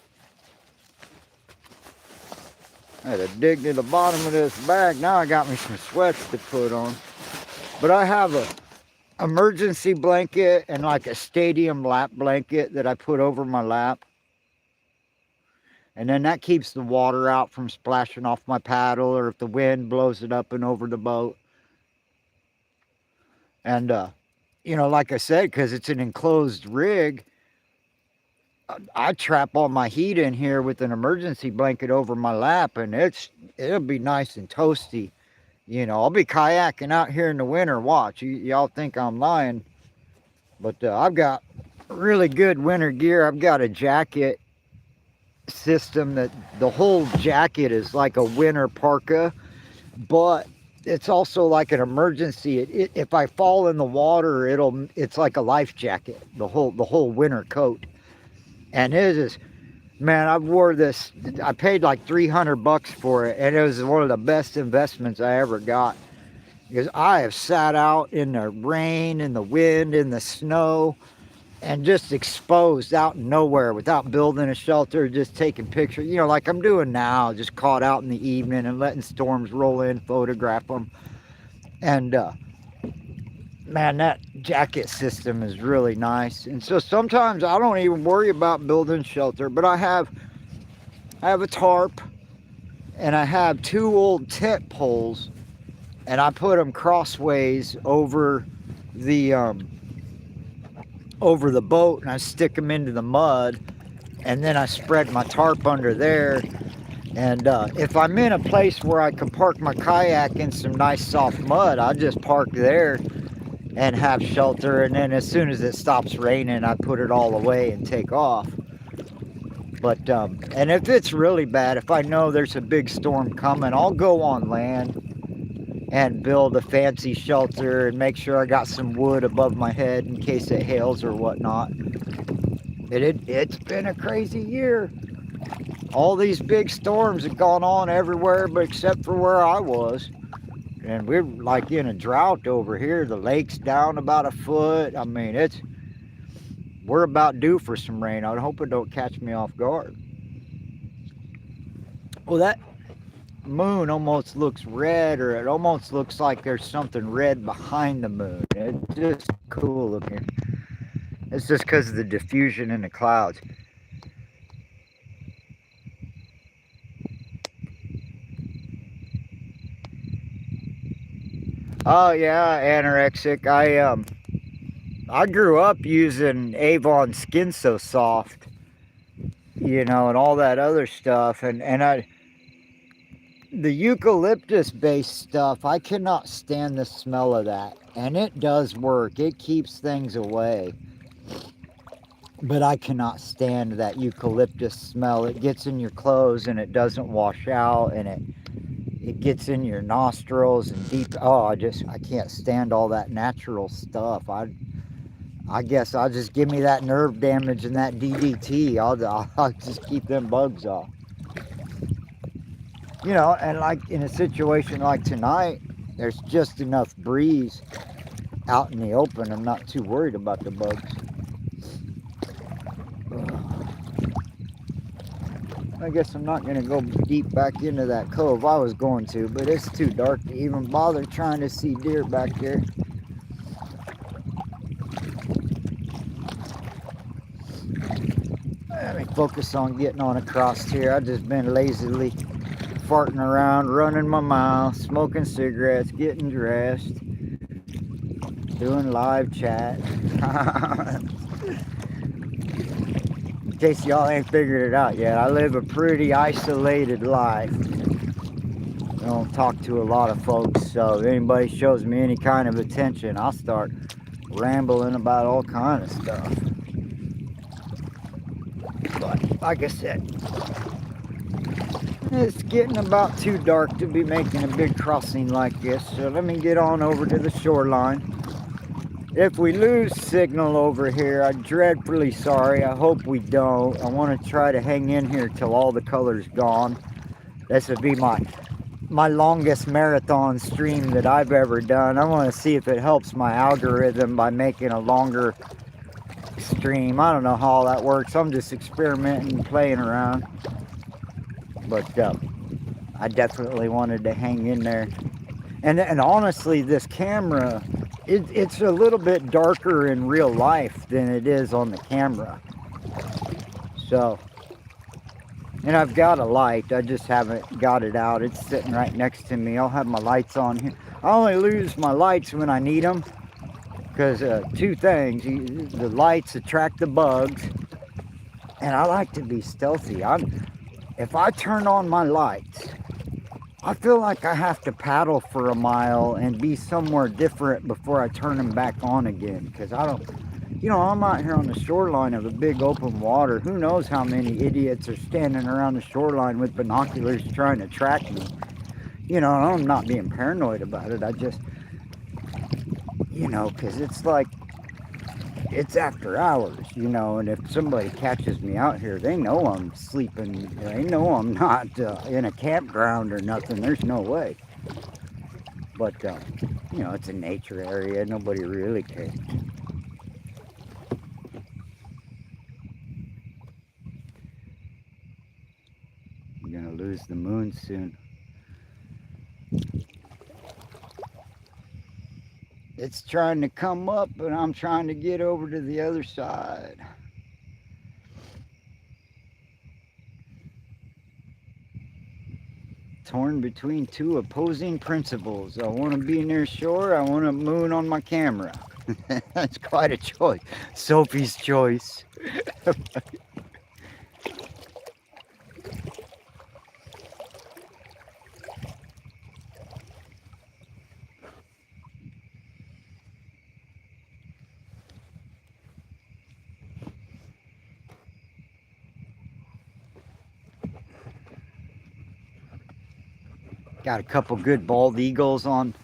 I had to dig to the bottom of this bag. Now I got me some sweats to put on. But I have a emergency blanket and like a stadium lap blanket that I put over my lap. And then that keeps the water out from splashing off my paddle or if the wind blows it up and over the boat. And, you know, like I said, because it's an enclosed rig, I trap all my heat in here with an emergency blanket over my lap, and it'll be nice and toasty. You know, I'll be kayaking out here in the winter. Watch, y'all think I'm lying, but I've got really good winter gear. I've got a jacket system that the whole jacket is like a winter parka, but it's also like an emergency. If I fall in the water, it's like a life jacket. The whole winter coat. And it is, man, I wore this, I paid like $300 for it, and it was one of the best investments I ever got. Because I have sat out in the rain, in the wind, in the snow, and just exposed out in nowhere without building a shelter, just taking pictures, you know, like I'm doing now, just caught out in the evening and letting storms roll in, photograph them. And, man, that jacket system is really nice. And so sometimes I don't even worry about building shelter, but I have a tarp and I have 2 old tent poles, and I put them crossways over the boat, and I stick them into the mud, and then I spread my tarp under there. And if I'm in a place where I can park my kayak in some nice soft mud, I just park there and have shelter, and then as soon as it stops raining, I put it all away and take off. But and if it's really bad, if I know there's a big storm coming, I'll go on land and build a fancy shelter and make sure I got some wood above my head in case it hails or whatnot. It's been a crazy year. All these big storms have gone on everywhere but except for where I was. And we're like in a drought over here. The lake's down about a foot. I mean, we're about due for some rain. I hope it don't catch me off guard. Well, that moon almost looks red, or it almost looks like there's something red behind the moon. It's just cool looking. It's just because of the diffusion in the clouds. Oh yeah, anorexic. I grew up using Avon Skin So Soft, you know, and all that other stuff, and the eucalyptus based stuff, I cannot stand the smell of that. And it does work. It keeps things away. But I cannot stand that eucalyptus smell. It gets in your clothes and it doesn't wash out, and it gets in your nostrils and deep. Oh, I can't stand all that natural stuff. I guess I'll just give me that nerve damage and that DDT. I'll just keep them bugs off. You know, and like in a situation like tonight, there's just enough breeze out in the open. I'm not too worried about the bugs. I guess I'm not going to go deep back into that cove. I was going to, but it's too dark to even bother trying to see deer back there. Let me focus on getting on across here. I've just been lazily farting around, running my mouth, smoking cigarettes, getting dressed, doing live chat. In case y'all ain't figured it out yet, I live a pretty isolated life. I don't talk to a lot of folks, so if anybody shows me any kind of attention, I'll start rambling about all kind of stuff. But like I said, it's getting about too dark to be making a big crossing like this, so let me get on over to the shoreline. If we lose signal over here, I'm dreadfully sorry. I hope we don't. I want to try to hang in here till all the color's gone. This would be my longest marathon stream that I've ever done. I want to see if it helps my algorithm by making a longer stream. I don't know how all that works. I'm just experimenting and playing around. But I definitely wanted to hang in there. And honestly, this camera, it's a little bit darker in real life than it is on the camera. So, and I've got a light, I just haven't got it out. It's sitting right next to me. I'll have my lights on here. I only lose my lights when I need them, because two things: the lights attract the bugs, and I like to be stealthy. If I turn on my lights, I feel like I have to paddle for a mile and be somewhere different before I turn them back on again, because I don't, you know, I'm out here on the shoreline of a big open water. Who knows how many idiots are standing around the shoreline with binoculars trying to track me. You know, I'm not being paranoid about it. I just, you know, because it's like, it's after hours, you know, and if somebody catches me out here, they know I'm sleeping. They know I'm not in a campground or nothing. There's no way. But, you know, it's a nature area. Nobody really cares. I'm going to lose the moon soon. It's trying to come up, and I'm trying to get over to the other side. Torn between two opposing principles. I want to be near shore. I want a moon on my camera. That's quite a choice. Sophie's choice. Got a couple good bald eagles on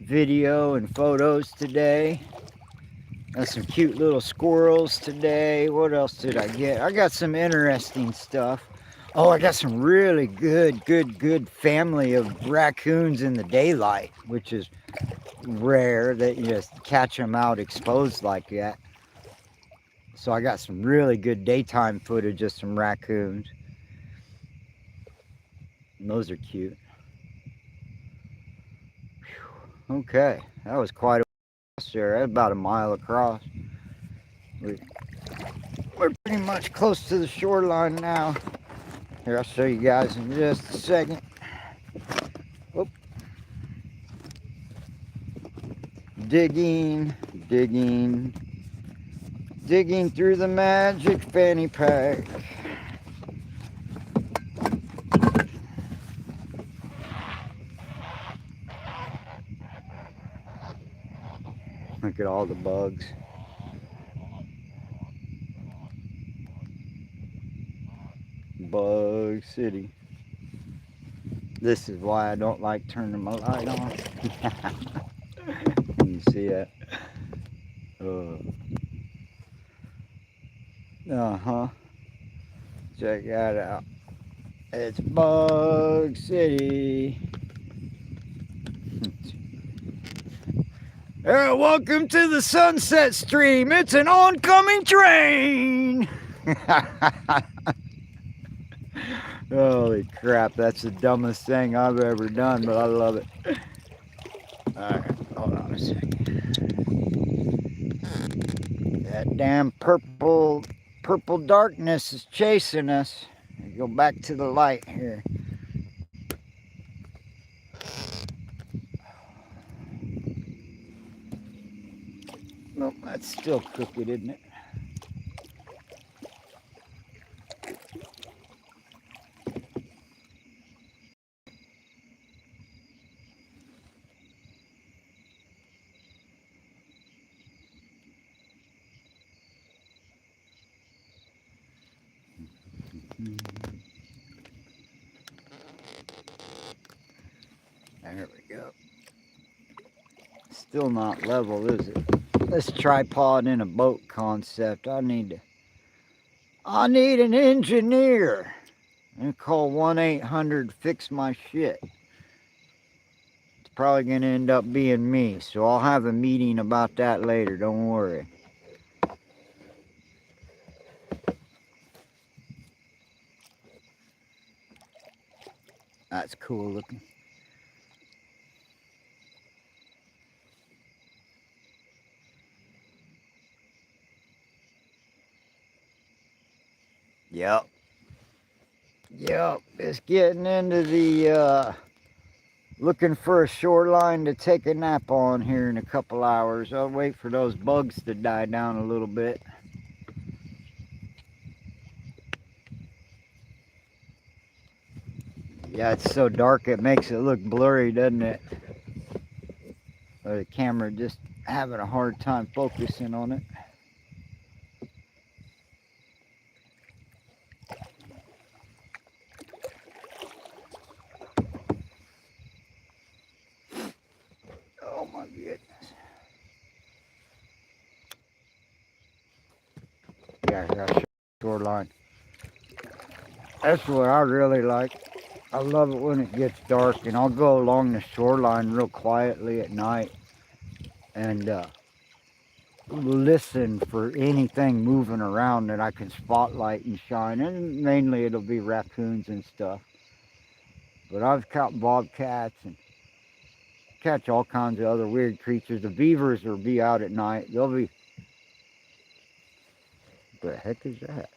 video and photos today. Got some cute little squirrels today. What else did I get? I got some interesting stuff. Oh, I got some really good family of raccoons in the daylight, which is rare that you just catch them out exposed like that. So I got some really good daytime footage of some raccoons. And those are cute. Okay, that was quite a wash there. That's about a mile across. We're pretty much close to the shoreline now. Here, I'll show you guys in just a second. Whoop. Digging through the magic fanny pack. Look at all the bugs. Bug City. This is why I don't like turning my light on. You see that? Check that out. It's Bug City. Welcome to the Sunset Stream. It's an oncoming train. Holy crap, that's the dumbest thing I've ever done, but I love it. Alright, hold on a second. That damn purple darkness is chasing us. Go back to the light here. That's still crooked, isn't it? There we go. Still not level, is it? This tripod in a boat concept. I need an engineer. And call 1-800-FIX-MY-SHIT. It's probably going to end up being me, so I'll have a meeting about that later. Don't worry. That's cool looking. Yep. It's getting into the looking for a shoreline to take a nap on here in a couple hours. I'll wait for those bugs to die down a little bit. Yeah, it's so dark it makes it look blurry, doesn't it? Or the camera just having a hard time focusing on it. Oh my goodness. Yeah, that's shoreline. That's what I really like. I love it when it gets dark, and I'll go along the shoreline real quietly at night and listen for anything moving around that I can spotlight and shine. And mainly it'll be raccoons and stuff. But I've caught bobcats and catch all kinds of other weird creatures. The beavers will be out at night. They'll be... What the heck is that?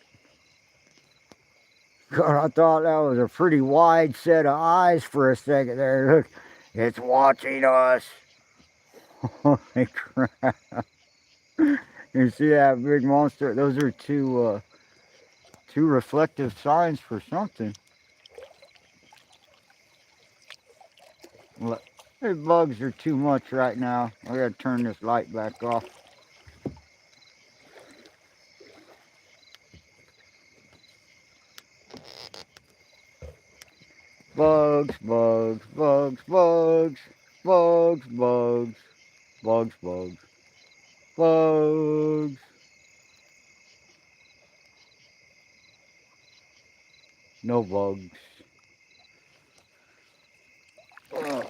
God, I thought that was a pretty wide set of eyes for a second there. Look, it's watching us. Holy crap. You see that big monster? Those are two reflective signs for something. Look, these bugs are too much right now. I gotta turn this light back off. Bugs, bugs, bugs, bugs, bugs, bugs, bugs, bugs, bugs. No bugs. Ugh.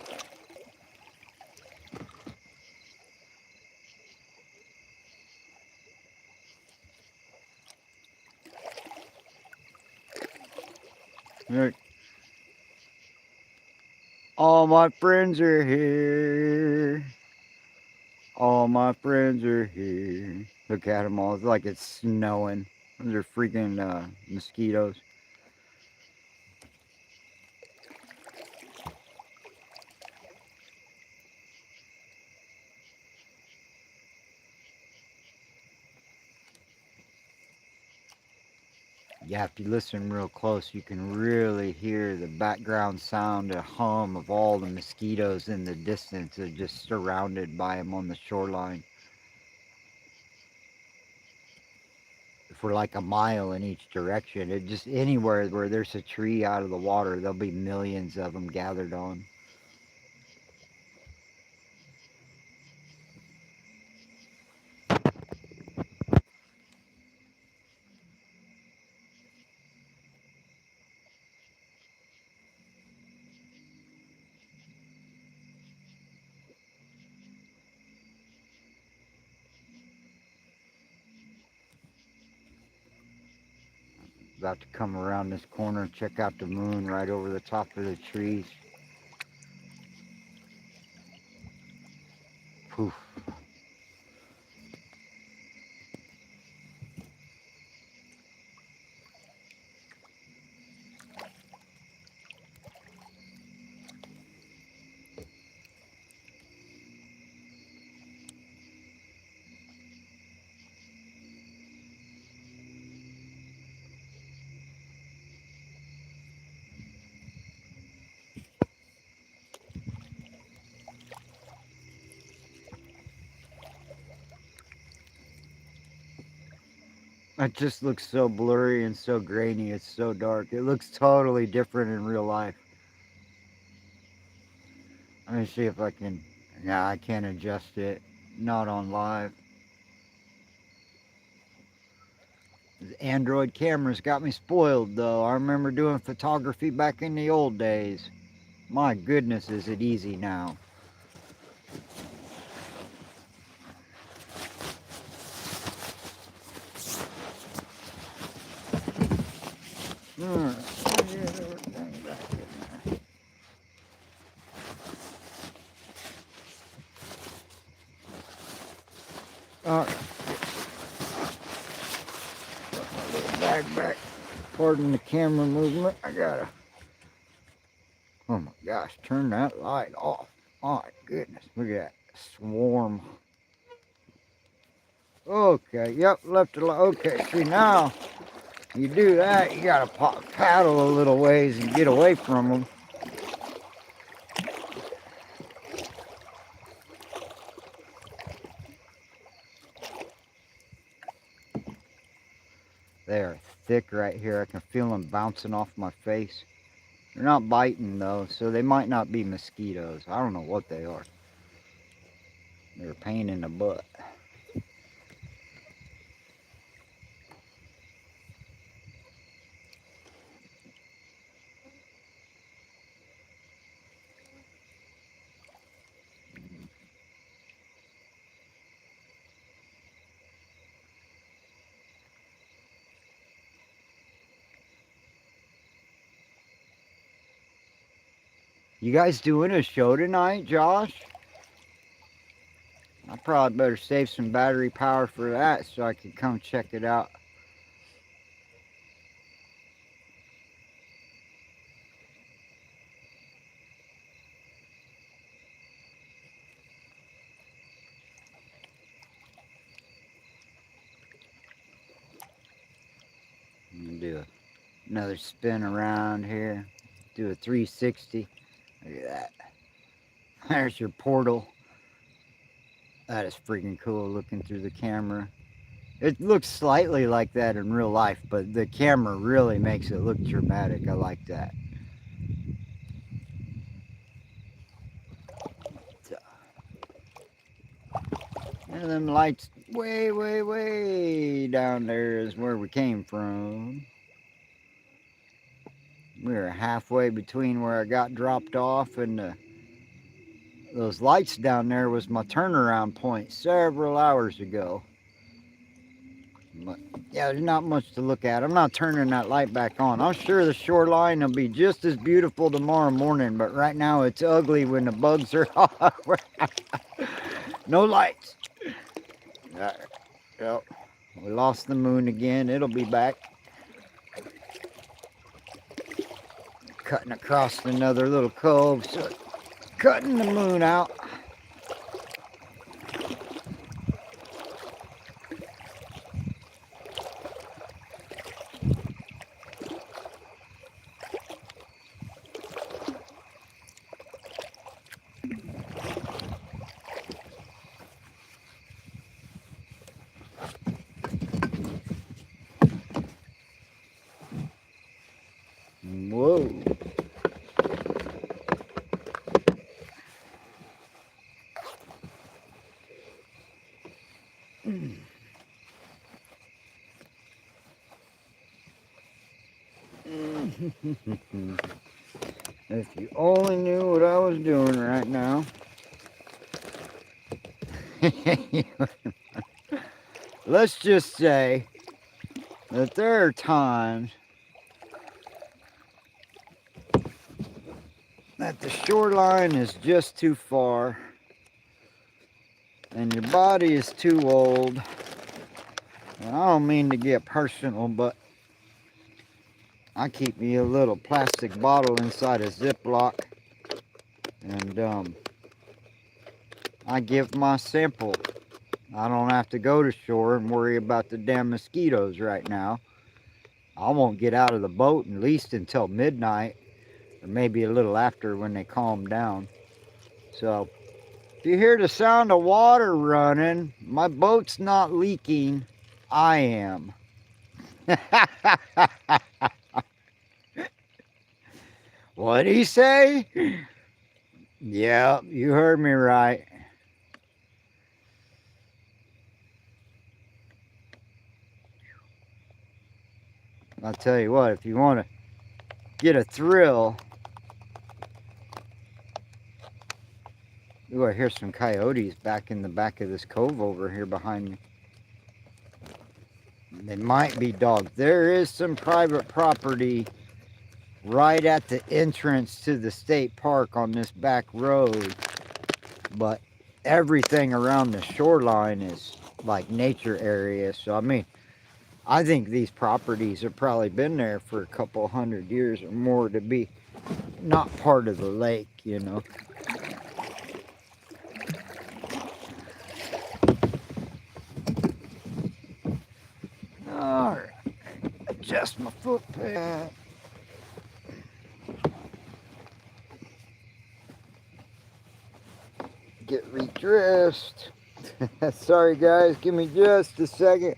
Look. All my friends are here. All my friends are here. Look at them all. It's like it's snowing. Those are freaking mosquitoes. Yeah, if you listen real close, you can really hear the background sound, the hum of all the mosquitoes in the distance. They're just surrounded by them on the shoreline. For like a mile in each direction. It just anywhere where there's a tree out of the water, there'll be millions of them gathered on. About to come around this corner and check out the moon right over the top of the trees. Poof. It just looks so blurry and so grainy. It's so dark. It looks totally different in real life. Let me see if I can. Yeah, I can't adjust it. Not on live. The Android cameras got me spoiled though. I remember doing photography back in the old days. My goodness, is it easy now. Alright. Back. Pardon the camera movement. I gotta. Oh my gosh, turn that light off. My goodness, look at that swarm. Okay, yep, left it. Okay, see now, you do that, you gotta paddle a little ways and get away from them. They're thick right here. I can feel them bouncing off my face. They're not biting though, so they might not be mosquitoes. I don't know what they are. They're a pain in the butt. You guys doing a show tonight, Josh? I probably better save some battery power for that so I can come check it out. I'm gonna do another spin around here. Do a 360. Look at that. There's your portal. That is freaking cool looking through the camera. It looks slightly like that in real life, but the camera really makes it look dramatic. I like that. And them lights way down there is where we came from. We were halfway between where I got dropped off and those lights down there was my turnaround point several hours ago. But yeah, there's not much to look at. I'm not turning that light back on. I'm sure the shoreline will be just as beautiful tomorrow morning, but right now it's ugly when the bugs are hot. No lights. Yep. We lost the moon again. It'll be back. Cutting across another little cove, so cutting the moon out. Whoa. If you only knew what I was doing right now. Let's just say that there are times that the shoreline is just too far and your body is too old. And I don't mean to get personal, but I keep me a little plastic bottle inside a Ziploc, and I give my sample. I don't have to go to shore and worry about the damn mosquitoes right now. I won't get out of the boat at least until midnight, or maybe a little after when they calm down. So if you hear the sound of water running, my boat's not leaking. I am. What'd he say? Yeah, you heard me right. I'll tell you what, if you want to get a thrill. Ooh, I hear some coyotes back in the back of this cove over here behind me. They might be dogs. There is some private property right at the entrance to the state park on this back road, but everything around the shoreline is like nature area. So I mean, I think these properties have probably been there for a couple hundred years or more to be not part of the lake, you know. All right, adjust my foot pad. Get redressed. Sorry guys, give me just a second.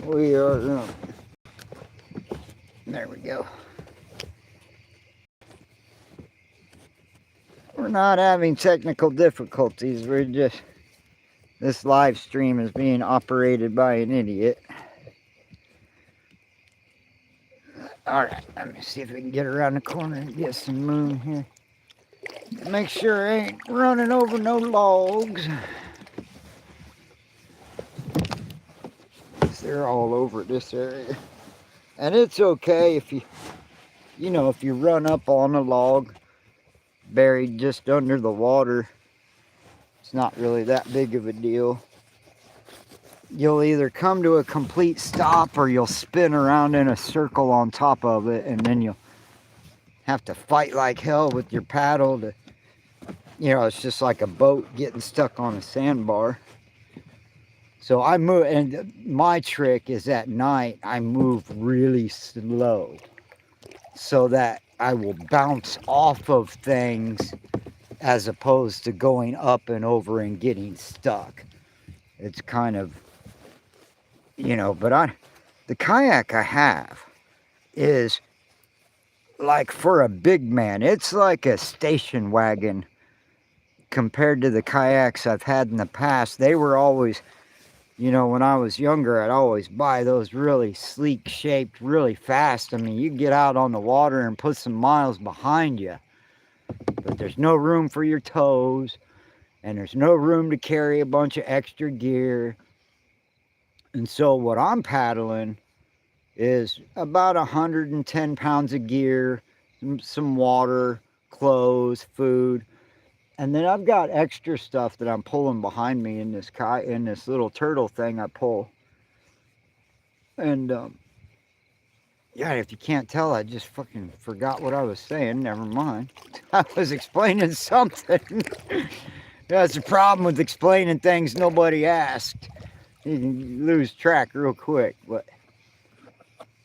We are, there we go. We're not having technical difficulties. We're just, this live stream is being operated by an idiot. All right, let me see if we can get around the corner and get some moon here. Make sure I ain't running over no logs. They're all over this area. And it's okay if if you run up on a log buried just under the water. It's not really that big of a deal. You'll either come to a complete stop or you'll spin around in a circle on top of it, and then you'll have to fight like hell with your paddle to, it's just like a boat getting stuck on a sandbar. So I move, and my trick is at night I move really slow so that I will bounce off of things as opposed to going up and over and getting stuck. It's kind of, but the kayak I have is like, for a big man, it's like a station wagon compared to the kayaks I've had in the past. They were always, when I was younger, I'd always buy those really sleek shaped, really fast. I mean, you get out on the water and put some miles behind you, but there's no room for your toes, and there's no room to carry a bunch of extra gear. And so what I'm paddling is about 110 pounds of gear, some water, clothes, food. And then I've got extra stuff that I'm pulling behind me in this little turtle thing I pull. And yeah, if you can't tell, I just fucking forgot what I was saying. Never mind. I was explaining something. That's the problem with explaining things nobody asked. You can lose track real quick. But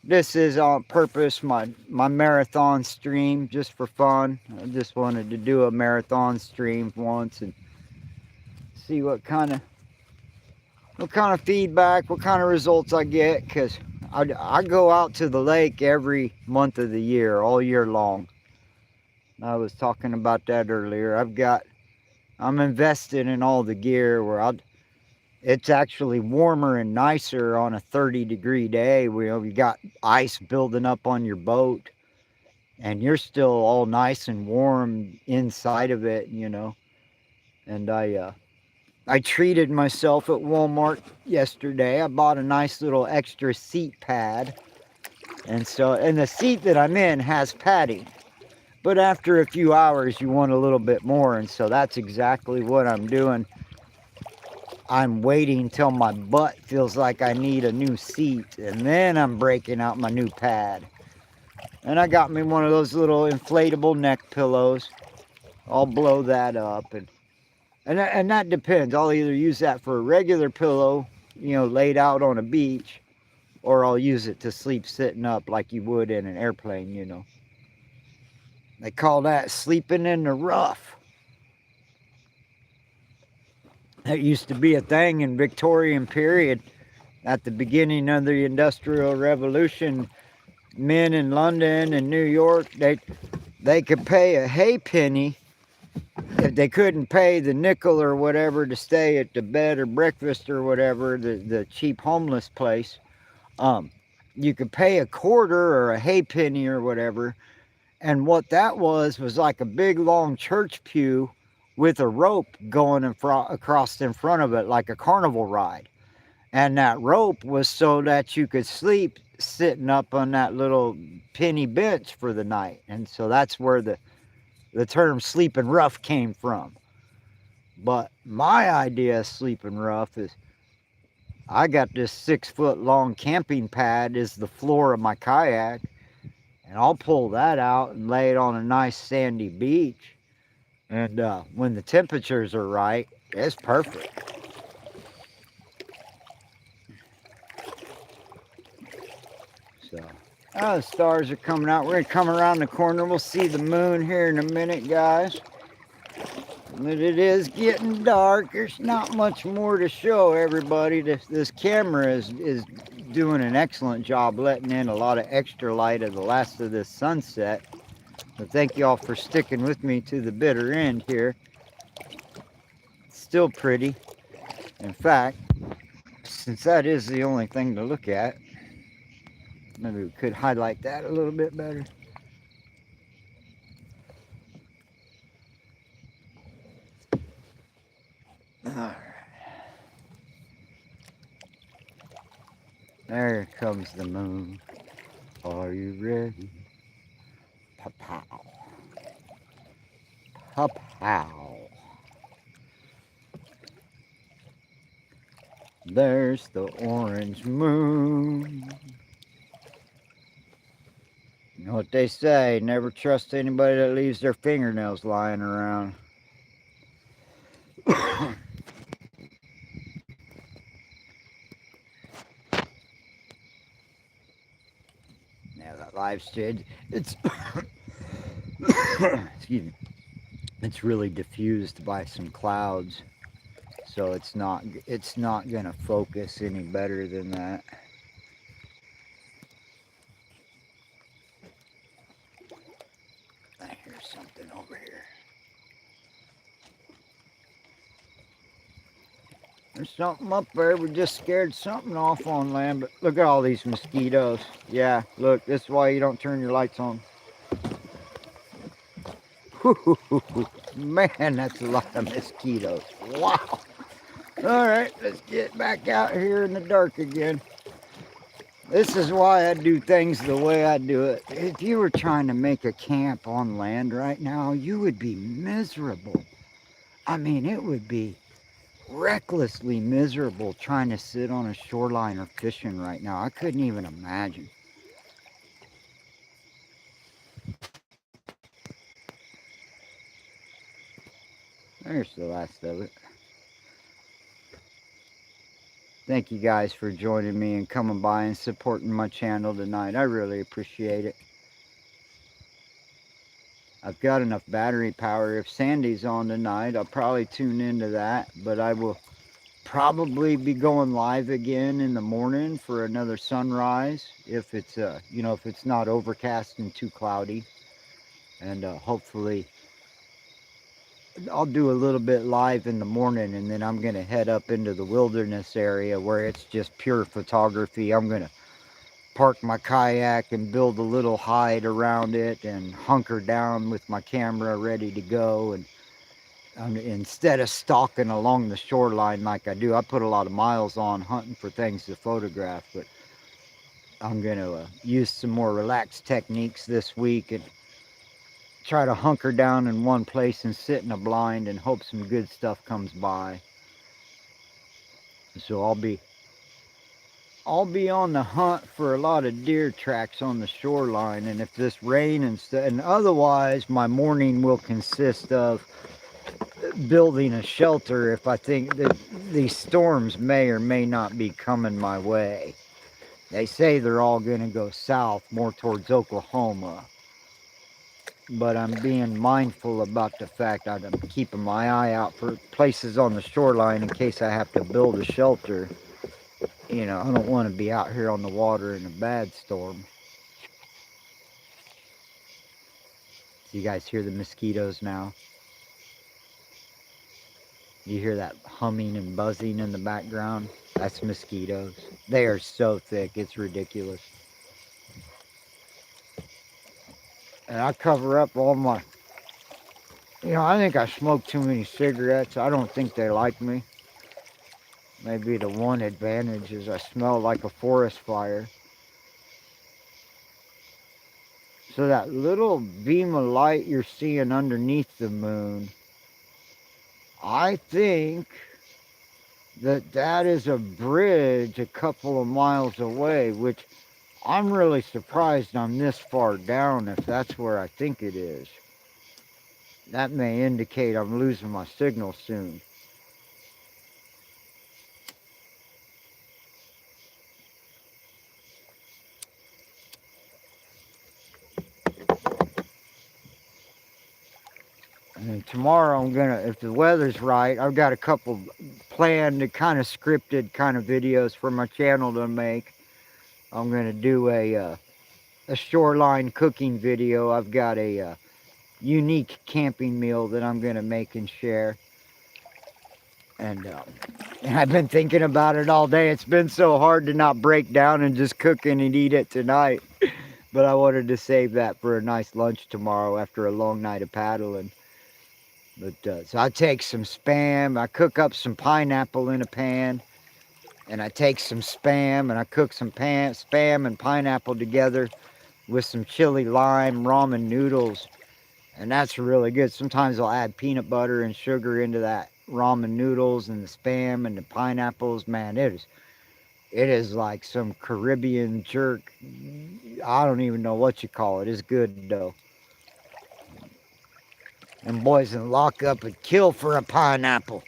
this is on purpose, my marathon stream, just for fun. I just wanted to do a marathon stream once and see what kind of feedback, what kind of results I get, because I go out to the lake every month of the year, all year long. I was talking about that earlier. I'm invested in all the gear where it's actually warmer and nicer on a 30-degree day where you got ice building up on your boat and you're still all nice and warm inside of it, And I treated myself at Walmart yesterday. I bought a nice little extra seat pad. And the seat that I'm in has padding. But after a few hours, you want a little bit more. And so that's exactly what I'm doing. I'm waiting till my butt feels like I need a new seat, and then I'm breaking out my new pad. And I got me one of those little inflatable neck pillows. I'll blow that up, and that depends. I'll either use that for a regular pillow, laid out on a beach, or I'll use it to sleep sitting up like you would in an airplane, They call that sleeping in the rough. That used to be a thing in Victorian period. at the beginning of the Industrial Revolution, men in London and New York, they could pay a halfpenny if they couldn't pay the nickel or whatever to stay at the bed or breakfast or whatever, the cheap homeless place. You could pay a quarter or a halfpenny or whatever, and what that was like a big long church pew with a rope going across in front of it like a carnival ride. And that rope was so that you could sleep sitting up on that little penny bench for the night. And so that's where the term sleeping rough came from. But my idea of sleeping rough is I got this 6-foot long camping pad as the floor of my kayak, and I'll pull that out and lay it on a nice sandy beach. And when the temperatures are right, it's perfect. So, the stars are coming out. We're going to come around the corner. We'll see the moon here in a minute, guys. But it is getting dark. There's not much more to show everybody. This camera is doing an excellent job letting in a lot of extra light of the last of this sunset. So thank you all for sticking with me to the bitter end here. It's still pretty. In fact, since that is the only thing to look at, maybe we could highlight that a little bit better. All right. There comes the moon. Are you ready? Pa-pow. Pa-pow. There's the orange moon. You know what they say, never trust anybody that leaves their fingernails lying around. Now that live stream, it's excuse me, it's really diffused by some clouds, so it's not gonna focus any better than that. I hear something over here. There's something up there. We just scared something off on land, but look at all these mosquitoes. Yeah, look, this is why you don't turn your lights on. Man, that's a lot of mosquitoes. Wow. All right, let's get back out here in the dark again. This is why I do things the way I do it. If you were trying to make a camp on land right now, you would be miserable. I mean, it would be recklessly miserable trying to sit on a shoreline or fishing right now. I couldn't even imagine. There's the last of it. Thank you guys for joining me and coming by and supporting my channel tonight. I really appreciate it. I've got enough battery power. If Sandy's on tonight, I'll probably tune into that, but I will probably be going live again in the morning for another sunrise if it's if it's not overcast and too cloudy. And hopefully I'll do a little bit live in the morning, and then I'm going to head up into the wilderness area where it's just pure photography. I'm going to park my kayak and build a little hide around it and hunker down with my camera ready to go. And instead of stalking along the shoreline like I do, I put a lot of miles on hunting for things to photograph, but I'm going to use some more relaxed techniques this week and try to hunker down in one place and sit in a blind and hope some good stuff comes by. So I'll be on the hunt for a lot of deer tracks on the shoreline, and if this rain and otherwise my morning will consist of building a shelter if I think that these storms may or may not be coming my way. They say they're all going to go south more towards Oklahoma, but I'm being mindful about the fact that I'm keeping my eye out for places on the shoreline in case I have to build a shelter. You know, I don't want to be out here on the water in a bad storm. You guys hear the mosquitoes now? You hear that humming and buzzing in the background? That's mosquitoes. They are so thick, it's ridiculous. And I cover up all my, I think I smoke too many cigarettes. I don't think they like me. Maybe the one advantage is I smell like a forest fire. So that little beam of light you're seeing underneath the moon, I think that is a bridge a couple of miles away, which I'm really surprised I'm this far down if that's where I think it is. That may indicate I'm losing my signal soon. And tomorrow I'm gonna, if the weather's right, I've got a couple planned, kind of scripted kind of videos for my channel to make. I'm gonna do a shoreline cooking video. I've got a unique camping meal that I'm gonna make and share. And I've been thinking about it all day. It's been so hard to not break down and just cook it and eat it tonight. But I wanted to save that for a nice lunch tomorrow after a long night of paddling. But so I take some Spam, I cook up some pineapple in a pan, and I take some Spam and I cook some Spam and pineapple together with some chili lime ramen noodles, and that's really good. Sometimes I'll add peanut butter and sugar into that ramen noodles and the Spam and the pineapples. Man, it is like some Caribbean jerk. I don't even know what you call it. It's good though. And boys in lockup would kill for a pineapple.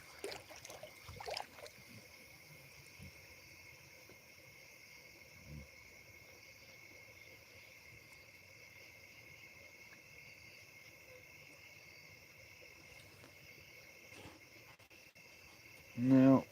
No.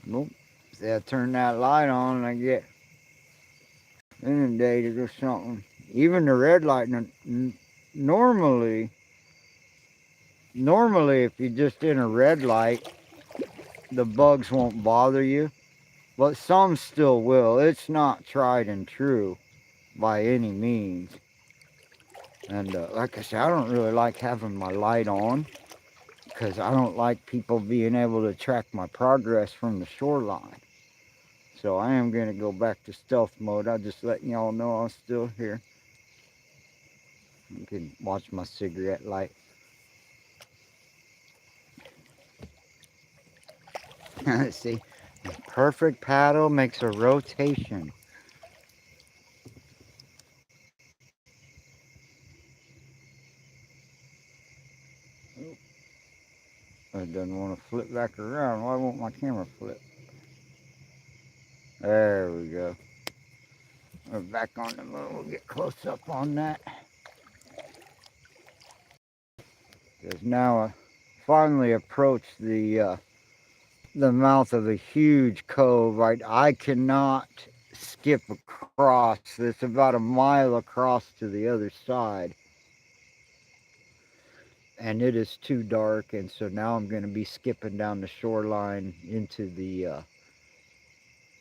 Nope. See, I turn that light on and I get inundated or something. Even the red light. Normally, normally, if you're just in a red light, the bugs won't bother you. But some still will. It's not tried and true by any means. And like I said, I don't really like having my light on because I don't like people being able to track my progress from the shoreline. So I am going to go back to stealth mode. I'm just letting y'all know I'm still here. You can watch my cigarette light. See, perfect paddle makes a rotation. It doesn't want to flip back around. Why won't my camera flip? There we go. We're back on the moon. We'll get close up on that. Because now I finally approached the mouth of a huge cove. I cannot skip across. It's about a mile across to the other side. And it is too dark, and so now I'm going to be skipping down the shoreline into the,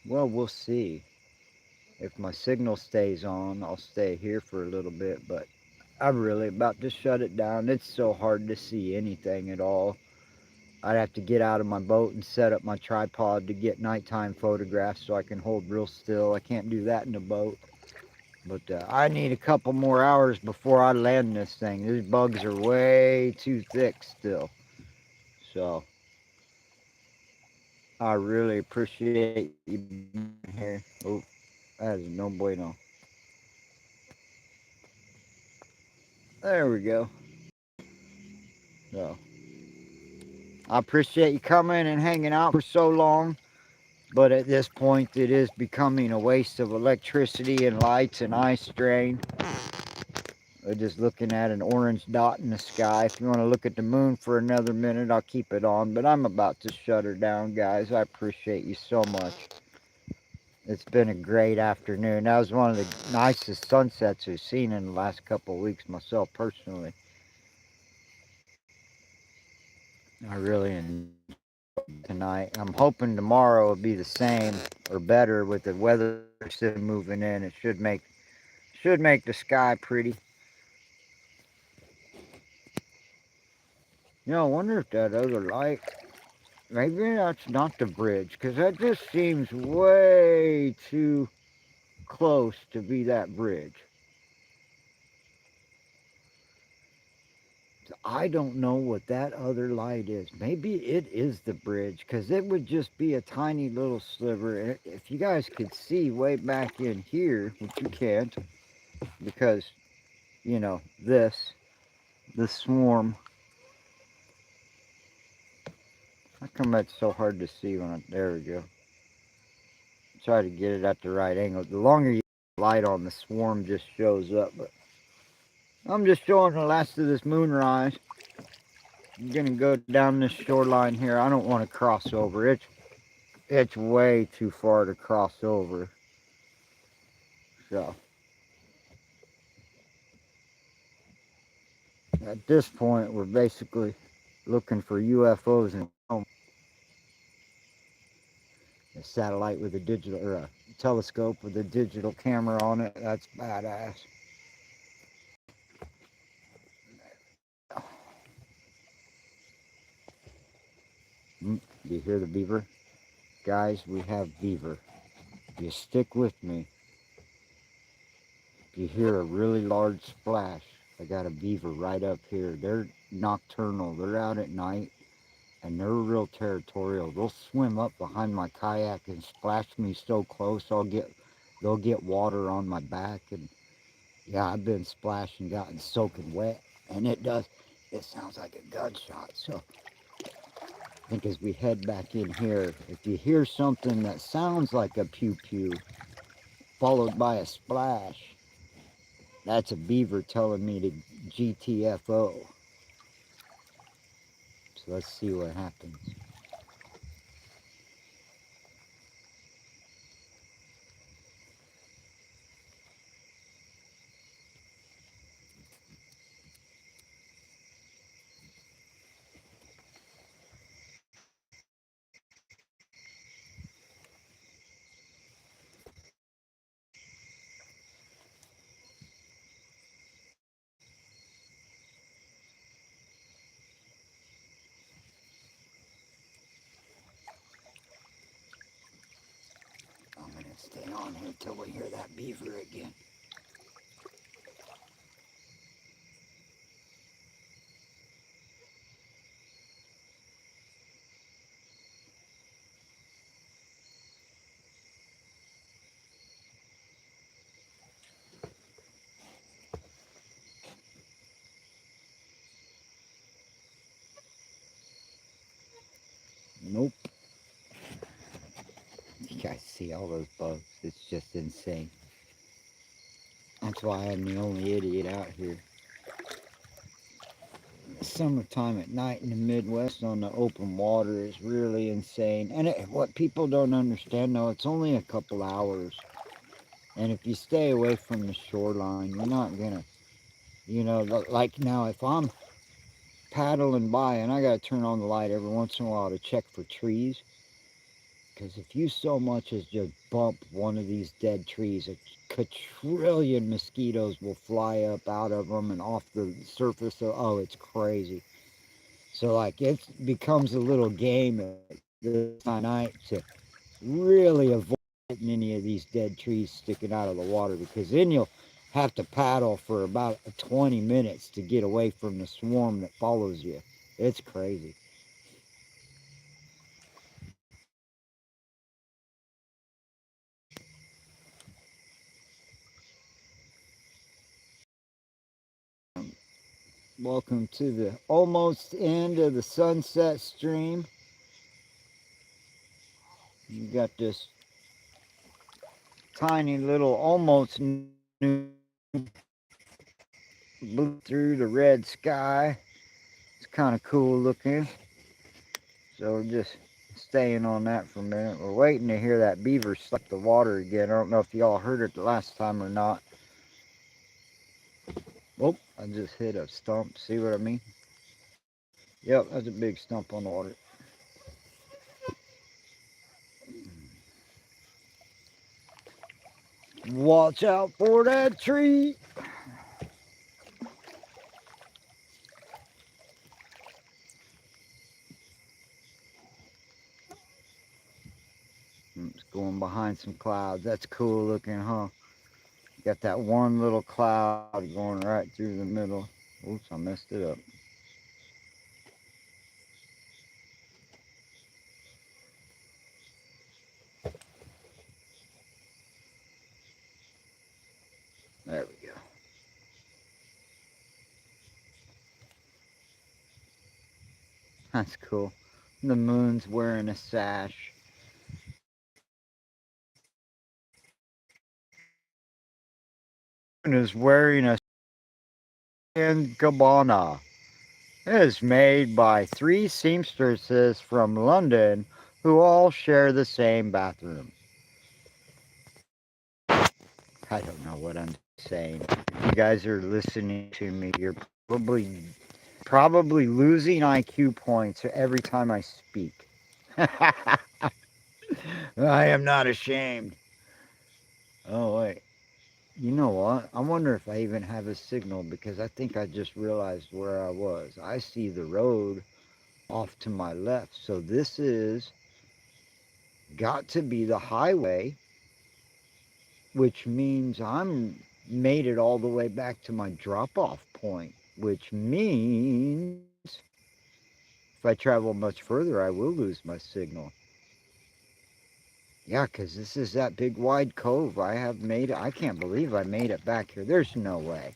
well, we'll see. If my signal stays on, I'll stay here for a little bit, but I'm really about to shut it down. It's so hard to see anything at all. I'd have to get out of my boat and set up my tripod to get nighttime photographs so I can hold real still. I can't do that in the boat. But I need a couple more hours before I land this thing. These bugs are way too thick still. So I really appreciate you being here. Oh, that is no bueno. There we go. So I appreciate you coming and hanging out for so long. But at this point, it is becoming a waste of electricity and lights and eye strain. We're just looking at an orange dot in the sky. If you want to look at the moon for another minute, I'll keep it on. But I'm about to shut her down, guys. I appreciate you so much. It's been a great afternoon. That was one of the nicest sunsets we've seen in the last couple of weeks myself personally. I really enjoyed tonight. I'm hoping tomorrow will be the same or better with the weather system moving in. It should make the sky pretty. I wonder if that other light, maybe that's not the bridge, because that just seems way too close to be that bridge. I don't know what that other light is. Maybe it is the bridge, because it would just be a tiny little sliver. If you guys could see way back in here, which you can't, because, the swarm. How come that's so hard to see there we go. Try to get it at the right angle. The longer you light on, the swarm just shows up. But I'm just showing the last of this moonrise. I'm gonna go down this shoreline here. I don't want to cross over. It's way too far to cross over. So at this point, we're basically looking for UFOs and a satellite with a digital or a telescope with a digital camera on it. That's badass. Do you hear the beaver? Guys, we have beaver. If you stick with me, if you hear a really large splash, I got a beaver right up here. They're nocturnal. They're out at night, and they're real territorial. They'll swim up behind my kayak and splash me so close they'll get water on my back. And yeah, I've been splashed and gotten soaking wet, and it sounds like a gunshot. So I think as we head back in here, if you hear something that sounds like a pew pew followed by a splash, that's a beaver telling me to GTFO. So let's see what happens. I'm going to stay on here till we hear that beaver again. Nope. You guys see all those bugs. It's just insane. That's why I'm the only idiot out here. Summertime at night in the Midwest on the open water is really insane. And what people don't understand, though, it's only a couple hours. And if you stay away from the shoreline, you're not going to, like now, if I'm paddling by and I got to turn on the light every once in a while to check for trees, because if you so much as just bump one of these dead trees, a quadrillion mosquitoes will fly up out of them and off the surface. Oh, it's crazy. So, like, it becomes a little game at this night to really avoid any of these dead trees sticking out of the water, because then you'll have to paddle for about 20 minutes to get away from the swarm that follows you. It's crazy. Welcome to the almost end of the sunset stream. You got this tiny little almost new blue through the red sky. It's kind of cool looking. So we're just staying on that for a minute. We're waiting to hear that beaver suck the water again. I don't know if y'all heard it the last time or not. Oh, I just hit a stump. See what I mean? Yep, that's a big stump on the water. Watch out for that tree. It's going behind some clouds. That's cool looking, huh? Got that one little cloud going right through the middle. Oops, I messed it up. There we go. That's cool. The moon's wearing a sash. And is wearing a Gabbana. It is made by 3 seamstresses from London who all share the same bathroom. I don't know what I'm saying. You guys are listening to me. You're probably losing IQ points every time I speak. I am not ashamed. Oh, wait. You know what? I wonder if I even have a signal because I think I just realized where I was. I see the road off to my left. So this is got to be the highway, which means I'm made it all the way back to my drop-off point, which means if I travel much further, I will lose my signal. Yeah, because this is that big wide cove. I have made it. I can't believe I made it back here. There's no way.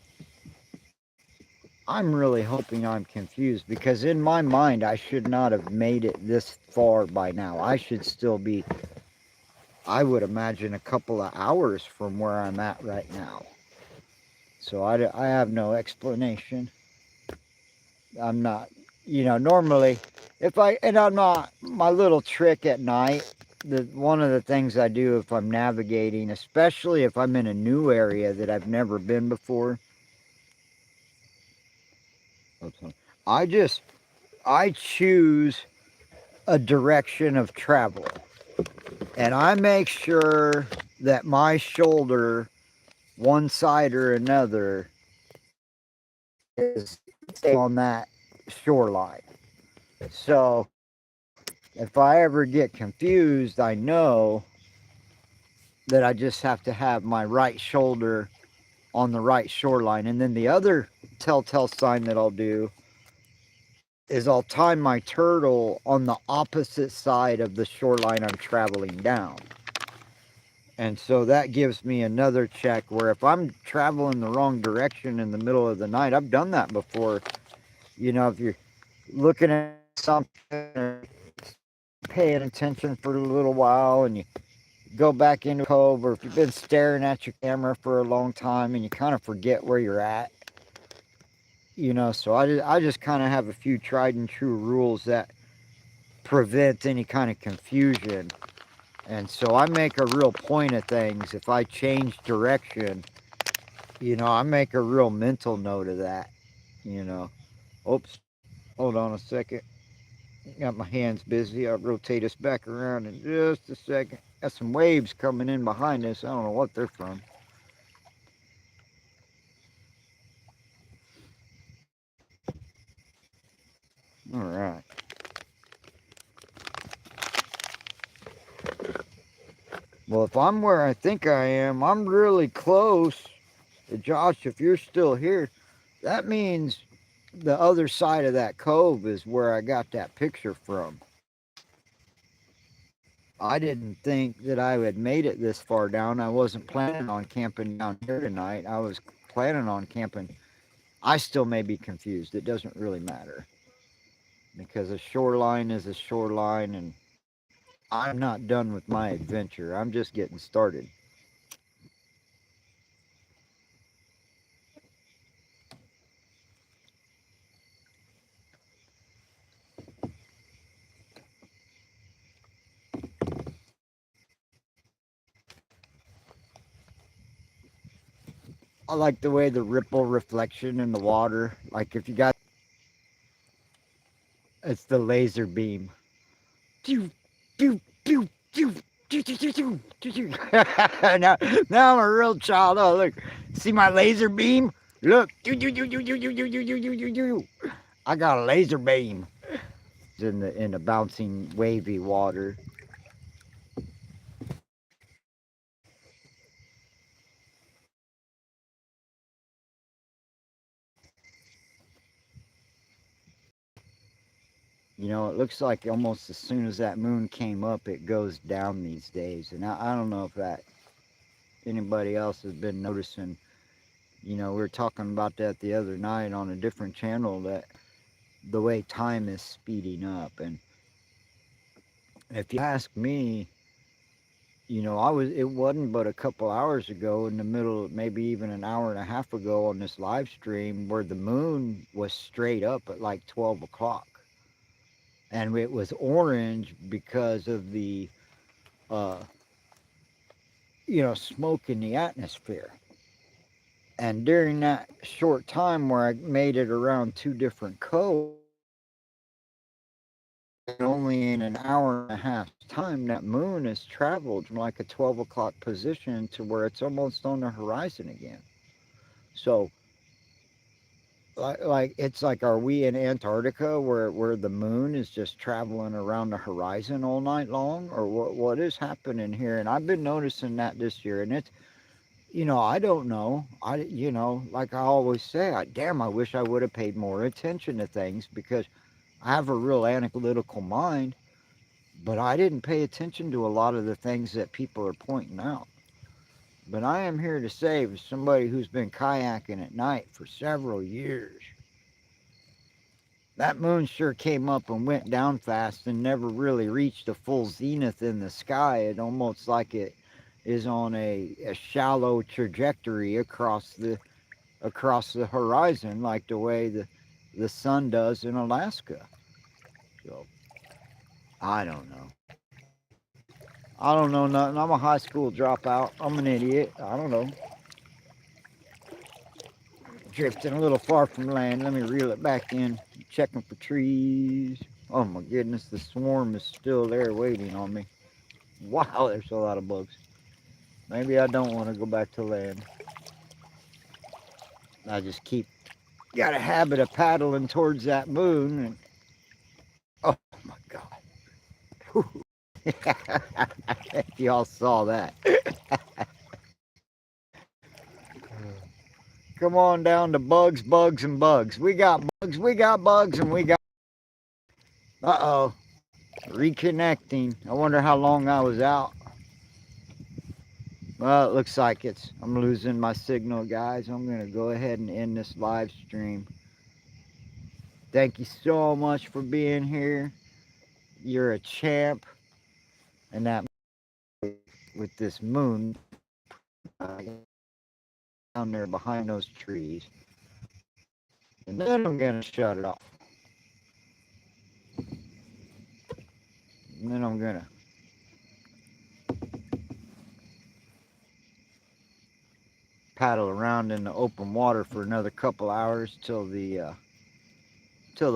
I'm really hoping I'm confused because in my mind, I should not have made it this far by now. I should still be, I would imagine, a couple of hours from where I'm at right now. So I have no explanation. I'm not, normally I'm not, my little trick at night, one of the things I do if I'm navigating, especially if I'm in a new area that I've never been before, I choose a direction of travel. And I make sure that my shoulder, one side or another, is on that shoreline. So if I ever get confused, I know that I just have to have my right shoulder on the right shoreline. And then the other telltale sign that I'll do is I'll time my turtle on the opposite side of the shoreline I'm traveling down. And so that gives me another check where if I'm traveling the wrong direction in the middle of the night, I've done that before. If you're looking at something, paying attention for a little while and you go back into a cove, or if you've been staring at your camera for a long time and you kind of forget where you're at, so I just kind of have a few tried and true rules that prevent any kind of confusion. And so I make a real point of things. If I change direction, I make a real mental note of that, Oops, hold on a second. Got my hands busy. I'll rotate us back around in just a second. Got some waves coming in behind us. I don't know what they're from. All right. Well, if I'm where I think I am, I'm really close. Josh, if you're still here, that means the other side of that cove is where I got that picture from. I didn't think that I had made it this far down. I wasn't planning on camping down here tonight. I was planning on camping. I still may be confused. It doesn't really matter because a shoreline is a shoreline, and I'm not done with my adventure. I'm just getting started. I like the way the ripple reflection in the water. Like if you got, it's the laser beam. Pew, pew, pew, pew, pew, pew, pew, pew, pew, pew. now, now I'm a real child. Oh, look. See my laser beam? Look. I got a laser beam. In the bouncing, wavy water. You know, it looks like almost as soon as that moon came up, it goes down these days. And I don't know if that anybody else has been noticing. You know, we were talking about that the other night on a different channel, that the way time is speeding up. And if you ask me, you know, it wasn't but a couple hours ago in the middle, maybe even an hour and a half ago on this live stream where the moon was straight up at like 12 o'clock. And it was orange because of the, uh, smoke in the atmosphere. And during that short time where I made it around two different coasts, only in an hour and a half time, that moon has traveled from like a 12 o'clock position to where it's almost on the horizon again. So, it's like, are we in Antarctica where the moon is just traveling around the horizon all night long, or what is happening here? And I've been noticing that this year, and it's, I don't know. Like I always say, I wish I would have paid more attention to things because I have a real analytical mind, but I didn't pay attention to a lot of the things that people are pointing out. But I am here to say, as somebody who's been kayaking at night for several years, that moon sure came up and went down fast and never really reached a full zenith in the sky. It almost like it is on a shallow trajectory across the horizon, like the way the sun does in Alaska. So I don't know. I don't know nothing. I'm a high school dropout. I'm an idiot. I don't know. Drifting a little far from land. Let me reel it back in. Checking for trees. Oh my goodness, the swarm is still there waiting on me. Wow, there's a lot of bugs. Maybe I don't want to go back to land. I just got a habit of paddling towards that moon. And oh my God. If y'all saw that. Come on down to bugs, bugs, and bugs. We got bugs, and we got. Uh-oh. Reconnecting. I wonder how long I was out. Well, it looks like I'm losing my signal, guys. I'm going to go ahead and end this live stream. Thank you so much for being here. You're a champ. And that with this moon down there behind those trees. And then I'm going to shut it off. And then I'm going to paddle around in the open water for another couple hours till the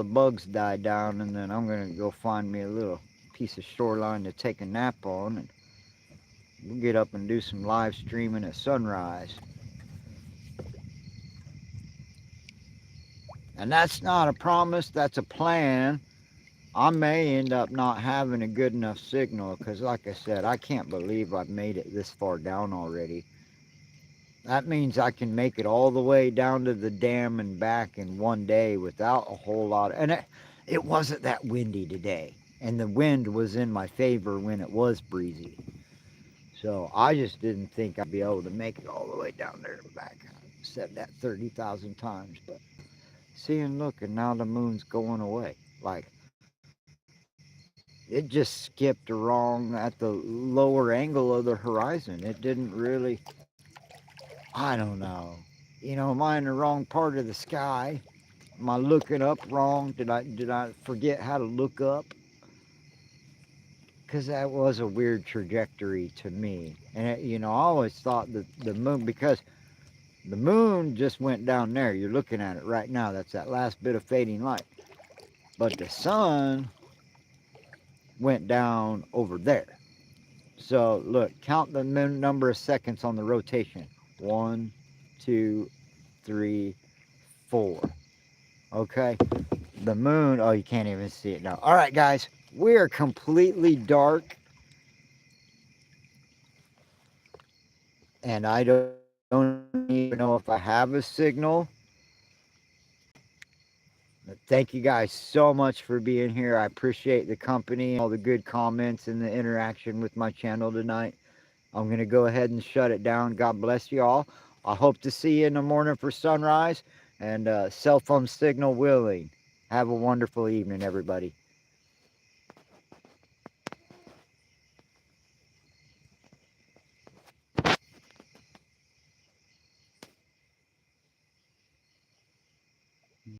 bugs die down, and then I'm gonna go find me a little piece of shoreline to take a nap on, and we'll get up and do some live streaming at sunrise. And that's not a promise, that's a plan. I may end up not having a good enough signal because, like I said, I can't believe I've made it this far down already. That means I can make it all the way down to the dam and back in one day without a whole lot. And it wasn't that windy today. And the wind was in my favor when it was breezy. So I just didn't think I'd be able to make it all the way down there and back. I've said that 30,000 times. But See, and look, and now the moon's going away. Like, it just skipped wrong at the lower angle of the horizon. It didn't really, I don't know. You know, am I in the wrong part of the sky? Am I looking up wrong? Did I forget how to look up? Because that was a weird trajectory to me. And you know, I always thought that the moon, because the moon just went down there. You're looking at it right now. That's that last bit of fading light. But the sun went down over there. So look, count the number of seconds on the rotation. 1, 2, 3, 4. Okay. The moon, oh, you can't even see it now. All right, guys, we are completely dark. And I don't even know if I have a signal. But thank you guys so much for being here. I appreciate the company, all the good comments, and the interaction with my channel tonight. I'm going to go ahead and shut it down. God bless you all. I hope to see you in the morning for sunrise, and cell phone signal willing. Have a wonderful evening, everybody.